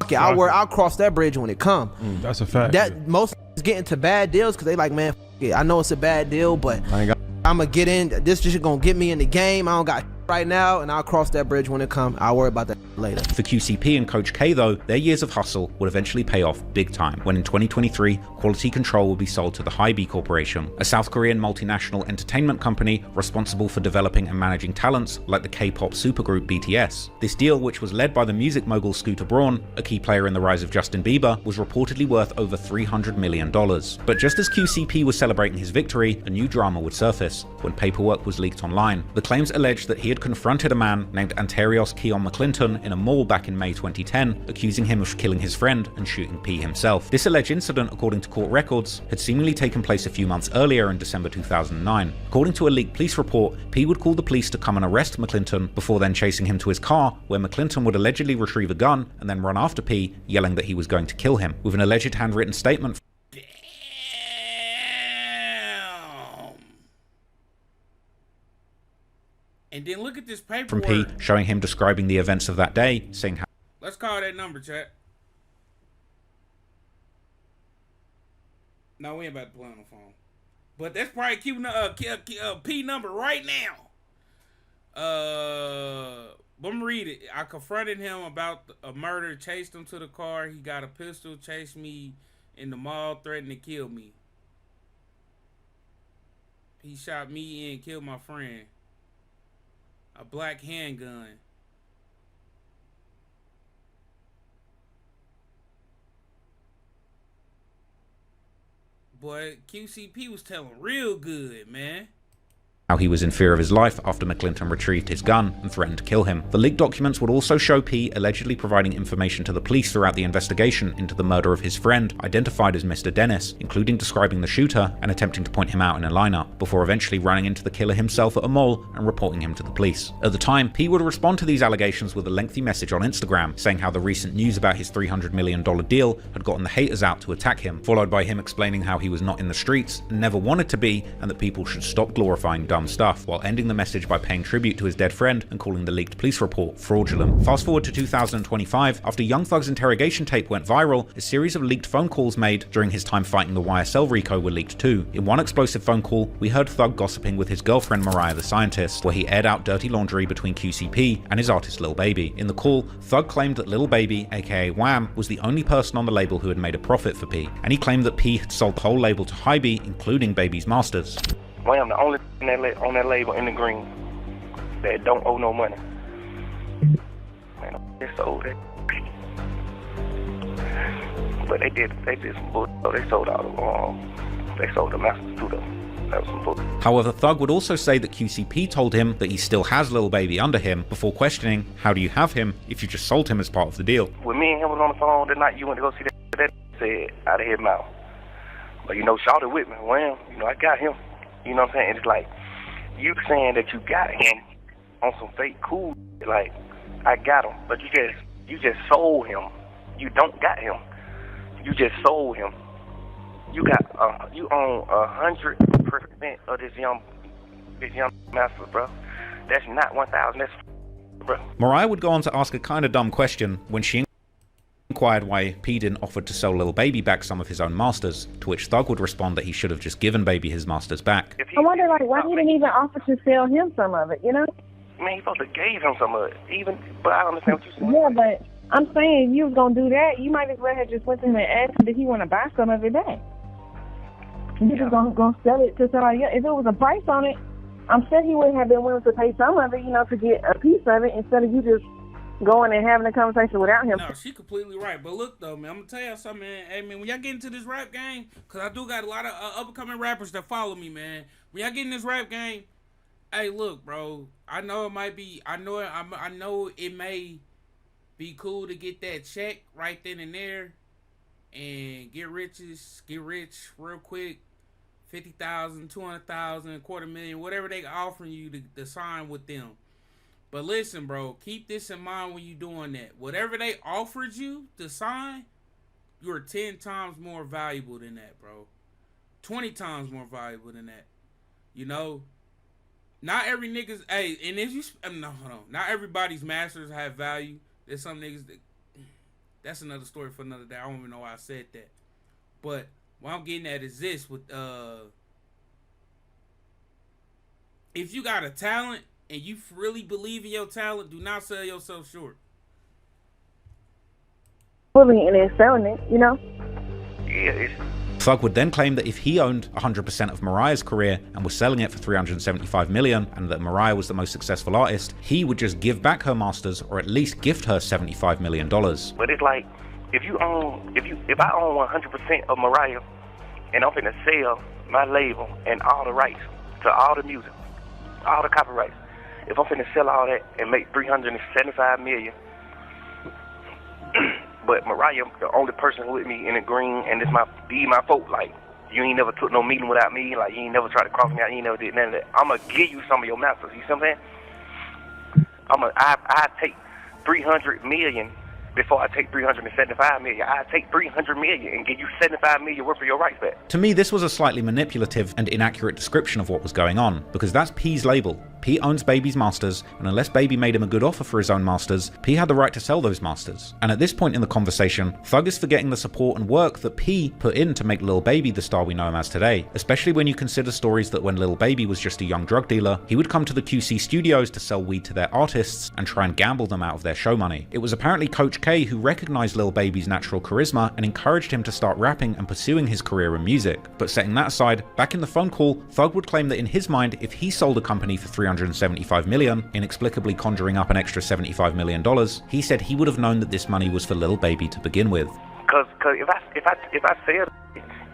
okay, I'll cross that bridge when it come. That's a fact. That most get into bad deals because they like, man, I know it's a bad deal, but I'm gonna get in. This just gonna get me in the game. I don't got right now, and I'll cross that bridge when it comes. I'll worry about that later. For QCP and Coach K though, their years of hustle would eventually pay off big time when in 2023, Quality Control will be sold to the Hybe Corporation, a South Korean multinational entertainment company responsible for developing and managing talents like the K-pop supergroup BTS. This deal, which was led by the music mogul Scooter Braun, a key player in the rise of Justin Bieber, was reportedly worth over $300 million. But just as QCP was celebrating his victory, a new drama would surface when paperwork was leaked online. The claims alleged that he had confronted a man named Antarios Keon McClinton in a mall back in May 2010, accusing him of killing his friend and shooting P himself. This alleged incident, according to court records, had seemingly taken place a few months earlier in December 2009. According to a leaked police report, P would call the police to come and arrest McClinton before then chasing him to his car, where McClinton would allegedly retrieve a gun and then run after P, yelling that he was going to kill him. With an alleged handwritten statement and then look at this from paperwork. P showing him describing the events of that day, saying how Let's call that number, chat. No, we ain't about to play on the phone. But that's probably keeping the P number right now. Let me read it. I confronted him about a murder, chased him to the car. He got a pistol, chased me in the mall, threatened to kill me. He shot me and killed my friend. A black handgun. Boy, QCP was telling real good, man. how he was in fear of his life after McClinton retrieved his gun and threatened to kill him. The leaked documents would also show P allegedly providing information to the police throughout the investigation into the murder of his friend, identified as Mr. Dennis, including describing the shooter and attempting to point him out in a lineup, before eventually running into the killer himself at a mall and reporting him to the police. At the time, P would respond to these allegations with a lengthy message on Instagram, saying how the recent news about his $300 million deal had gotten the haters out to attack him, followed by him explaining how he was not in the streets and never wanted to be, and that people should stop glorifying dumb stuff, while ending the message by paying tribute to his dead friend and calling the leaked police report fraudulent. Fast forward to 2025, after Young Thug's interrogation tape went viral, a series of leaked phone calls made during his time fighting the YSL Rico were leaked too. In one explosive phone call, we heard Thug gossiping with his girlfriend Mariah the Scientist, where he aired out dirty laundry between QCP and his artist Lil Baby. In the call, Thug claimed that Lil Baby, aka Wham, was the only person on the label who had made a profit for P, and he claimed that P had sold the whole label to Hybe, including Baby's masters. Wham, the only on that label in the green that don't owe no money. Man, they sold it. But they did some bullshit. They sold out they sold the masters to them. That was some bullshit. However, Thug would also say that QCP told him that he still has Lil Baby under him, before questioning, how do you have him if you just sold him as part of the deal? When me and him was on the phone that night, you went to go see that said out of his mouth. But Shawty with me, Wham, I got him. You know what I'm saying? It's like, you saying that you got him on some fake cool, like, I got him, but you just sold him. You don't got him. You just sold him. You got, you own 100% of this young master, bro. That's not 1,000, that's bro. Mariah would go on to ask a kind of dumb question when she inquired why P didn't offer to sell Lil Baby back some of his own masters, to which Thug would respond that he should have just given Baby his masters back. I wonder, why he didn't even offer to sell him some of it, Man, he supposed to gave him some of it, but I don't understand what you're saying. Yeah, but I'm saying if you was going to do that, you might as well have just went to him and asked him if he want to buy some of it back. You just going to sell it to somebody else. If it was a price on it, I'm sure he wouldn't have been willing to pay some of it, to get a piece of it, instead of you just going and having a conversation without him. No, she completely right. But look, though, man, I'm going to tell y'all something, man. Hey, man, when y'all get into this rap game, because I do got a lot of up-and-coming rappers that follow me, man. When y'all get in this rap game, hey, look, bro, I know it might be, I know it may be cool to get that check right then and there and get rich real quick, 50,000, 200,000, $250,000, whatever they offering you to sign with them. But listen, bro, keep this in mind when you're doing that. Whatever they offered you to sign, you're 10 times more valuable than that, bro. 20 times more valuable than that. Not every nigga's, hey, and if you, no, hold on. Not everybody's masters have value. There's some niggas that's another story for another day. I don't even know why I said that. But what I'm getting at is this with, if you got a talent, and you really believe in your talent, do not sell yourself short. Fully and then selling it, Yeah. Thug would then claim that if he owned 100% of Mariah's career and was selling it for $375 million, and that Mariah was the most successful artist, he would just give back her masters, or at least gift her $75 million. But it's like, if I own 100% of Mariah, and I'm finna sell my label and all the rights to all the music, all the copyrights, if I'm finna sell all that and make $375 million, but Mariah, the only person with me in the green, and it's my folk, like, you ain't never took no meeting without me, like, you ain't never tried to cross me out, you ain't never did none of that. I'm gonna give you some of your masters, you see what I'm saying? I take $300 million before I take $375 million. I take $300 million and give you $75 million worth of your rights back. To me, this was a slightly manipulative and inaccurate description of what was going on, because that's P's label. P owns Baby's masters, and unless Baby made him a good offer for his own masters, P had the right to sell those masters. And at this point in the conversation, Thug is forgetting the support and work that P put in to make Lil Baby the star we know him as today, especially when you consider stories that when Lil Baby was just a young drug dealer, he would come to the QC studios to sell weed to their artists and try and gamble them out of their show money. It was apparently Coach K who recognized Lil Baby's natural charisma and encouraged him to start rapping and pursuing his career in music. But setting that aside, back in the phone call, Thug would claim that in his mind, if he sold a company for $375 million, inexplicably conjuring up an extra $75 million, he said he would have known that this money was for Lil Baby to begin with. Cause if I sell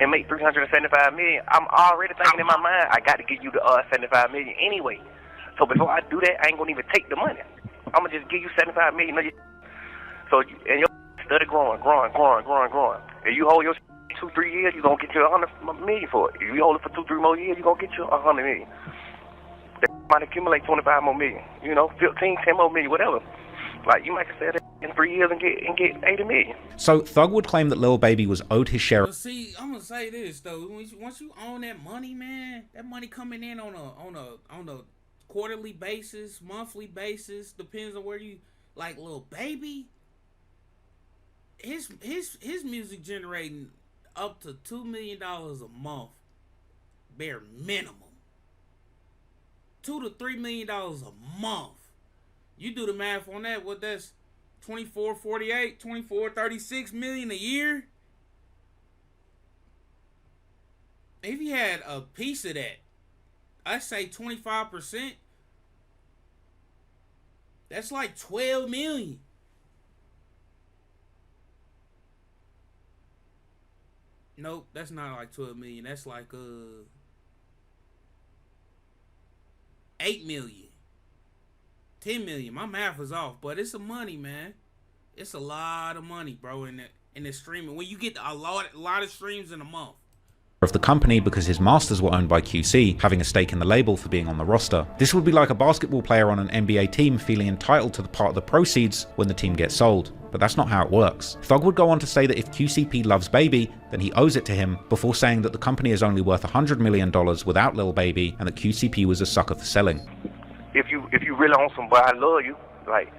and make $375 million, I'm already thinking in my mind, I got to give you the $75 million anyway. So before I do that, I ain't gonna even take the money. I'm gonna just give you $75 million. So and your study growing. If you hold your 2-3 years, you gonna get you $100 million for it. If you hold it for 2-3 more years, you gonna get you $100 million. That might accumulate 25 more million. 15, 10 more million, whatever. Like you might sell that in 3 years and get 80 million. So Thug would claim that Lil Baby was owed his share. But see, I'm gonna say this though. Once you own that money, man, that money coming in on a quarterly basis, monthly basis, depends on where you like. Lil Baby, his music generating up to $2 million a month, bare minimum. $2 to $3 million a month. You do the math on that. What that's 24, 48, 24, 36 million a year. If he had a piece of that, I'd say 25%. That's like 12 million. Nope, that's not like 12 million. That's like 8 million. 10 million. My math is off, but it's some money, man. It's a lot of money, bro, in the streaming. When you get a lot of streams in a month. Of the company because his masters were owned by QC, having a stake in the label for being on the roster. This would be like a basketball player on an NBA team feeling entitled to the part of the proceeds when the team gets sold. But that's not how it works. Thug would go on to say that if QCP loves Baby, then he owes it to him, before saying that the company is only worth $100 million without Lil Baby, and that QCP was a sucker for selling. If you really on somebody, I love you. Like,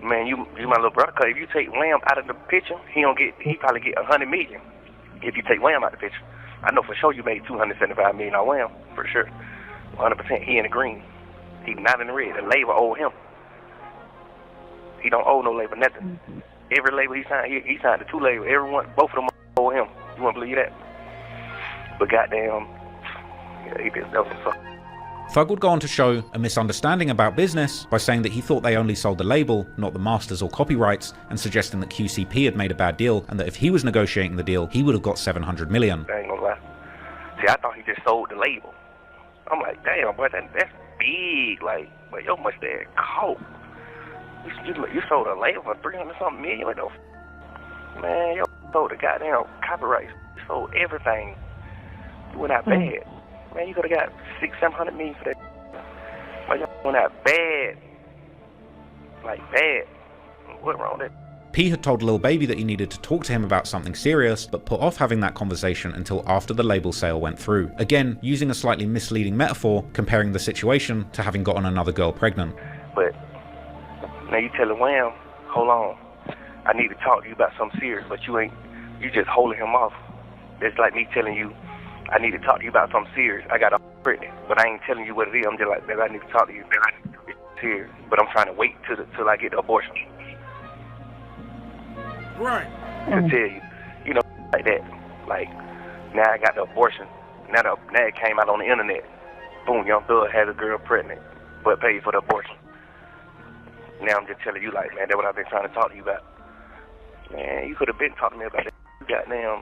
man, you my little brother. Cause if you take Wham out of the picture, he probably get $100 million. If you take Wham out of the picture, I know for sure you made $275 million on Wham, for sure. 100%. He in the green. He not in the red. The label owe him. He don't owe no label nothing. Every label he signed the 2 labels. Both of them owe him. You won't believe that? But goddamn, yeah, he just that was some. Thug would go on to show a misunderstanding about business by saying that he thought they only sold the label, not the masters or copyrights, and suggesting that QCP had made a bad deal and that if he was negotiating the deal, he would have got $700 million. I ain't gonna lie. See, I thought he just sold the label. I'm like, damn, boy, that's big. Like, but yo, much that coke. You sold a label for $300-something million. Like, man, yo sold the goddamn copyrights. You sold everything. You went out bad. Man, you could have got $600-700 million for that. But y'all went out bad. Like, bad. What wrong with that? P had told Lil Baby that he needed to talk to him about something serious, but put off having that conversation until after the label sale went through. Again, using a slightly misleading metaphor, comparing the situation to having gotten another girl pregnant. But now you telling Wham, hold on, I need to talk to you about something serious, but you just holding him off. It's like me telling you, I need to talk to you about something serious. I got a pregnant, but I ain't telling you what it is. I'm just like, baby, I need to talk to you. It's serious, but I'm trying to wait till I get the abortion. Right. To tell you, like that. Like, now I got the abortion. Now it came out on the internet. Boom, Young Thug has a girl pregnant, but paid for the abortion. Now I'm just telling you, like, man, that's what I've been trying to talk to you about. Man, you could have been talking to me about that. You goddamn,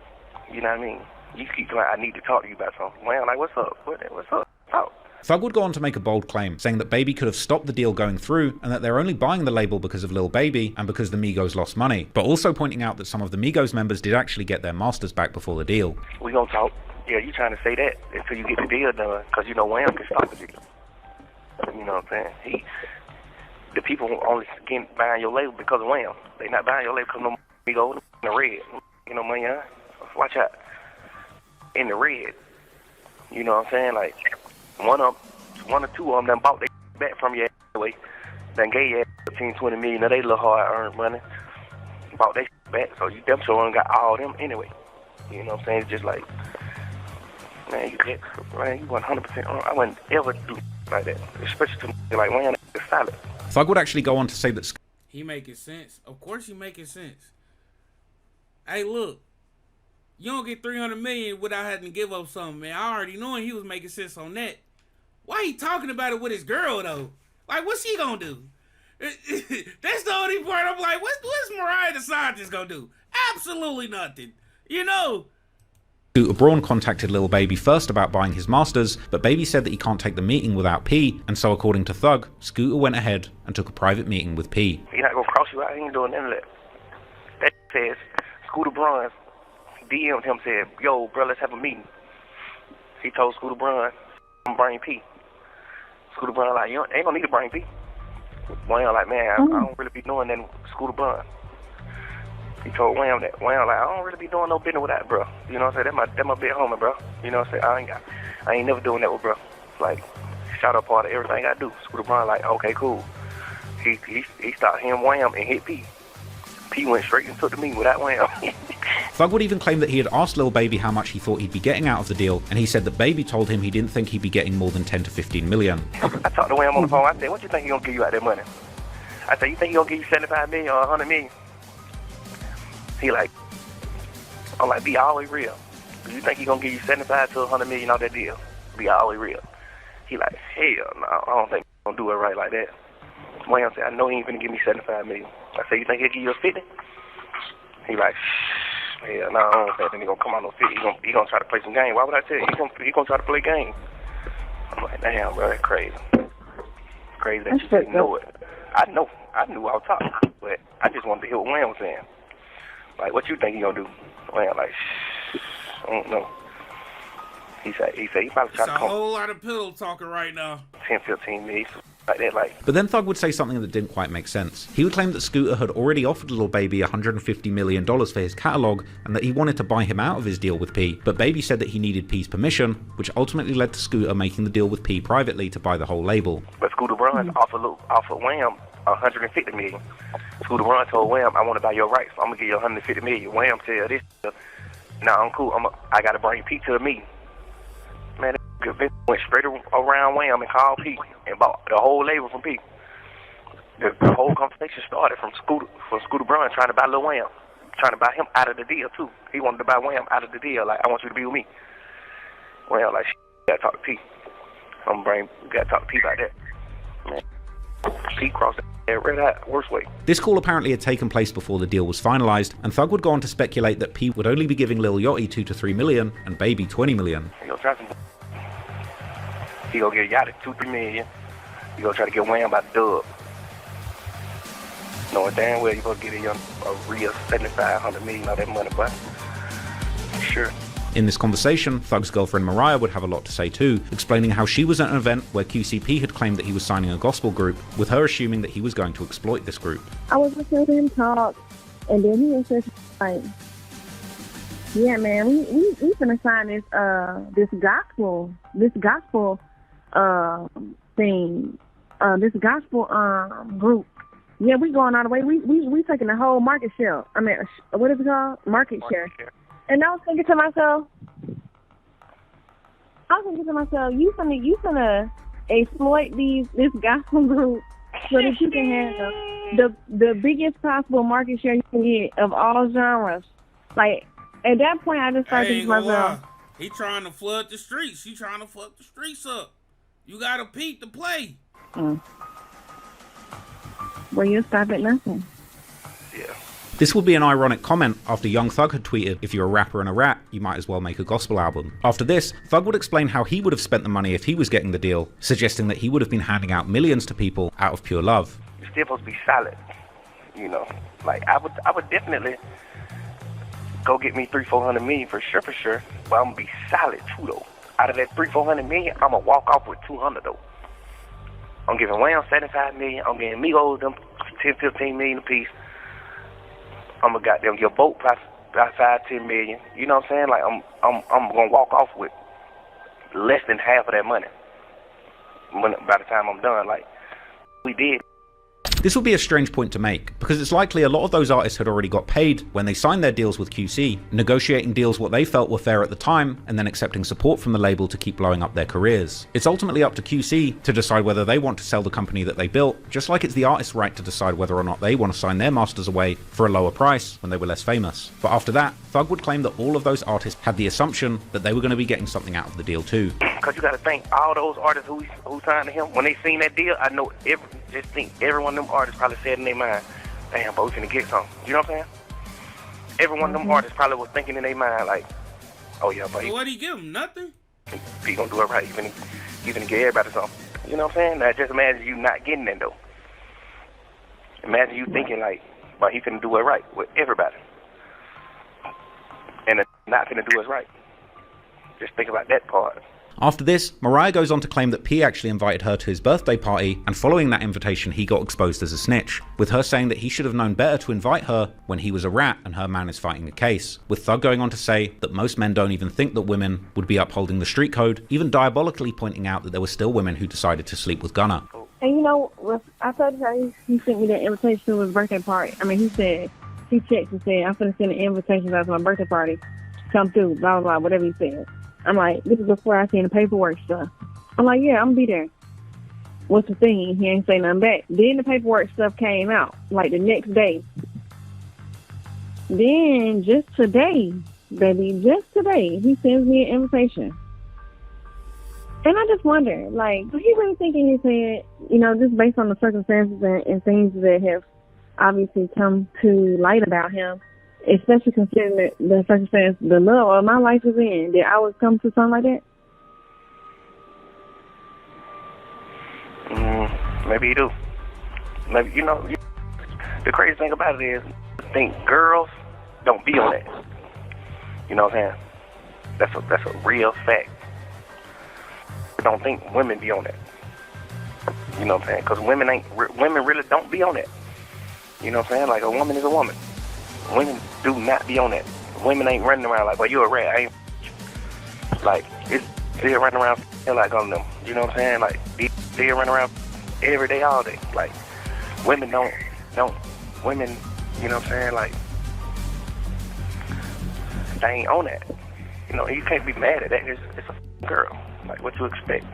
you know what I mean? You keep like, I need to talk to you about something. Well, like, what's up? What's up? Talk. Thug would go on to make a bold claim, saying that Baby could have stopped the deal going through and that they're only buying the label because of Lil Baby and because the Migos lost money, but also pointing out that some of the Migos members did actually get their masters back before the deal. We gonna talk. Yeah, you trying to say that until you get the deal done, because Wham can stop the deal. You know what I'm saying? The people only buying your label because of Wham. They not buying your label because no Migos in the red. Man, watch out. In the red. You know what I'm saying? Like, one or two of them done bought their back from you anyway. Then gave you $15-20 million of they little hard-earned money. Bought their back, so you them sure got all of them anyway. You know what I'm saying? It's just like, man, you 100% wrong. I wouldn't ever do like that, especially to like Wayne. It's solid. Thug would actually go on to say that he making sense. Of course, he making sense. Hey, look. You don't get $300 million without having to give up something, man. I already knowing he was making sense on that. Why he talking about it with his girl though? Like, what's he gonna do? That's the only part I'm like, what's Mariah the Scientist gonna do? Absolutely nothing. Scooter Braun contacted Lil Baby first about buying his masters, but Baby said that he can't take the meeting without P, and so according to Thug, Scooter went ahead and took a private meeting with P. He not gonna cross you out, he ain't doing none of that. That says, Scooter Braun DM'd him, said, yo, bro, let's have a meeting. He told Scooter Braun, I'm bringing P. Scooter Braun like, you ain't gonna need to bring P. Wayne like, man, I don't really be doing that with Scooter Braun. He told Wham that. Wham like, I don't really be doing no business with that, bro. You know what I'm saying? That my big homie, bro. You know what I'm saying? I ain't never doing that with bro. Like, shout out part of everything I do. Scooter Braun like, okay, cool. He stopped him Wham and hit P. P went straight and took the meeting without Wham. Thug would even claim that he had asked Lil Baby how much he thought he'd be getting out of the deal, and he said that Baby told him he didn't think he'd be getting more than 10 to 15 million. I talked to Wham on the phone. I said, what you think he gonna give you out that money? I said, you think he gonna give you 75 million or 100 million? He like, I'm like, be always real. You think he gonna give you 75 to 100 million out that deal? Be always real. He like, hell no, I don't think he's gonna do it right like that. Wham said, I know he ain't gonna give me 75 million. I said, you think he'll give you a 50? He like, hell no, I don't think he's gonna come out no 50. He gonna try to play some game. Why would I tell you? He gonna try to play game. I'm like, damn, bro, that's crazy. Crazy that you didn't know it. I knew I was talking, but I just wanted to hear what Wham was saying. Like, what you think he gonna do? Wham like, I don't know. He said he probably try to come. It's a whole lot of pillow talking right now. 10, 15 million, like that, like. But then Thug would say something that didn't quite make sense. He would claim that Scooter had already offered Lil Baby $150 million for his catalogue, and that he wanted to buy him out of his deal with P. But Baby said that he needed P's permission, which ultimately led to Scooter making the deal with P privately to buy the whole label. But Scooter Braun offered Wham $150 million. Scooter Braun told Wham, I want to buy your rights. I'm gonna give you $150 million. Wham said this. Nah, I'm cool. I gotta bring P to the meeting. Man, that went straight around Wham and called P and bought the whole label from P. The whole conversation started from Scooter Braun trying to buy Lil Wham, trying to buy him out of the deal too. He wanted to buy Wham out of the deal. Like, I want you to be with me. Wham like, you gotta talk to P. You gotta talk to P about that. Man, P crossed that red eye, worst way. This call apparently had taken place before the deal was finalised, and Thug would go on to speculate that P would only be giving Lil Yachty 2 to 3 million and Baby 20 million. He gonna try some. He gonna get Yachty 2-3 million. He gonna try to get Wham by the dub. Knowing damn well you gonna get a real 75-100 million of that money, but sure. In this conversation, Thug's girlfriend Mariah would have a lot to say too, explaining how she was at an event where QCP had claimed that he was signing a gospel group, with her assuming that he was going to exploit this group. I was listening to him talk, and then he was just like, yeah, man, we finna sign this gospel thing, this gospel group. Yeah, we going all the way. We taking the whole market share. I mean, what is it called? Market share. And I was thinking to myself, you finna exploit this gospel group so that you can have the biggest possible market share you can get of all genres. Like, at that point, I just started thinking to myself, he trying to flood the streets. He trying to fuck the streets up. You gotta peep the play. Well, you stop at nothing. Yeah. This would be an ironic comment after Young Thug had tweeted, if you're a rapper and a rat, you might as well make a gospel album. After this, Thug would explain how he would have spent the money if he was getting the deal, suggesting that he would have been handing out millions to people out of pure love. You're still supposed to be solid, you know. Like, I would definitely go get me 300-400 million for sure. But I'm gonna be solid too though. Out of that 300-400 million, I'm gonna walk off with 200 though. I'm giving Wham 75 million. I'm giving Migos them 10-15 million apiece. I'm gonna goddamn give both about 5-10 million. You know what I'm saying? Like, I'm gonna walk off with less than half of that money by the time I'm done. Like, we did. This would be a strange point to make, because it's likely a lot of those artists had already got paid when they signed their deals with QC, negotiating deals what they felt were fair at the time, and then accepting support from the label to keep blowing up their careers. It's ultimately up to QC to decide whether they want to sell the company that they built, just like it's the artist's right to decide whether or not they want to sign their masters away for a lower price when they were less famous. But after that, Thug would claim that all of those artists had the assumption that they were going to be getting something out of the deal too. Because you got to think, all those artists who signed to him, when they seen that deal, I know every one of them artists probably said in their mind, damn, but we finna get something. You know what I'm saying? Every one of them artists probably was thinking in their mind, like, Oh yeah, but So what do you give him? Nothing? he gonna do it right. He finna get everybody something. You know what I'm saying? Now just imagine you not getting it though. Imagine you thinking like, but he finna do it right with everybody. And not finna do it right. Just think about that part. After this, Mariah goes on to claim that P actually invited her to his birthday party, and following that invitation he got exposed as a snitch, with her saying that he should have known better to invite her when he was a rat and her man is fighting the case, with Thug going on to say that most men don't even think that women would be upholding the street code, even diabolically pointing out that there were still women who decided to sleep with Gunna. And you know, I told you how he sent me that invitation to his birthday party. I mean, he said, he texted and said, I'm going to send an invitation out to my birthday party. Come through, blah, blah, blah, whatever he said. I'm like, this is before I seen the paperwork stuff. I'm like, yeah, I'm going to be there. What's the thing? He ain't say nothing back. Then the paperwork stuff came out, like the next day. Then just today, baby, just today, he sends me an invitation. And I just wonder, like, do he really think in his head, you know, just based on the circumstances and things that have obviously come to light about him, especially considering the circumstance, the love of my life is in, that I would come to something like that? Maybe you do. Maybe, you know, the crazy thing about it is, I think girls don't be on that. You know what I'm saying? That's a real fact. I don't think women be on that. You know what I'm saying? Because women really don't be on that. You know what I'm saying? Like, a woman is a woman. Women do not be on that. Women ain't running around like, well, you a rat. I ain't. Like, it's still running around like on them. You know what I'm saying? Like, they still running around every day, all day. Like, women don't, women, you know what I'm saying? Like, they ain't on that. You know, you can't be mad at that. It's a girl. Like, what you expect?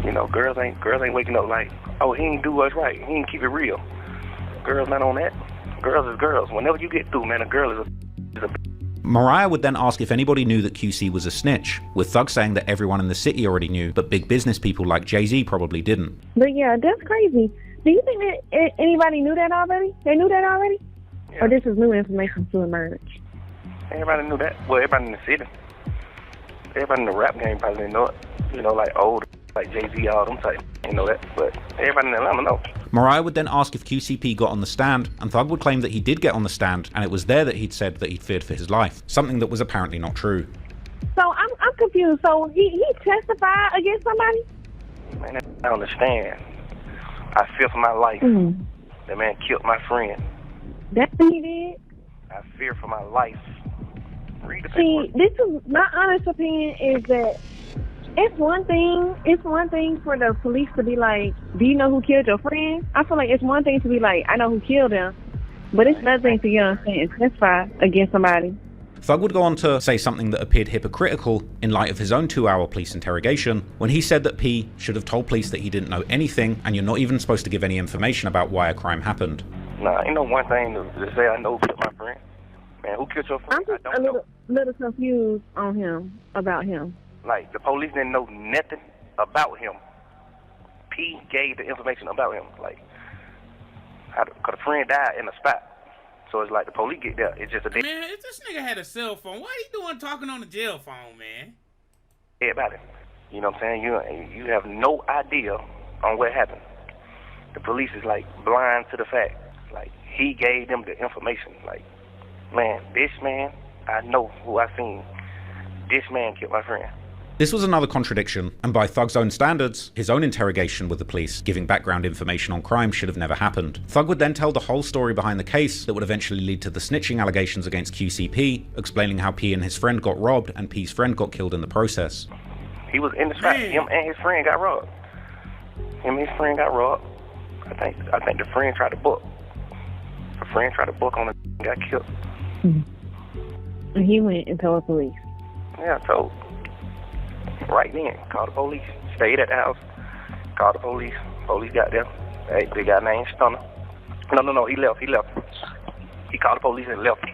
You know, girls ain't waking up like, oh, he ain't do us right. He ain't keep it real. Girls not on that. Girls is girls. Whenever you get through, man, a girl is a Mariah would then ask if anybody knew that QC was a snitch, with Thug saying that everyone in the city already knew, but big business people like Jay-Z probably didn't. But yeah, that's crazy. Do you think that anybody knew that already? They knew that already? Yeah. Or this is new information to emerge? Everybody knew that. Well, everybody in the city. Everybody in the rap game probably didn't know it. You know, like old, like Jay-Z, all them type, you know that. But everybody in Atlanta know. Mariah would then ask if QCP got on the stand, and Thug would claim that he did get on the stand, and it was there that he'd said that he'd feared for his life, something that was apparently not true. So I'm confused. So he testified against somebody? Man, I don't understand. I fear for my life. Mm-hmm. That man killed my friend. That's what he did? I fear for my life. Read the paperwork. See, this is my honest opinion is that it's one thing for the police to be like, do you know who killed your friend? I feel like it's one thing to be like, I know who killed him. But it's another thing to get on stand and testify against somebody. Thug would go on to say something that appeared hypocritical in light of his own 2-hour police interrogation, when he said that P should have told police that he didn't know anything, and you're not even supposed to give any information about why a crime happened. Nah, ain't no one thing to say I know who killed my friend. Man, who killed your friend? I'm just a little confused on him, about him. Like, the police didn't know nothing about him. P gave the information about him. Like, because a friend died in the spot. So it's like the police get there. It's just a day. Man, if this nigga had a cell phone, what he doing talking on the jail phone, man? Everybody. You know what I'm saying? You have no idea on what happened. The police is like blind to the fact. Like, he gave them the information. Like, man, this man, I know who I seen. This man killed my friend. This was another contradiction, and by Thug's own standards, his own interrogation with the police, giving background information on crime, should have never happened. Thug would then tell the whole story behind the case that would eventually lead to the snitching allegations against QCP, explaining how P and his friend got robbed and P's friend got killed in the process. He was in the spot. Him and his friend got robbed. I think the friend tried to book. The friend tried to book on the got killed. And he went and told the police. Yeah, I told. Right then, called the police. Stayed at the house. Called the police. Police got there. Hey, they got named Stunner. No, he left. He called the police and left.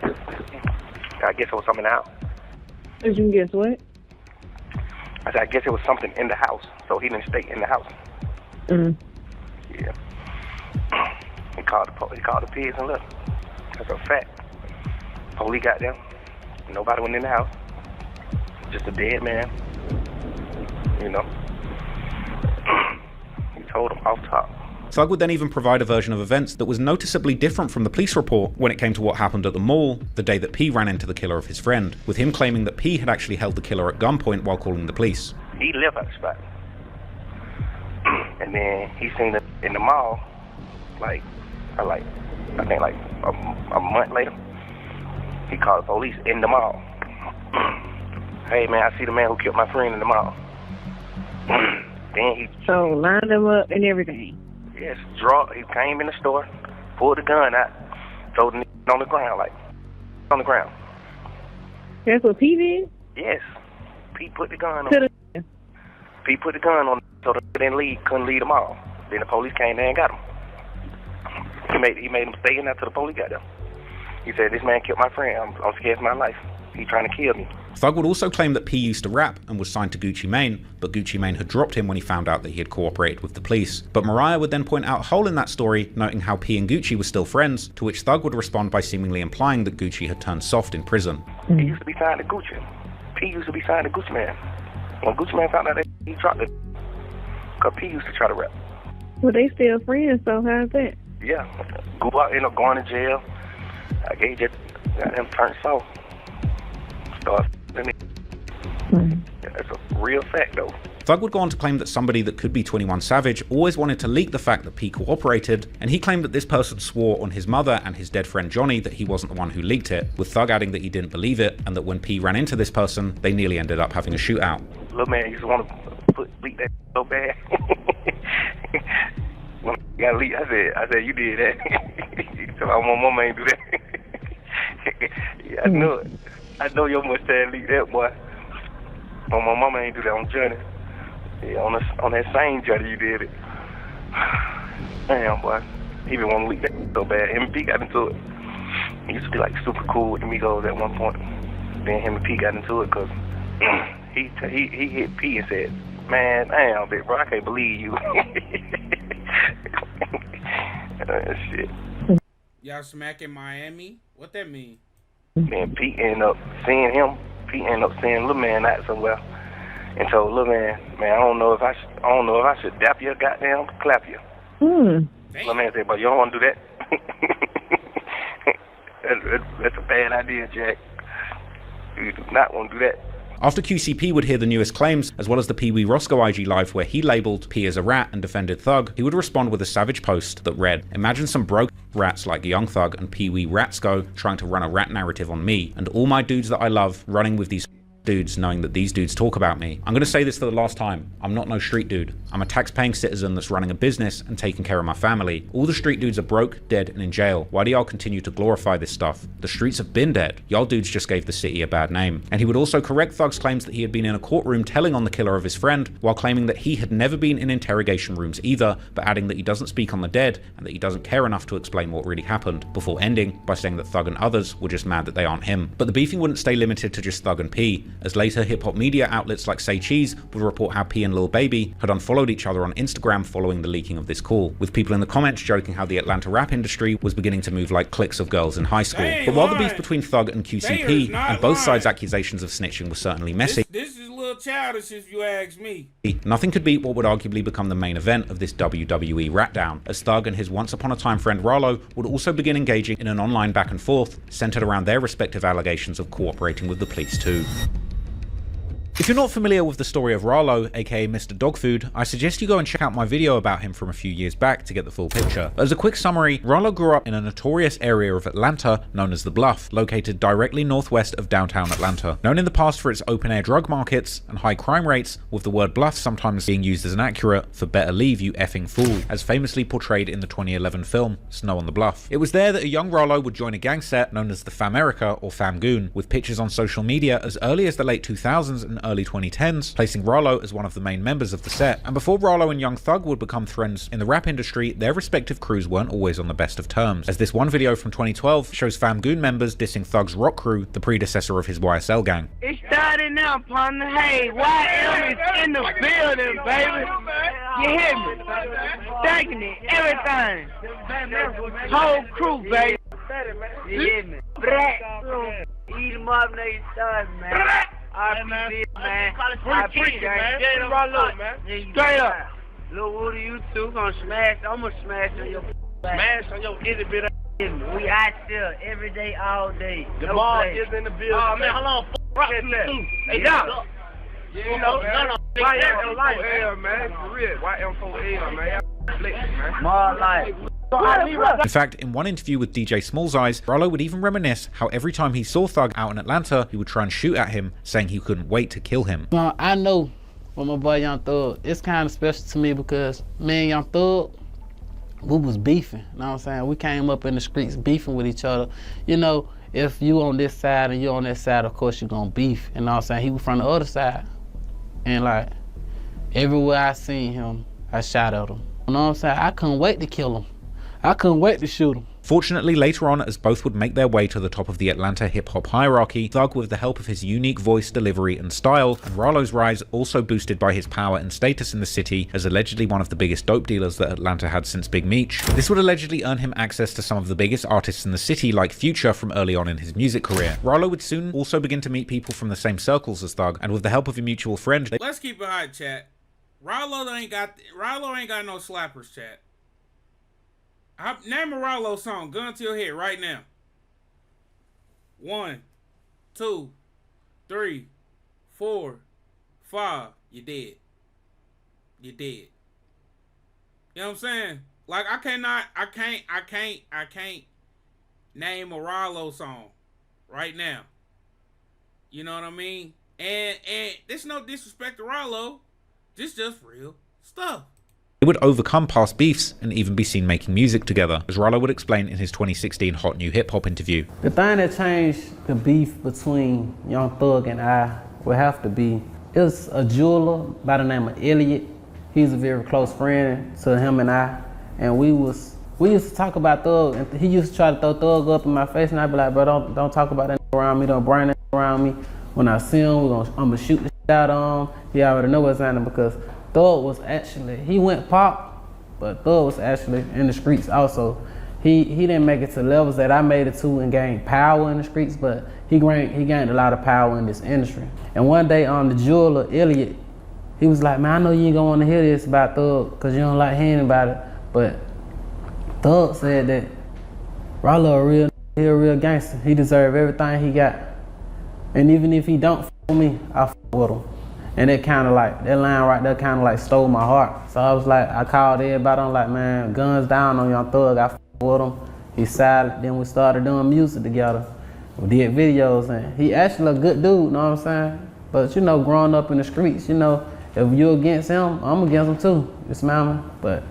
I guess it was something out. Did you guess what? I said, I guess it was something in the house, so he didn't stay in the house. Yeah. He called the pigs and left. That's a fact. Police got them. Nobody went in the house. Just a dead man. You know. He told him off top. Thug would then even provide a version of events that was noticeably different from the police report when it came to what happened at the mall the day that P ran into the killer of his friend, with him claiming that P had actually held the killer at gunpoint while calling the police. He left at the spot. And then he seen it in the mall, I think a month later. He called the police in the mall. Hey man, I see the man who killed my friend in the mall. Then he lined him up and everything. Yes, he came in the store, pulled the gun out, threw the on the ground, on the ground. That's what P did? Yes. P put the gun on. P put the gun on so they couldn't leave the mall. Then the police came there and got him. He made him stay in there till the police got there. He said, this man killed my friend. I'm scared for my life. He trying to kill me. Thug would also claim that P used to rap and was signed to Gucci Mane, but Gucci Mane had dropped him when he found out that he had cooperated with the police. But Mariah would then point out a hole in that story, noting how P and Gucci were still friends, to which Thug would respond by seemingly implying that Gucci had turned soft in prison. He used to be signed to Gucci. P used to be signed to Gucci Mane. When Gucci Mane found out that he dropped it, because P used to try to rap. Well, they still friends, so how's that? Yeah. Ended up going to jail. I gave it, got him turned soft. That's a real fact, though. Thug would go on to claim that somebody that could be 21 Savage always wanted to leak the fact that P cooperated, and he claimed that this person swore on his mother and his dead friend Johnny that he wasn't the one who leaked it, with Thug adding that he didn't believe it, and that when P ran into this person, they nearly ended up having a shootout. Little man used to want to leak that so bad. When I got leaked, I said, you did that. He said, my mama ain't do that. Yeah, I knew it. I know your mustache leaked that, boy. My mama ain't do that on Johnny. Yeah, on that same Johnny you did it. Damn, boy. He been want to leak that so bad. Him and P got into it. He used to be super cool with the Migos at one point. Then him and P got into it because he hit P and said, man, damn, big bro, I can't believe you. Shit. Y'all smacking Miami? What that mean? Then Pete ended up seeing him. Pete ended up seeing Lil Man out somewhere, and told Lil Man, I don't know if I should dap you or goddamn clap you. Lil Man said, but you don't want to do that. That's a bad idea, Jack. You do not want to do that. After QCP would hear the newest claims, as well as the Peewee Rosco IG Live where he labelled P as a rat and defended Thug, he would respond with a savage post that read, imagine some broke rats like Young Thug and Peewee Rosco trying to run a rat narrative on me, and all my dudes that I love running with these dudes knowing that these dudes talk about me. I'm going to say this for the last time. I'm not no street dude. I'm a tax-paying citizen that's running a business and taking care of my family. All the street dudes are broke, dead, and in jail. Why do y'all continue to glorify this stuff? The streets have been dead. Y'all dudes just gave the city a bad name. And he would also correct Thug's claims that he had been in a courtroom telling on the killer of his friend, while claiming that he had never been in interrogation rooms either, but adding that he doesn't speak on the dead and that he doesn't care enough to explain what really happened, before ending by saying that Thug and others were just mad that they aren't him. But the beefing wouldn't stay limited to just Thug and P, as later hip-hop media outlets like Say Cheese would report how P and Lil Baby had unfollowed each other on Instagram following the leaking of this call, with people in the comments joking how the Atlanta rap industry was beginning to move like cliques of girls in high school. But while the beef between Thug and QCP and both sides' accusations of snitching were certainly messy, This is a little childish if you ask me. nothing could beat what would arguably become the main event of this WWE rat down, as Thug and his once upon a time friend Rolo would also begin engaging in an online back and forth centered around their respective allegations of cooperating with the police too. If you're not familiar with the story of Rolo, aka Mr. Dog Food, I suggest you go and check out my video about him from a few years back to get the full picture. As a quick summary, Rolo grew up in a notorious area of Atlanta known as The Bluff, located directly northwest of downtown Atlanta. Known in the past for its open-air drug markets and high crime rates, with the word bluff sometimes being used as an accurate for better leave you effing fool, as famously portrayed in the 2011 film Snow on the Bluff. It was there that a young Rolo would join a gang set known as the Famerica or Famgoon, with pictures on social media as early as the late 2000s and early 2010s, placing Rolo as one of the main members of the set. And before Rolo and Young Thug would become friends in the rap industry, their respective crews weren't always on the best of terms, as this one video from 2012 shows Famgoon members dissing Thug's rock crew, the predecessor of his YSL gang. It's starting now, partner. Hey, YM is in the building, baby. You hear me? Stacking it, everything. Whole crew, baby. You hear me? Black, Eat them up, nigga, stuff, man. I appreciate it, man. I appreciate it. Rolo, man. Straight up. Lil Woody, you too. Gonna smash. I'm gonna smash on your smash on your itty bit. We out there every day, all day. The ball is in the building. Oh, man, hold on. Rock that. Hey, y'all. You know, no. YM4L, man. For real. YM4L, man. More life. In fact, in one interview with DJ Small's Eyes, Rolo would even reminisce how every time he saw Thug out in Atlanta, he would try and shoot at him, saying he couldn't wait to kill him. I know with my boy Young Thug, it's kind of special to me because me and Young Thug, we was beefing, you know what I'm saying? We came up in the streets beefing with each other. You know, if you on this side and you on that side, of course you're gonna beef, you know what I'm saying? He was from the other side. And like, everywhere I seen him, I shot at him. You know what I'm saying? I couldn't wait to kill him. I couldn't wait to shoot him. Fortunately, later on, as both would make their way to the top of the Atlanta hip-hop hierarchy, Thug, with the help of his unique voice, delivery, and style, and Rolo's rise also boosted by his power and status in the city as allegedly one of the biggest dope dealers that Atlanta had since Big Meech. This would allegedly earn him access to some of the biggest artists in the city, like Future, from early on in his music career. Rolo would soon also begin to meet people from the same circles as Thug, and with the help of a mutual friend... Let's keep it high, chat. Rolo ain't got no slappers, chat. Name a Rolo song, gun to your head right now. 1, 2, 3, 4, 5. You dead. You dead. You know what I'm saying? Like I can't name a Rolo song right now. You know what I mean? And there's no disrespect to Rolo. This just real stuff. They would overcome past beefs and even be seen making music together, as Rolo would explain in his 2016 Hot New Hip Hop interview. The thing that changed the beef between Young Thug and I would have to be, it was a jeweler by the name of Elliot. He's a very close friend to him and I, and we used to talk about Thug, and he used to try to throw Thug up in my face, and I'd be like, bro, don't talk about that around me, don't bring that around me. When I see him, I'm gonna shoot the shit out of him. He already know what's happening because Thug was actually, he went pop, but Thug was actually in the streets also. He didn't make it to levels that I made it to and gained power in the streets, but he gained a lot of power in this industry. And one day the jeweler, Elliot, he was like, man, I know you ain't gonna wanna hear this about Thug because you don't like hearing about it, but Thug said that Rolo he a real gangster. He deserve everything he got. And even if he don't f with me, I f with him. And that line right there kind of like stole my heart. So I was like, I called everybody, I'm like, man, guns down on Young Thug, I f with him. He silent, then we started doing music together. We did videos, and he actually a good dude, you know what I'm saying? But you know, growing up in the streets, you know, if you against him, I'm against him too, you smell me? But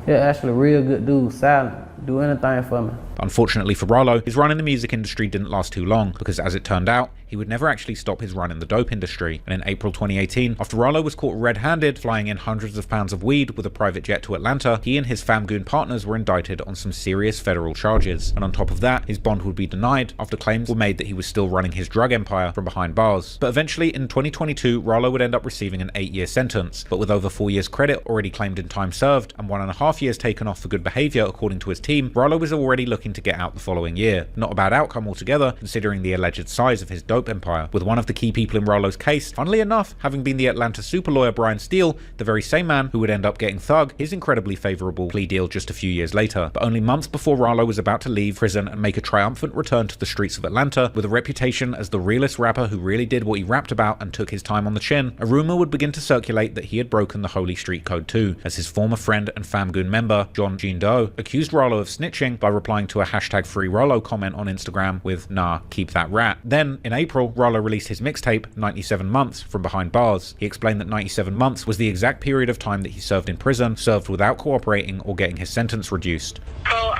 he's actually a real good dude, silent, do anything for me. Unfortunately for Rolo, his run in the music industry didn't last too long, because as it turned out, he would never actually stop his run in the dope industry. And in April 2018, after Rolo was caught red-handed flying in hundreds of pounds of weed with a private jet to Atlanta, he and his famgoon partners were indicted on some serious federal charges. And on top of that, his bond would be denied after claims were made that he was still running his drug empire from behind bars. But eventually, in 2022, Rolo would end up receiving an 8-year sentence, but with over 4 years credit already claimed in time served and 1.5 years taken off for good behavior according to his team, Rolo was already looking to get out the following year. Not a bad outcome altogether, considering the alleged size of his dope empire, with one of the key people in Rolo's case, funnily enough, having been the Atlanta super lawyer Brian Steele, the very same man who would end up getting Thug his incredibly favourable plea deal just a few years later. But only months before Rolo was about to leave prison and make a triumphant return to the streets of Atlanta, with a reputation as the realest rapper who really did what he rapped about and took his time on the chin, a rumour would begin to circulate that he had broken the holy street code too, as his former friend and famgoon member, John Jean Doe, accused Rolo of snitching by replying to a #FreeRolo comment on Instagram with, "Nah, keep that rat." Then, in April, Rolo released his mixtape, 97 Months, from behind bars. He explained that 97 months was the exact period of time that he served in prison, served without cooperating or getting his sentence reduced. So,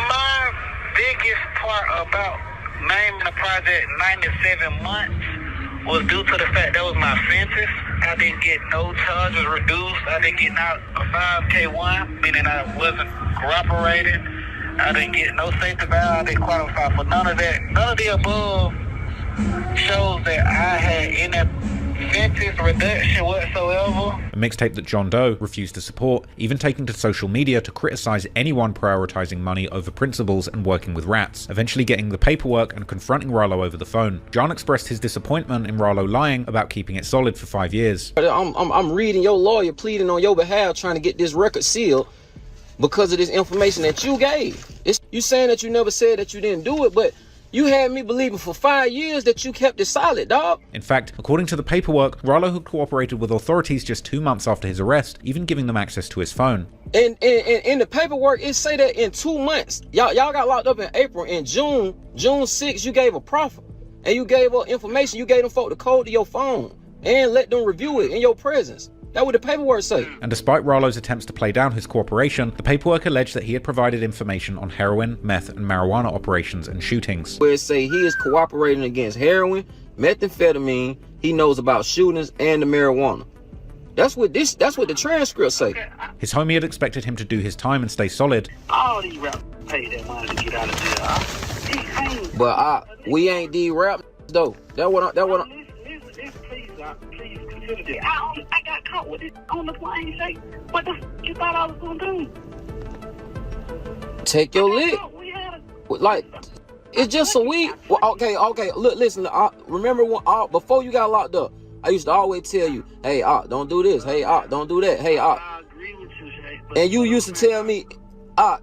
my biggest part about naming the project 97 months was due to the fact that was my sentence. I didn't get no charges reduced. I didn't get out a 5K1, meaning I wasn't cooperating. I didn't get no safety valve. I didn't qualify for none of that. None of the above shows that I had any sentence reduction whatsoever. A mixtape that John Doe refused to support, even taking to social media to criticize anyone prioritizing money over principles and working with rats, eventually getting the paperwork and confronting Rolo over the phone. John expressed his disappointment in Rolo lying about keeping it solid for 5 years. I'm reading your lawyer pleading on your behalf, trying to get this record sealed because of this information that you gave. You saying that you never said that you didn't do it, but you had me believing for 5 years that you kept it solid, dog. In fact, according to the paperwork, Rolo had cooperated with authorities just 2 months after his arrest, even giving them access to his phone. And in the paperwork, it say that in 2 months, y'all got locked up in April. In June 6th, you gave a proffer. And you gave up information. You gave them folk the code to your phone and let them review it in your presence. That's what the paperwork say. And despite Rolo's attempts to play down his cooperation, the paperwork alleged that he had provided information on heroin, meth, and marijuana operations and shootings. Where it say he is cooperating against heroin, methamphetamine, he knows about shootings and the marijuana. That's what the transcript say. His homie had expected him to do his time and stay solid. All these rappers pay that money to get out of jail. But we ain't these rap though. That what I'm. Please consider this. I got caught with it on the plane. Say, what the f you thought I was gonna do? Take your lick. Like, it's just some weed. Well, okay. Look, listen. Remember when before you got locked up, I used to always tell you, hey, don't do this. Hey, don't do that. Hey, I agree with you, Shay. And you used to tell me,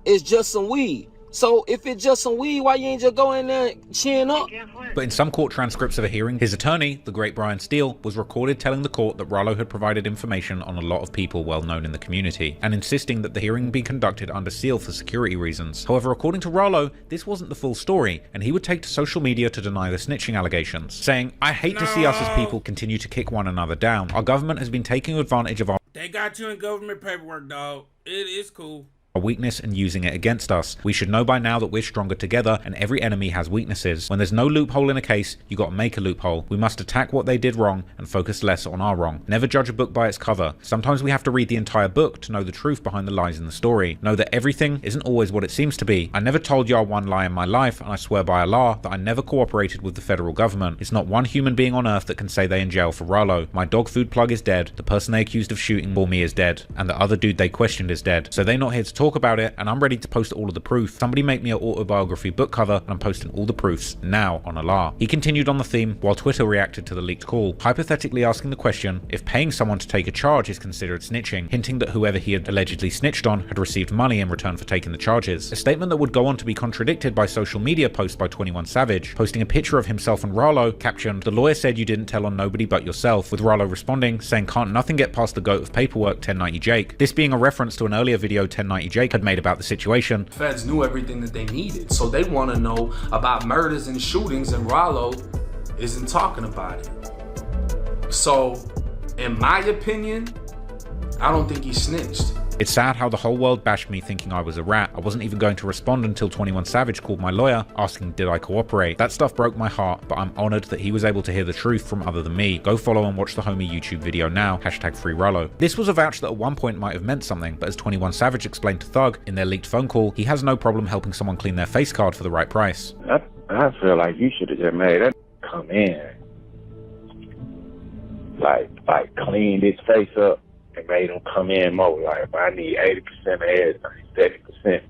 it's just some weed. So if it's just some weed, why you ain't just go in there and chin up? But in some court transcripts of a hearing, his attorney, the great Brian Steele, was recorded telling the court that Rolo had provided information on a lot of people well known in the community, and insisting that the hearing be conducted under seal for security reasons. However, according to Rolo, this wasn't the full story, and he would take to social media to deny the snitching allegations, saying, "I hate to see us as people continue to kick one another down. Our government has been taking advantage of our..." They got you in government paperwork, dog. It is cool. "Our weakness and using it against us. We should know by now that we're stronger together and every enemy has weaknesses. When there's no loophole in a case, you gotta make a loophole. We must attack what they did wrong and focus less on our wrong. Never judge a book by its cover. Sometimes we have to read the entire book to know the truth behind the lies in the story. Know that everything isn't always what it seems to be. I never told y'all one lie in my life, and I swear by Allah that I never cooperated with the federal government. It's not one human being on earth that can say they in jail for Rolo. My dog food plug is dead, the person they accused of shooting for me is dead, and the other dude they questioned is dead. So they're not here to talk about it, and I'm ready to post all of the proof. Somebody make me an autobiography book cover, and I'm posting all the proofs now on Allah." He continued on the theme while Twitter reacted to the leaked call, hypothetically asking the question if paying someone to take a charge is considered snitching, hinting that whoever he had allegedly snitched on had received money in return for taking the charges. A statement that would go on to be contradicted by social media posts by 21 Savage, posting a picture of himself and Rolo, captioned, "The lawyer said you didn't tell on nobody but yourself," with Rolo responding, saying, "Can't nothing get past the goat of paperwork, 1090 Jake." This being a reference to an earlier video 1090 Jake had made about the situation. Feds knew everything that they needed, so they want to know about murders and shootings, and Rolo isn't talking about it. So, in my opinion, I don't think he snitched. It's sad how the whole world bashed me thinking I was a rat. I wasn't even going to respond until 21 Savage called my lawyer asking did I cooperate. That stuff broke my heart, but I'm honored that he was able to hear the truth from other than me. Go follow and watch the homie YouTube video now, #FreeRolo. This was a vouch that at one point might have meant something, but as 21 Savage explained to Thug in their leaked phone call, he has no problem helping someone clean their face card for the right price. I feel like you should have just made that come in. Like cleaned his face up and made him come in more. Like, if I need 80% of heads, I need 70%.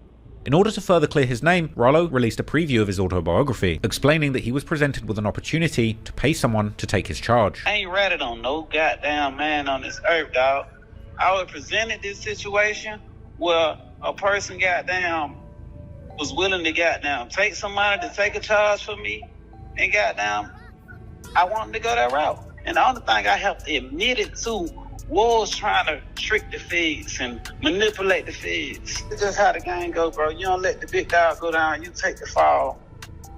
In order to further clear his name, Rolo released a preview of his autobiography, explaining that he was presented with an opportunity to pay someone to take his charge. I ain't ratted on no goddamn man on this earth, dog. I was presented this situation where a person goddamn was willing to goddamn take somebody to take a charge for me, and goddamn, I wanted to go that route. And the only thing I have to admit it to was trying to trick the feds and manipulate the feds. It's just how the game go, bro. You don't let the big dog go down, you take the fall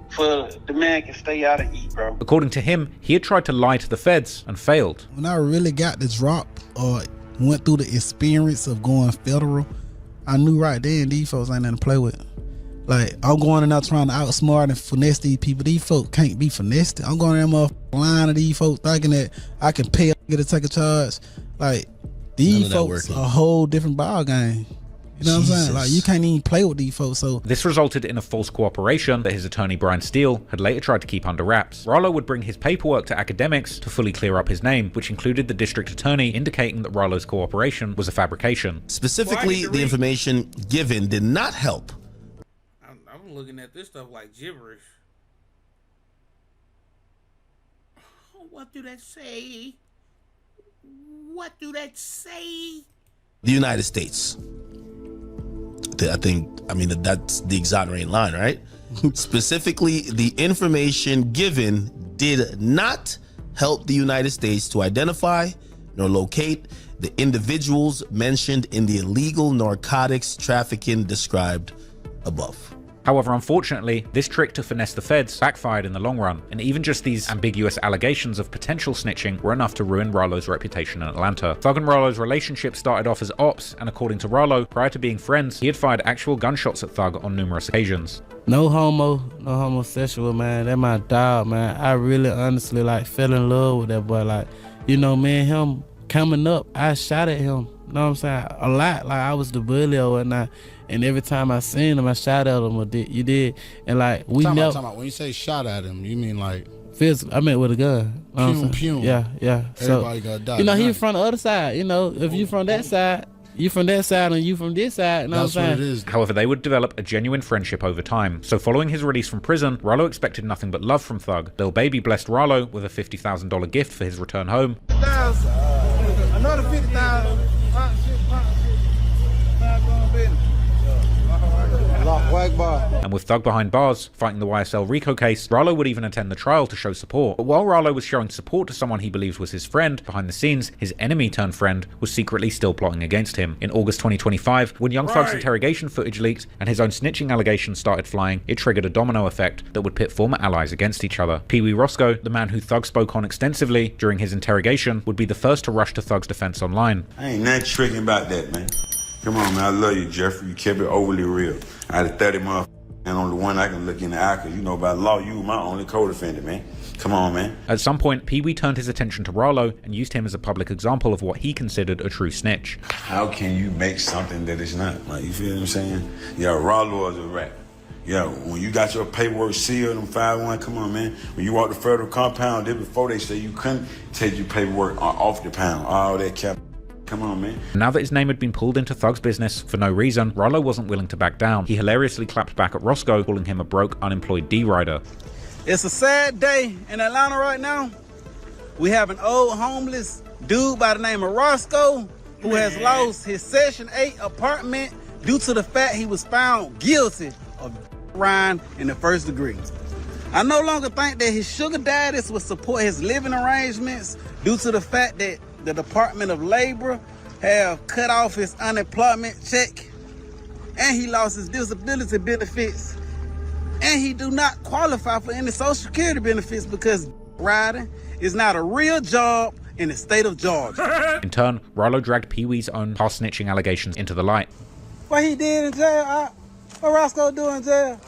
for the man can stay out and eat, bro. According to him, he had tried to lie to the feds and failed. When I really got the drop or went through the experience of going federal, I knew right then these folks ain't nothing to play with. Like, I'm going in there trying to outsmart and finesse these people. These folks can't be finessed. I'm going in there lying to these folks thinking that I can pay a nigga to take a charge. Like, these folks a whole different ball game. You know what I'm saying? Like, you can't even play with these folks. So this resulted in a false cooperation that his attorney Brian Steele had later tried to keep under wraps. Rolo would bring his paperwork to academics to fully clear up his name, which included the district attorney indicating that Rolo's cooperation was a fabrication. Specifically, the information given did not help. I'm looking at this stuff like gibberish. What do that say? What do that say? The United States. I mean, that's the exonerating line, right? Specifically, the information given did not help the United States to identify nor locate the individuals mentioned in the illegal narcotics trafficking described above. However, unfortunately, this trick to finesse the feds backfired in the long run, and even just these ambiguous allegations of potential snitching were enough to ruin Rolo's reputation in Atlanta. Thug and Rolo's relationship started off as ops, and according to Rolo, prior to being friends, he had fired actual gunshots at Thug on numerous occasions. No homosexual, man. That my dog, man. I really honestly fell in love with that boy. Like, you know, me and him coming up, I shot at him. You know what I'm saying? A lot. Like, I was the bully or whatnot. And every time I seen him, I shot at him. You did. And like, we Time never. out. When you say shot at him, you mean like physical? I meant with a gun. Pew. Yeah. Everybody So, got died. you know, he from the other side. You know, if you from that side, you from that side, and you from this side. You know That's what I'm what saying? it is. However, they would develop a genuine friendship over time. So following his release from prison, Rolo expected nothing but love from Thug. Lil Baby blessed Rolo with a $50,000 gift for his return home. Another 50,000. And with Thug behind bars, fighting the YSL RICO case, Rolo would even attend the trial to show support. But while Rolo was showing support to someone he believes was his friend, behind the scenes, his enemy turned friend was secretly still plotting against him. In August 2025, when Young Thug's interrogation footage leaked and his own snitching allegations started flying, it triggered a domino effect that would pit former allies against each other. Peewee Rosco, the man who Thug spoke on extensively during his interrogation, would be the first to rush to Thug's defense online. I ain't nothing tricking about that, man. Come on, man. I love you, Jeffrey. You kept it overly real. I had a 30 motherfucker, and only one I can look in the eye, because you know by law, you my only co-defendant, man. Come on, man. At some point, Peewee turned his attention to Rolo and used him as a public example of what he considered a true snitch. How can you make something that is not? Like, you feel what I'm saying? Yeah, Rolo is a rat. Yeah, when you got your paperwork sealed in 5-1, come on, man. When you walk the federal compound, there before they say you couldn't take your paperwork off the pound, all that cap. Come on, man. Now that his name had been pulled into Thug's business for no reason, Rolo wasn't willing to back down. He hilariously clapped back at Rosco, calling him a broke, unemployed D-rider. It's a sad day in Atlanta right now. We have an old homeless dude by the name of Rosco who has lost his Section 8 apartment due to the fact he was found guilty of crime in the first degree. I no longer think that his sugar daddies would support his living arrangements due to the fact that the Department of Labor have cut off his unemployment check, and he lost his disability benefits, and he do not qualify for any Social Security benefits because riding is not a real job in the state of Georgia. In turn, Rolo dragged Peewee's own past snitching allegations into the light. What he did in jail? What Rosco do in jail?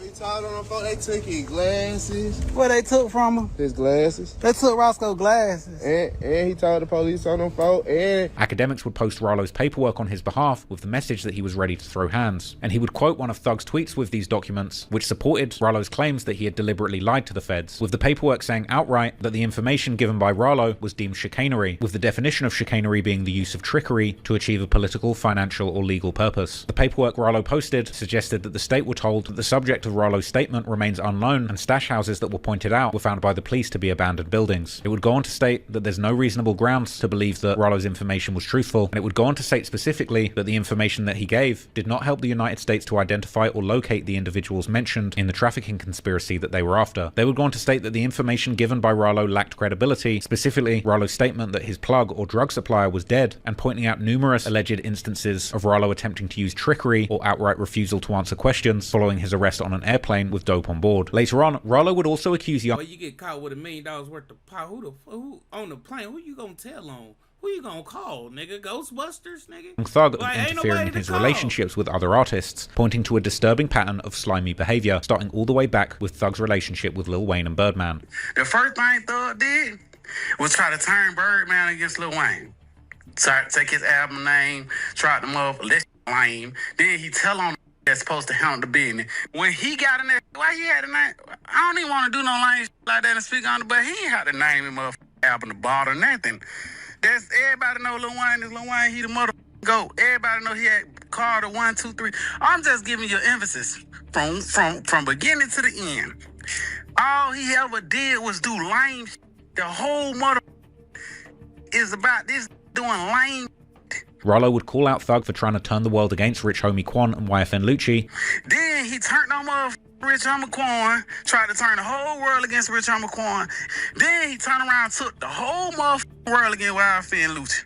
He told on the phone they took his glasses. What they took from him? His glasses. They took Roscoe's glasses. And he told the police on the phone. And academics would post Rolo's paperwork on his behalf with the message that he was ready to throw hands. And he would quote one of Thug's tweets with these documents, which supported Rolo's claims that he had deliberately lied to the feds, with the paperwork saying outright that the information given by Rolo was deemed chicanery, with the definition of chicanery being the use of trickery to achieve a political, financial, or legal purpose. The paperwork Rolo posted suggested that the state were told that the subject of Rolo's statement remains unknown, and stash houses that were pointed out were found by the police to be abandoned buildings. It would go on to state that there's no reasonable grounds to believe that Rolo's information was truthful, and it would go on to state specifically that the information that he gave did not help the United States to identify or locate the individuals mentioned in the trafficking conspiracy that they were after. They would go on to state that the information given by Rolo lacked credibility, specifically Rolo's statement that his plug or drug supplier was dead, and pointing out numerous alleged instances of Rolo attempting to use trickery or outright refusal to answer questions following his arrest on an airplane with dope on board. Later on, Rolo would also accuse Young... Well, you get caught with $1 million worth of pot. Who on the plane? Who you gonna tell on? Who you gonna call, nigga? Ghostbusters, nigga? Thug like, of interfering in his relationships with other artists, pointing to a disturbing pattern of slimy behavior, starting all the way back with Thug's relationship with Lil Wayne and Birdman. The first thing Thug did was try to turn Birdman against Lil Wayne. Take his album name, try to lame. Then he tell on that's supposed to handle the business. When he got in there, why he had a name? I don't even want to do no lame like that and speak on it, but he ain't had to name him up album the ball or nothing. That's everybody know Lil Wayne is Lil Wayne. He the mother go. Everybody know he had Carter 1, 2, 3. I'm just giving you emphasis from beginning to the end. All he ever did was do lame. The whole mother is about this doing lame. Rolo would call out Thug for trying to turn the world against Rich Homie Quan and YFN Lucci. Then he turned on Rich Homie Quan, tried to turn the whole world against Rich Homie Quan. Then he turned around and took the whole motherfucking world against YFN Lucci.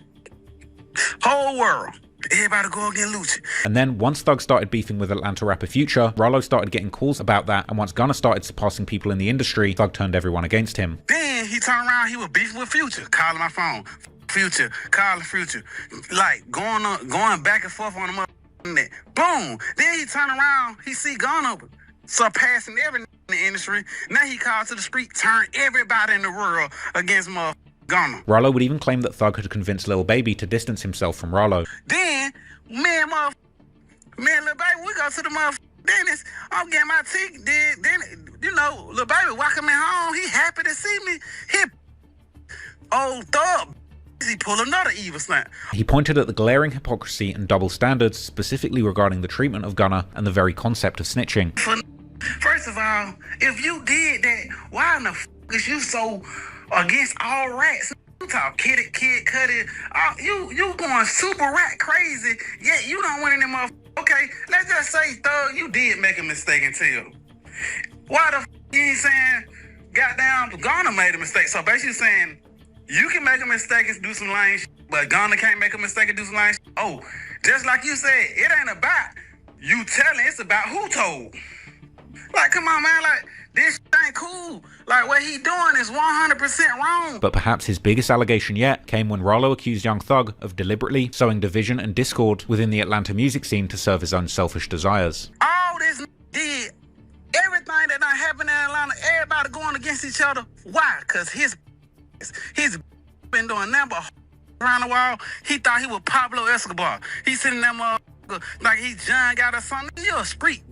Whole world. Everybody go against Lucci. And then once Thug started beefing with Atlanta rapper Future, Rolo started getting calls about that, and once Gunna started surpassing people in the industry, Thug turned everyone against him. Then he turned around, he was beefing with Future, calling my phone. Future, calling Future, like going back and forth on the motherfucking net. Boom. Then he turned around, he see Gunna surpassing every in the industry. Now he called to the street, turn everybody in the world against motherfucking Gunna. Rolo would even claim that Thug had convinced Lil Baby to distance himself from Rolo. Then, Lil Baby, we go to the motherfucking dentist. I'm getting my teeth. Then, you know, Lil Baby welcome me home. He happy to see me. Old Thug. He pull another evil stunt. He pointed at the glaring hypocrisy and double standards, specifically regarding the treatment of Gunna and the very concept of snitching. First of all, if you did that, why in the f*** is you so against all rats? You talk Kid Cudi, you going super rat crazy, yet you don't want any motherfucker. Okay, let's just say, Thug, you did make a mistake and tell. Why the f*** you ain't saying, goddamn, Gunna made a mistake? So basically saying, you can make a mistake and do some lame shit, but Gunna can't make a mistake and do some lame shit. Oh, just like you said, it ain't about you telling, it's about who told. Like, come on, man, like, this shit ain't cool. Like, what he doing is 100% wrong. But perhaps his biggest allegation yet came when Rolo accused Young Thug of deliberately sowing division and discord within the Atlanta music scene to serve his own selfish desires. All this did, everything that done happened in Atlanta, everybody going against each other. Why? Because he's been doing nothing but around the wall. He thought he was Pablo Escobar. He sitting there like he John got or something. You're a street.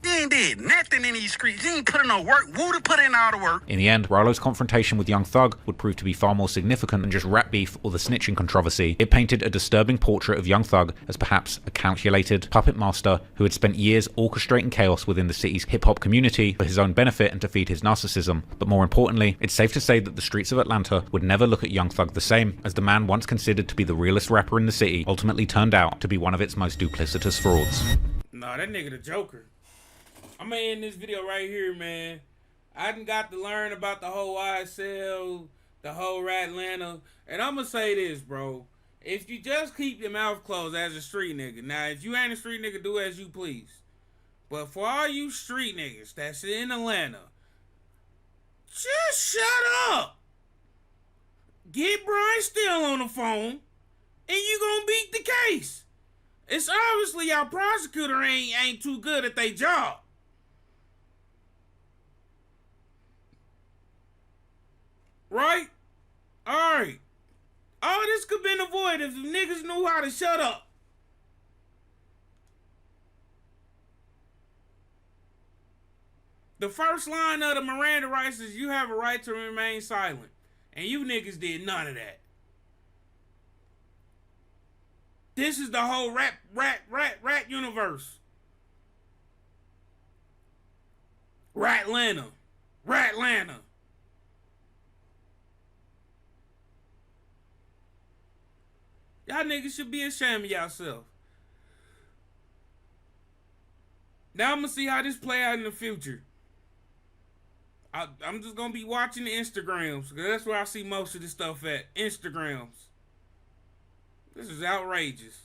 He ain't did nothing in these streets. He ain't put in no work. Woody put in all the work. In the end, Rolo's confrontation with Young Thug would prove to be far more significant than just rap beef or the snitching controversy. It painted a disturbing portrait of Young Thug as perhaps a calculated puppet master who had spent years orchestrating chaos within the city's hip-hop community for his own benefit and to feed his narcissism. But more importantly, it's safe to say that the streets of Atlanta would never look at Young Thug the same, as the man once considered to be the realest rapper in the city ultimately turned out to be one of its most duplicitous frauds. Nah, that nigga the Joker. I'm gonna end this video right here, man. I done got to learn about the whole YSL, the whole RATLANTA, and I'm gonna say this, bro. If you just keep your mouth closed as a street nigga, now if you ain't a street nigga, do as you please. But for all you street niggas that's in Atlanta, just shut up. Get Brian Steele on the phone, and you gonna beat the case. It's obviously y'all prosecutor ain't too good at their job. Right? Alright. All this could have been avoided if the niggas knew how to shut up. The first line of the Miranda rights is you have a right to remain silent. And you niggas did none of that. This is the whole rat universe. RATLANTA. Y'all niggas should be ashamed of yourself. Now I'm gonna see how this play out in the future. I'm just gonna be watching the Instagrams, because that's where I see most of this stuff at. Instagrams. This is outrageous.